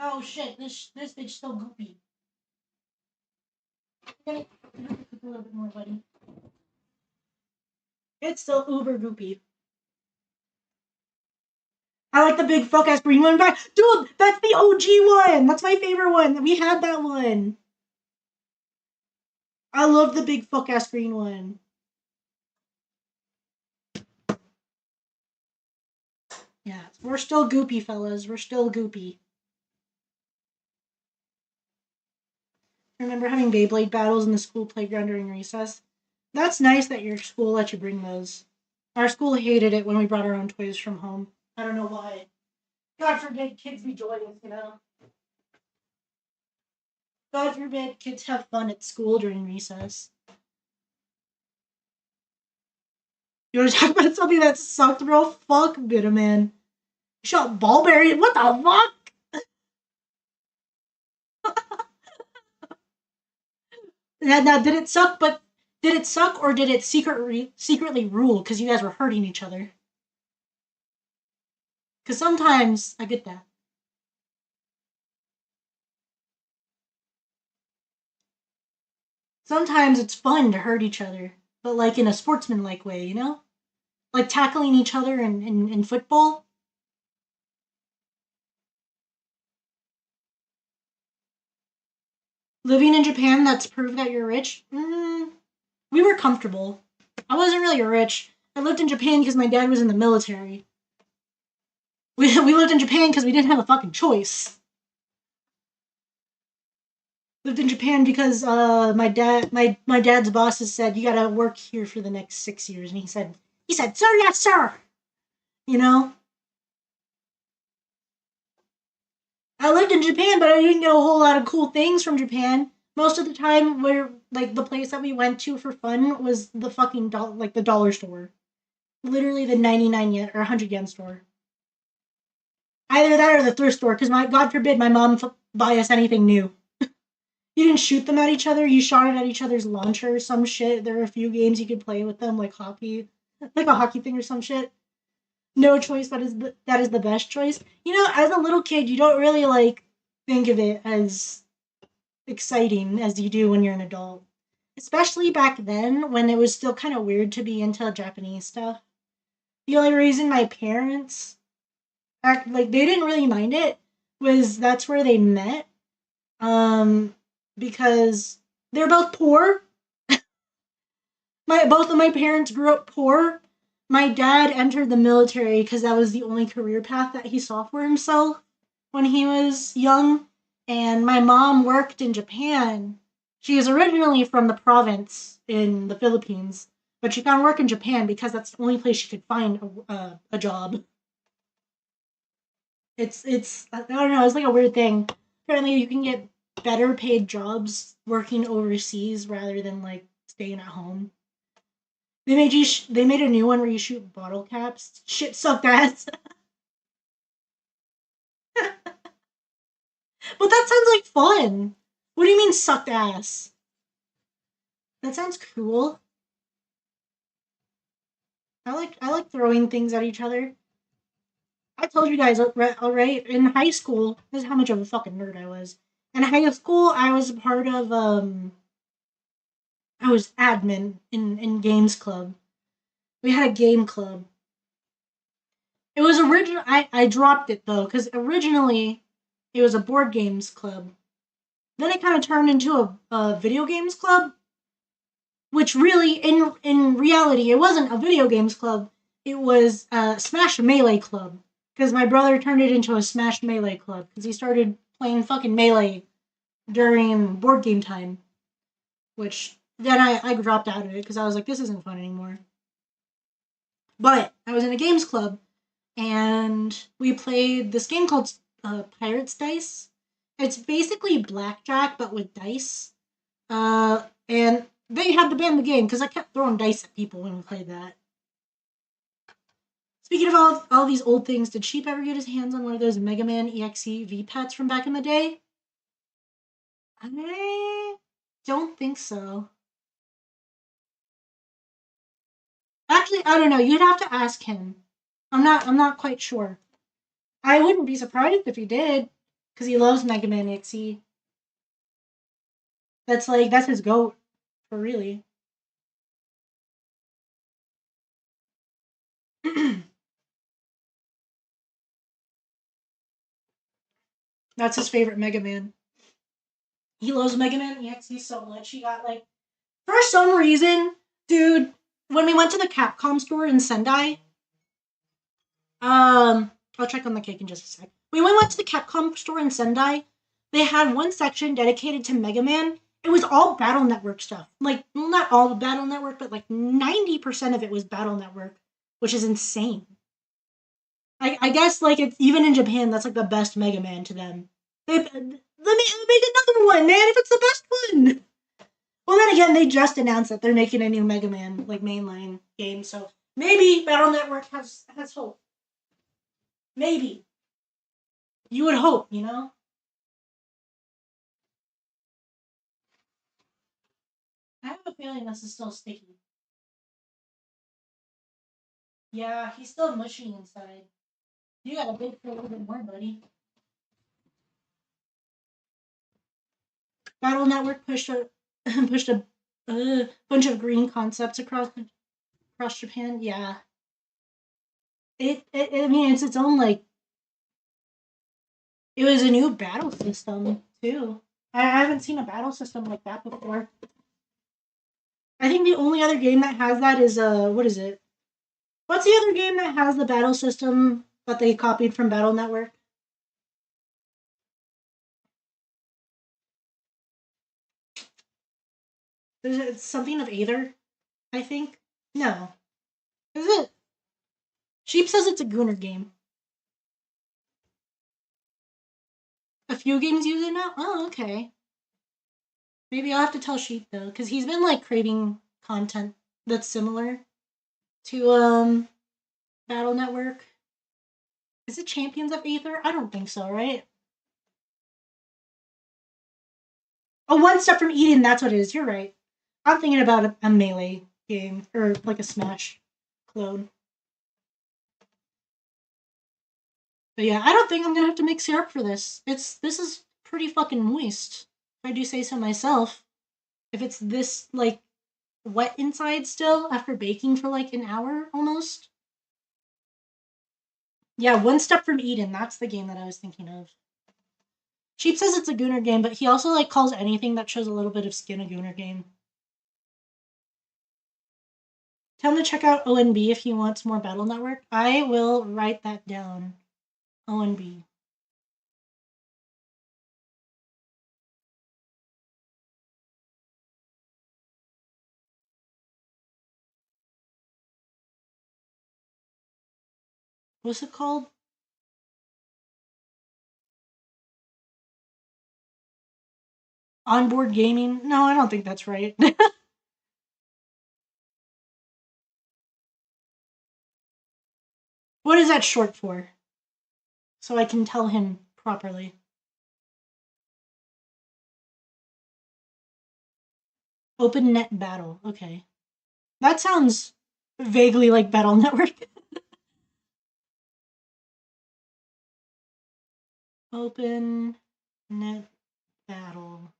Oh shit, this bitch still goopy. Okay, cook a little bit more, buddy. It's still uber goopy. I like the big fuck ass green one back. Dude, that's the OG one. That's my favorite one. We had that one. I love the big fuck ass green one. Yeah, we're still goopy, fellas. We're still goopy. Remember having Beyblade battles in the school playground during recess? That's nice that your school let you bring those. Our school hated it when we brought our own toys from home. I don't know why. God forbid kids be joyous, you know? God forbid kids have fun at school during recess. You want to talk about something that sucked, bro? Fuck Bitterman. Shot Ballberry. What the fuck? Now, did it suck? But did it suck or did it secretly rule because you guys were hurting each other? Because sometimes I get that. Sometimes it's fun to hurt each other, but like in a sportsmanlike way, you know? Like tackling each other in football. Living in Japan, that's proof that you're rich. We were comfortable. I wasn't really rich. I lived in Japan because my dad was in the military. We lived in Japan because we didn't have a fucking choice. Lived in Japan because my dad's bosses said you gotta work here for the next 6 years, and he said, sir, yes, sir. You know. I lived in Japan, but I didn't get a whole lot of cool things from Japan. Most of the time, like the place that we went to for fun was the fucking the dollar store, literally the 99 yen or 100 yen store. Either that or the thrift store, because God forbid my mom buy us anything new. You didn't shoot them at each other. You shot it at each other's launcher or some shit. There were a few games you could play with them, like hockey, like a hockey thing or some shit. No choice, that is the best choice. You know, as a little kid, you don't really like think of it as exciting as you do when you're an adult. Especially back then, when it was still kind of weird to be into Japanese stuff. The only reason my parents they didn't really mind it was that's where they met. Because they're both poor. Both of my parents grew up poor. My dad entered the military because that was the only career path that he saw for himself when he was young. And my mom worked in Japan. She is originally from the province in the Philippines, but she found work in Japan because that's the only place she could find a job. It's I don't know, it's like a weird thing. Apparently you can get better paid jobs working overseas rather than like staying at home. They made a new one where you shoot bottle caps. Shit sucked ass. But that sounds like fun. What do you mean sucked ass? That sounds cool. I like throwing things at each other. I told you guys alright. In high school, this is how much of a fucking nerd I was. In high school, I was part of I was admin in games club. We had a game club. It was original. I dropped it though because originally it was a board games club. Then it kind of turned into a video games club, which really in reality it wasn't a video games club. It was a Smash Melee club because my brother turned it into a Smash Melee club because he started playing fucking Melee during board game time, which then I dropped out of it because I was like, this isn't fun anymore. But I was in a games club, and we played this game called Pirates Dice. It's basically blackjack, but with dice. And they had to ban the game because I kept throwing dice at people when we played that. Speaking of all these old things, did Sheep ever get his hands on one of those Mega Man EXE V-Pets from back in the day? I don't think so. Actually, I don't know. You'd have to ask him. I'm not quite sure. I wouldn't be surprised if he did, because he loves Mega Man EXE. That's his goat, for really. That's his favorite Mega Man. He loves Mega Man EXE so much. He got like, for some reason, dude, when we went to the Capcom store in Sendai, I'll check on the cake in just a sec. When we went to the Capcom store in Sendai, they had one section dedicated to Mega Man. It was all Battle Network stuff. Like, well, not all Battle Network, but like 90% of it was Battle Network, which is insane. I guess, like, it's even in Japan, that's like the best Mega Man to them. Let me make another one, man, if it's the best one! Well, then again, they just announced that they're making a new Mega Man, like, mainline game, so maybe Battle Network has hope. Maybe. You would hope, you know? I have a feeling this is still sticky. Yeah, he's still mushy inside. You gotta bake for a little bit more, buddy. Battle Network pushed a bunch of green concepts across Japan. Yeah, I mean, it's its own like. It was a new battle system too. I haven't seen a battle system like that before. I think the only other game that has that is what is it? What's the other game that has the battle system that they copied from Battle Network? Is it something of Aether? I think. No. Is it? Sheep says it's a Gooner game. A few games use it now? Oh, okay. Maybe I'll have to tell Sheep though, because he's been like craving content that's similar to Battle Network. Is it Champions of Aether? I don't think so, right? Oh, One Step from Eden, that's what it is. You're right. I'm thinking about a Melee game, or like a Smash clone. But yeah, I don't think I'm gonna have to make syrup for this. This is pretty fucking moist, if I do say so myself. If it's this, like, wet inside still after baking for like an hour almost. Yeah, One Step from Eden, that's the game that I was thinking of. Sheep says it's a Gooner game, but he also like calls anything that shows a little bit of skin a Gooner game. Tell him to check out ONB if he wants more Battle Network. I will write that down. ONB. What's it called? Onboard gaming? No, I don't think that's right. What is that short for? So I can tell him properly. Open Net Battle. Okay. That sounds vaguely like Battle Network. Open Net Battle.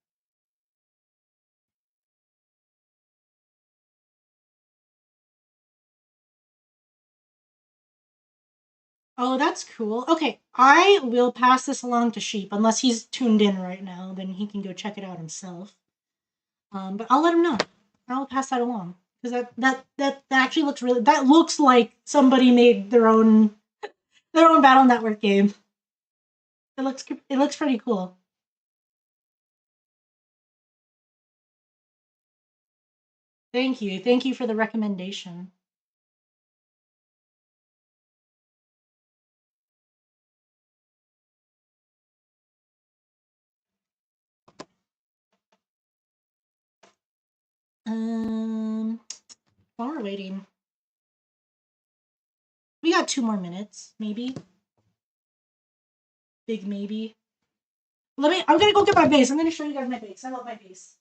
Oh, that's cool. Okay, I will pass this along to Sheep. Unless he's tuned in right now, then he can go check it out himself. But I'll let him know. I'll pass that along. Because that actually looks really... That looks like somebody made their own Battle Network game. It looks pretty cool. Thank you. Thank you for the recommendation. While we're waiting, we got 2 more minutes, maybe. Big maybe. I'm gonna go get my base. I'm gonna show you guys my base. I love my base.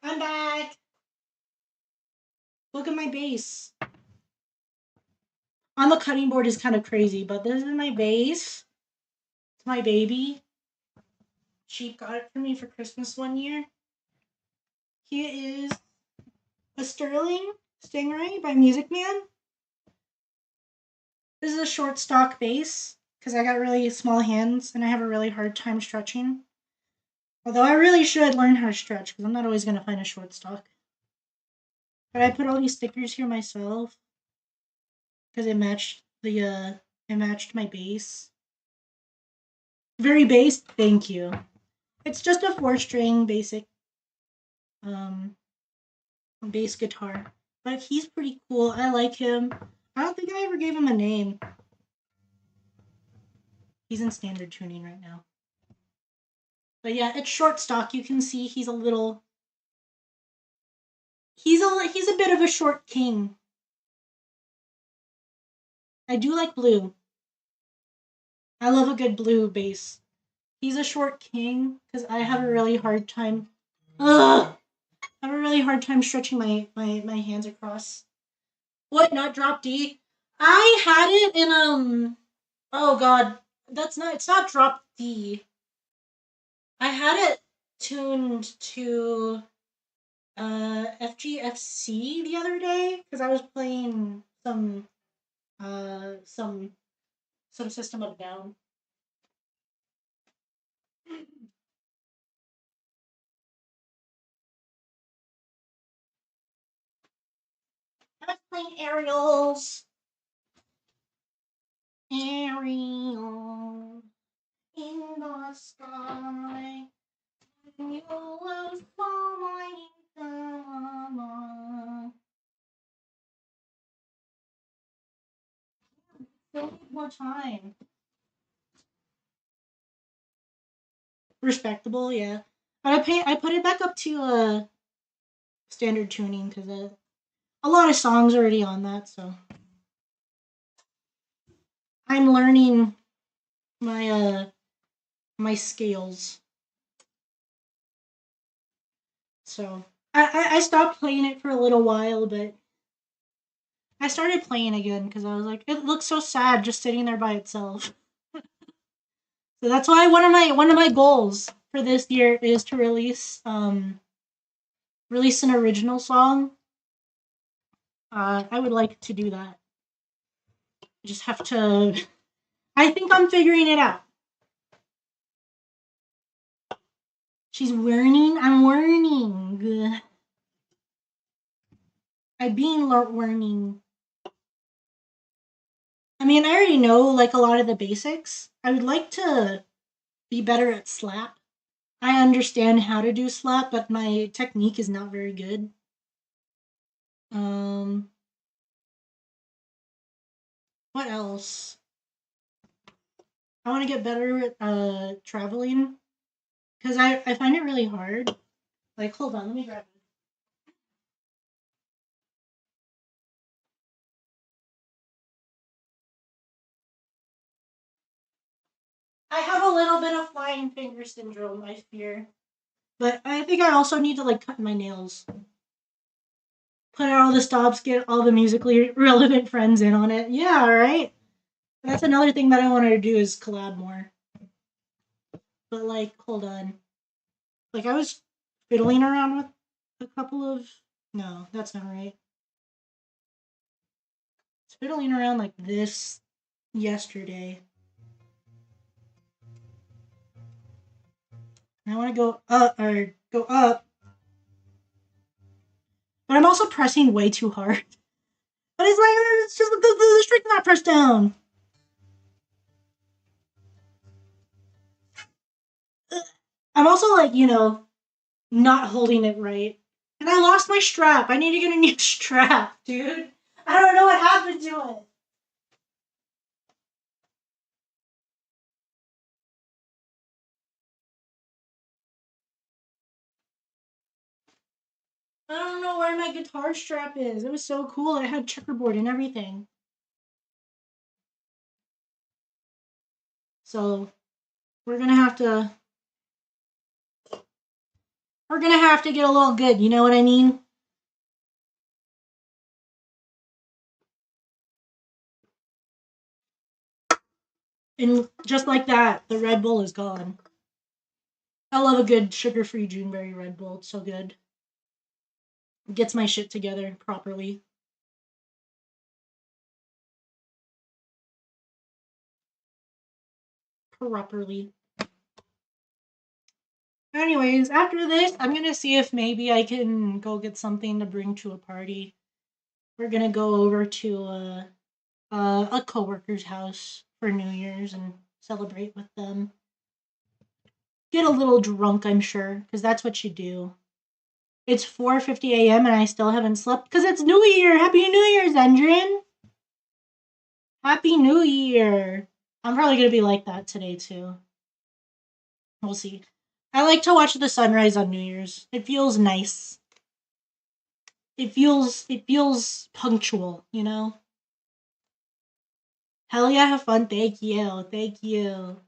I'm back. Look at my base. On the cutting board is kind of crazy, but this is my base. It's my baby. Sheep got it for me for Christmas one year. Here is a Sterling Stingray by Music Man. This is a short stock base because I got really small hands and I have a really hard time stretching. Although I really should learn how to stretch because I'm not always going to find a short stock. But I put all these stickers here myself because it matched my base. Very base, thank you. It's just a 4-string basic bass guitar. But he's pretty cool. I like him. I don't think I ever gave him a name. He's in standard tuning right now. But yeah, it's short stock. You can see he's a little... He's a bit of a short king. I do like blue. I love a good blue bass. He's a short king because I have a really hard time... Ugh! I have a really hard time stretching my hands across. What? Not drop D? I had it in oh god, it's not drop D. I had it tuned to FGFC the other day because I was playing some System of a Down. I was playing Aerials. Aerials. sky. You lose my income. Still need more time. Respectable, yeah. But I put it back up to standard tuning because a lot of songs already on that, so I'm learning my my scales. So I stopped playing it for a little while, but I started playing again because I was like, it looks so sad just sitting there by itself. So that's why one of my goals for this year is to release an original song. I would like to do that. I just have to. I think I'm figuring it out. She's learning. I'm learning. I'm being learning. I mean, I already know like a lot of the basics. I would like to be better at slap. I understand how to do slap, but my technique is not very good. What else? I want to get better at traveling because I find it really hard. Like, hold on, let me grab it. I have a little bit of flying finger syndrome, I fear. But I think I also need to like cut my nails. Put out all the stops, get all the musically relevant friends in on it. Yeah, right? That's another thing that I wanted to do is collab more. But like, hold on. Like I was fiddling around with a couple of no, that's not right. I was fiddling around like this yesterday. And I want to go up. But I'm also pressing way too hard. But it's just the string's not pressed down. I'm also like, not holding it right. And I lost my strap. I need to get a new strap, dude. I don't know what happened to it. I don't know where my guitar strap is. It was so cool. It had checkerboard and everything. So we're gonna have to get a little good, you know what I mean? And just like that, the Red Bull is gone. I love a good sugar-free Juneberry Red Bull. It's so good. It gets my shit together properly. Anyways, after this, I'm gonna see if maybe I can go get something to bring to a party. We're gonna go over to a coworker's house for New Year's and celebrate with them. Get a little drunk, I'm sure, because that's what you do. It's 4:50 a.m. and I still haven't slept because it's New Year. Happy New Year, Zendrin. Happy New Year. I'm probably gonna be like that today too. We'll see. I like to watch the sunrise on New Year's. It feels nice. It feels punctual, you know? Hell yeah, have fun. Thank you. Thank you.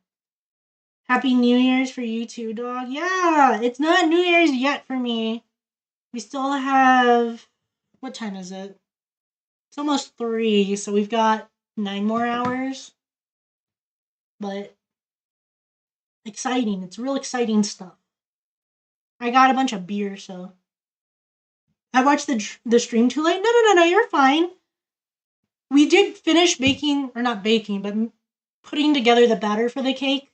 Happy New Year's for you too, dog. Yeah, it's not New Year's yet for me. We still have what time is it? It's almost 3, so we've got 9 more hours. But exciting. It's real exciting stuff. I got a bunch of beer, so I watched the stream too late. No, you're fine. We did finish baking, or not baking, but putting together the batter for the cake.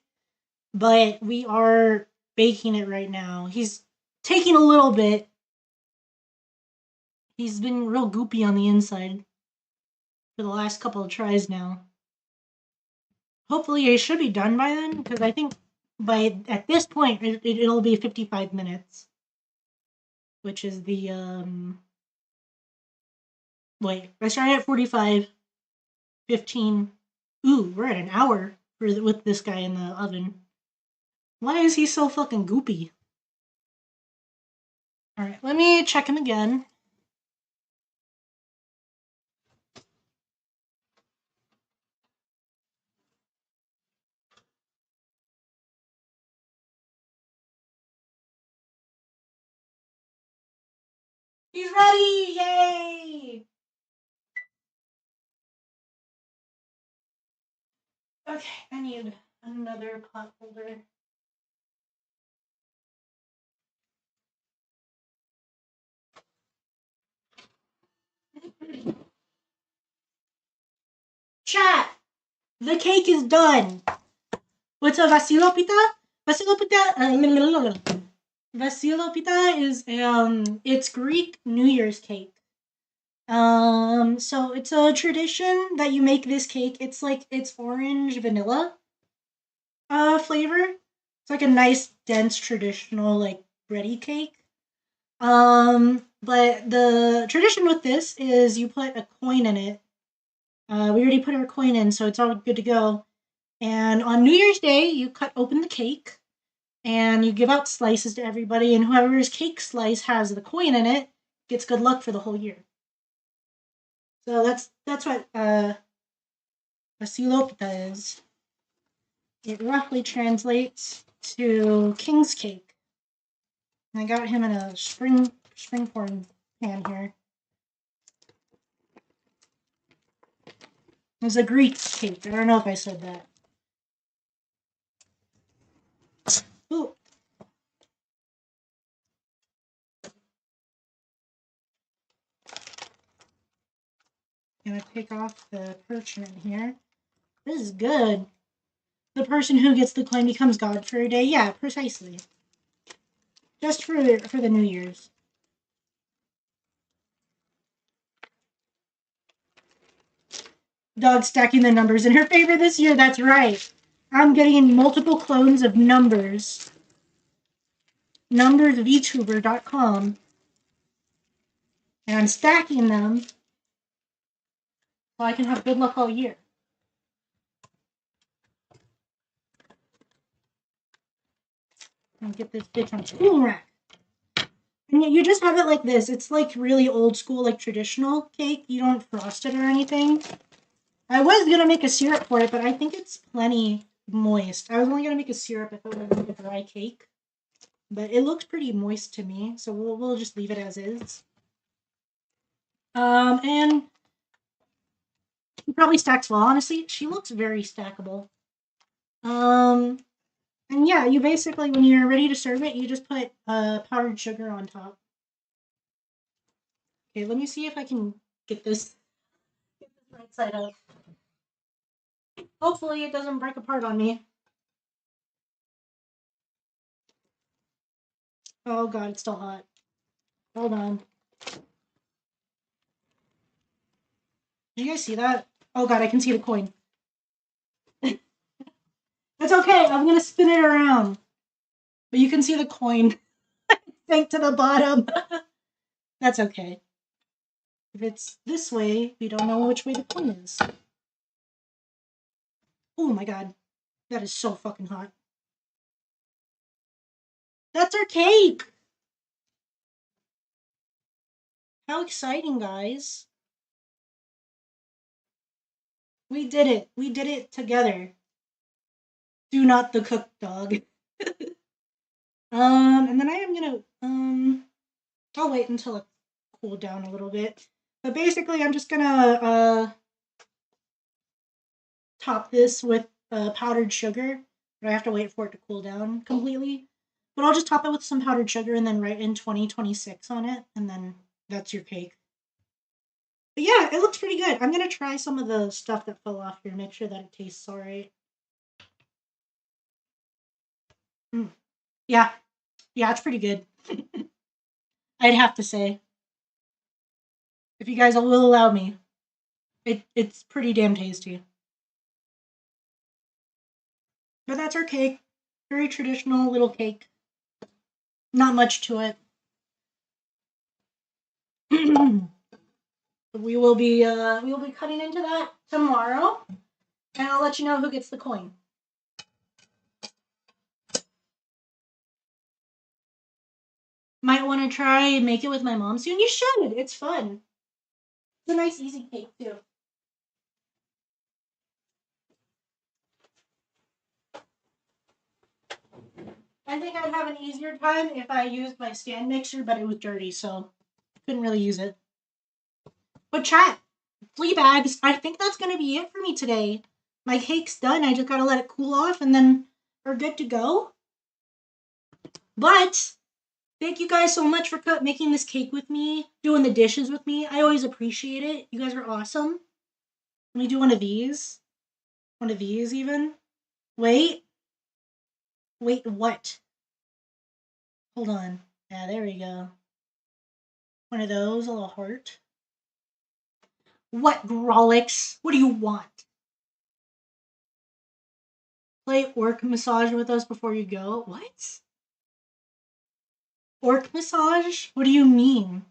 But we are baking it right now. He's taking a little bit. He's been real goopy on the inside for the last couple of tries now. Hopefully it should be done by then, because I think at this point, it'll be 55 minutes. Which is the, wait, I started at 45, 15. Ooh, we're at an hour with this guy in the oven. Why is he so fucking goopy? Alright, let me check him again. He's ready! Yay! Okay, I need another pot holder. Chat! The cake is done! What's a Vasilopita? Vasilopita is it's Greek New Year's cake. So it's a tradition that you make this cake. It's orange vanilla flavor. It's like a nice dense traditional like bready cake. But the tradition with this is you put a coin in it. We already put our coin in, so it's all good to go. And on New Year's Day, you cut open the cake and you give out slices to everybody, and whoever's cake slice has the coin in it gets good luck for the whole year. So that's what Vasilopita is. It roughly translates to king's cake. And I got him in a springform pan here. It was a Greek cake. I don't know if I said that. Ooh. Gonna take off the parchment here. This is good. The person who gets the coin becomes God for a day. Yeah, precisely. Just for the New Year's. Dog stacking the numbers in her favor this year. That's right. I'm getting multiple clones of numbers. NumbersVTuber.com. And I'm stacking them so I can have good luck all year. And get this bitch on a spoon rack. And you just have it like this. It's like really old school, like traditional cake. You don't frost it or anything. I was gonna make a syrup for it, but I think it's plenty moist. I was only gonna make a syrup if it was like a dry cake. But it looks pretty moist to me, so we'll just leave it as is. And it probably stacks well, honestly. She looks very stackable. And yeah, you basically, when you're ready to serve it, you just put powdered sugar on top. Okay, let me see if I can get this right side up. Hopefully it doesn't break apart on me. Oh god, it's still hot. Hold on. Did you guys see that? Oh god, I can see the coin. That's okay, I'm gonna spin it around. But you can see the coin sink to the bottom. That's okay. If it's this way, we don't know which way the coin is. Oh my god. That is so fucking hot. That's our cake! How exciting, guys. We did it. We did it together. Do not the cook, dog. And then I am gonna, I'll wait until it cooled down a little bit. But basically, I'm just gonna, top this with powdered sugar. But I have to wait for it to cool down completely. But I'll just top it with some powdered sugar and then write in 2026 on it. And then that's your cake. But yeah, it looks pretty good. I'm gonna try some of the stuff that fell off here, make sure that it tastes alright. Yeah. Yeah, it's pretty good. I'd have to say. If you guys will allow me. It's pretty damn tasty. But that's our cake. Very traditional little cake. Not much to it. we will be cutting into that tomorrow, and I'll let you know who gets the coin. Might want to try and make it with my mom soon. You should. It's fun. It's a nice, easy cake too. I think I'd have an easier time if I used my stand mixer, but it was dirty, so couldn't really use it. But chat, flea bags, I think that's going to be it for me today. My cake's done. I just got to let it cool off, and then we're good to go. But thank you guys so much for making this cake with me, doing the dishes with me. I always appreciate it. You guys are awesome. Let me do one of these. One of these, even. Wait, what? Hold on. Yeah, there we go. One of those, a little heart. What, Grolix? What do you want? Play orc massage with us before you go? What? Orc massage? What do you mean?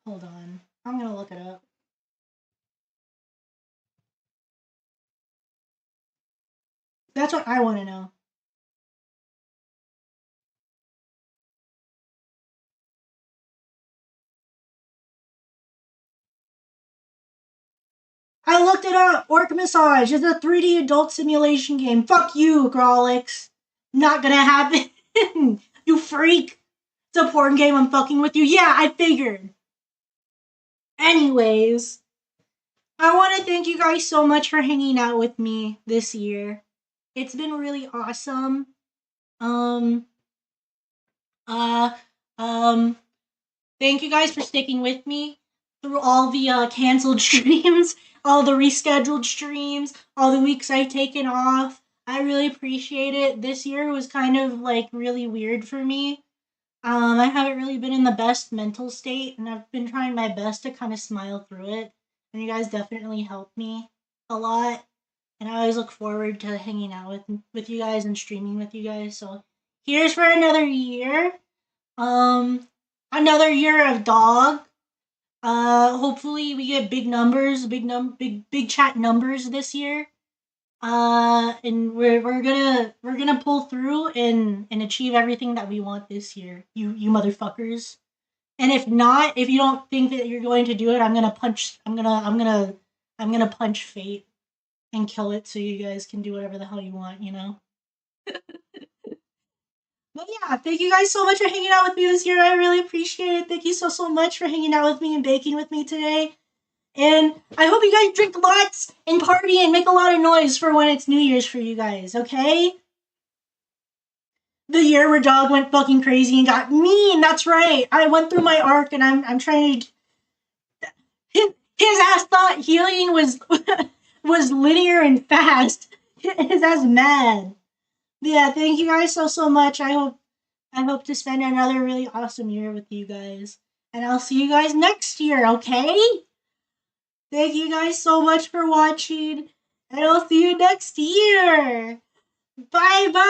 Hold on. I'm gonna look it up. That's what I want to know. I looked it up. Orc Massage is a 3D adult simulation game. Fuck you, Grolix. Not gonna happen. You freak. It's a porn game. I'm fucking with you. Yeah, I figured. Anyways, I want to thank you guys so much for hanging out with me this year. It's been really awesome. Thank you guys for sticking with me through all the canceled streams, all the rescheduled streams, all the weeks I've taken off. I really appreciate it. This year was kind of like really weird for me. I haven't really been in the best mental state, and I've been trying my best to kind of smile through it. And you guys definitely helped me a lot. And I always look forward to hanging out with you guys and streaming with you guys. So here's for another year. Another year of dog. Hopefully we get big numbers, big chat numbers this year. And we're gonna pull through and achieve everything that we want this year. You motherfuckers. And if not, if you don't think that you're going to do it, I'm gonna punch fate and kill it so you guys can do whatever the hell you want, you know? But yeah, thank you guys so much for hanging out with me this year. I really appreciate it. Thank you so much for hanging out with me and baking with me today. And I hope you guys drink lots and party and make a lot of noise for when it's New Year's for you guys, okay? The year where dog went fucking crazy and got mean. That's right. I went through my arc and I'm trying to... His ass thought healing was was linear and fast. His ass mad. Yeah, thank you guys so much. I hope to spend another really awesome year with you guys. And I'll see you guys next year, okay? Thank you guys so much for watching. And I'll see you next year. Bye-bye!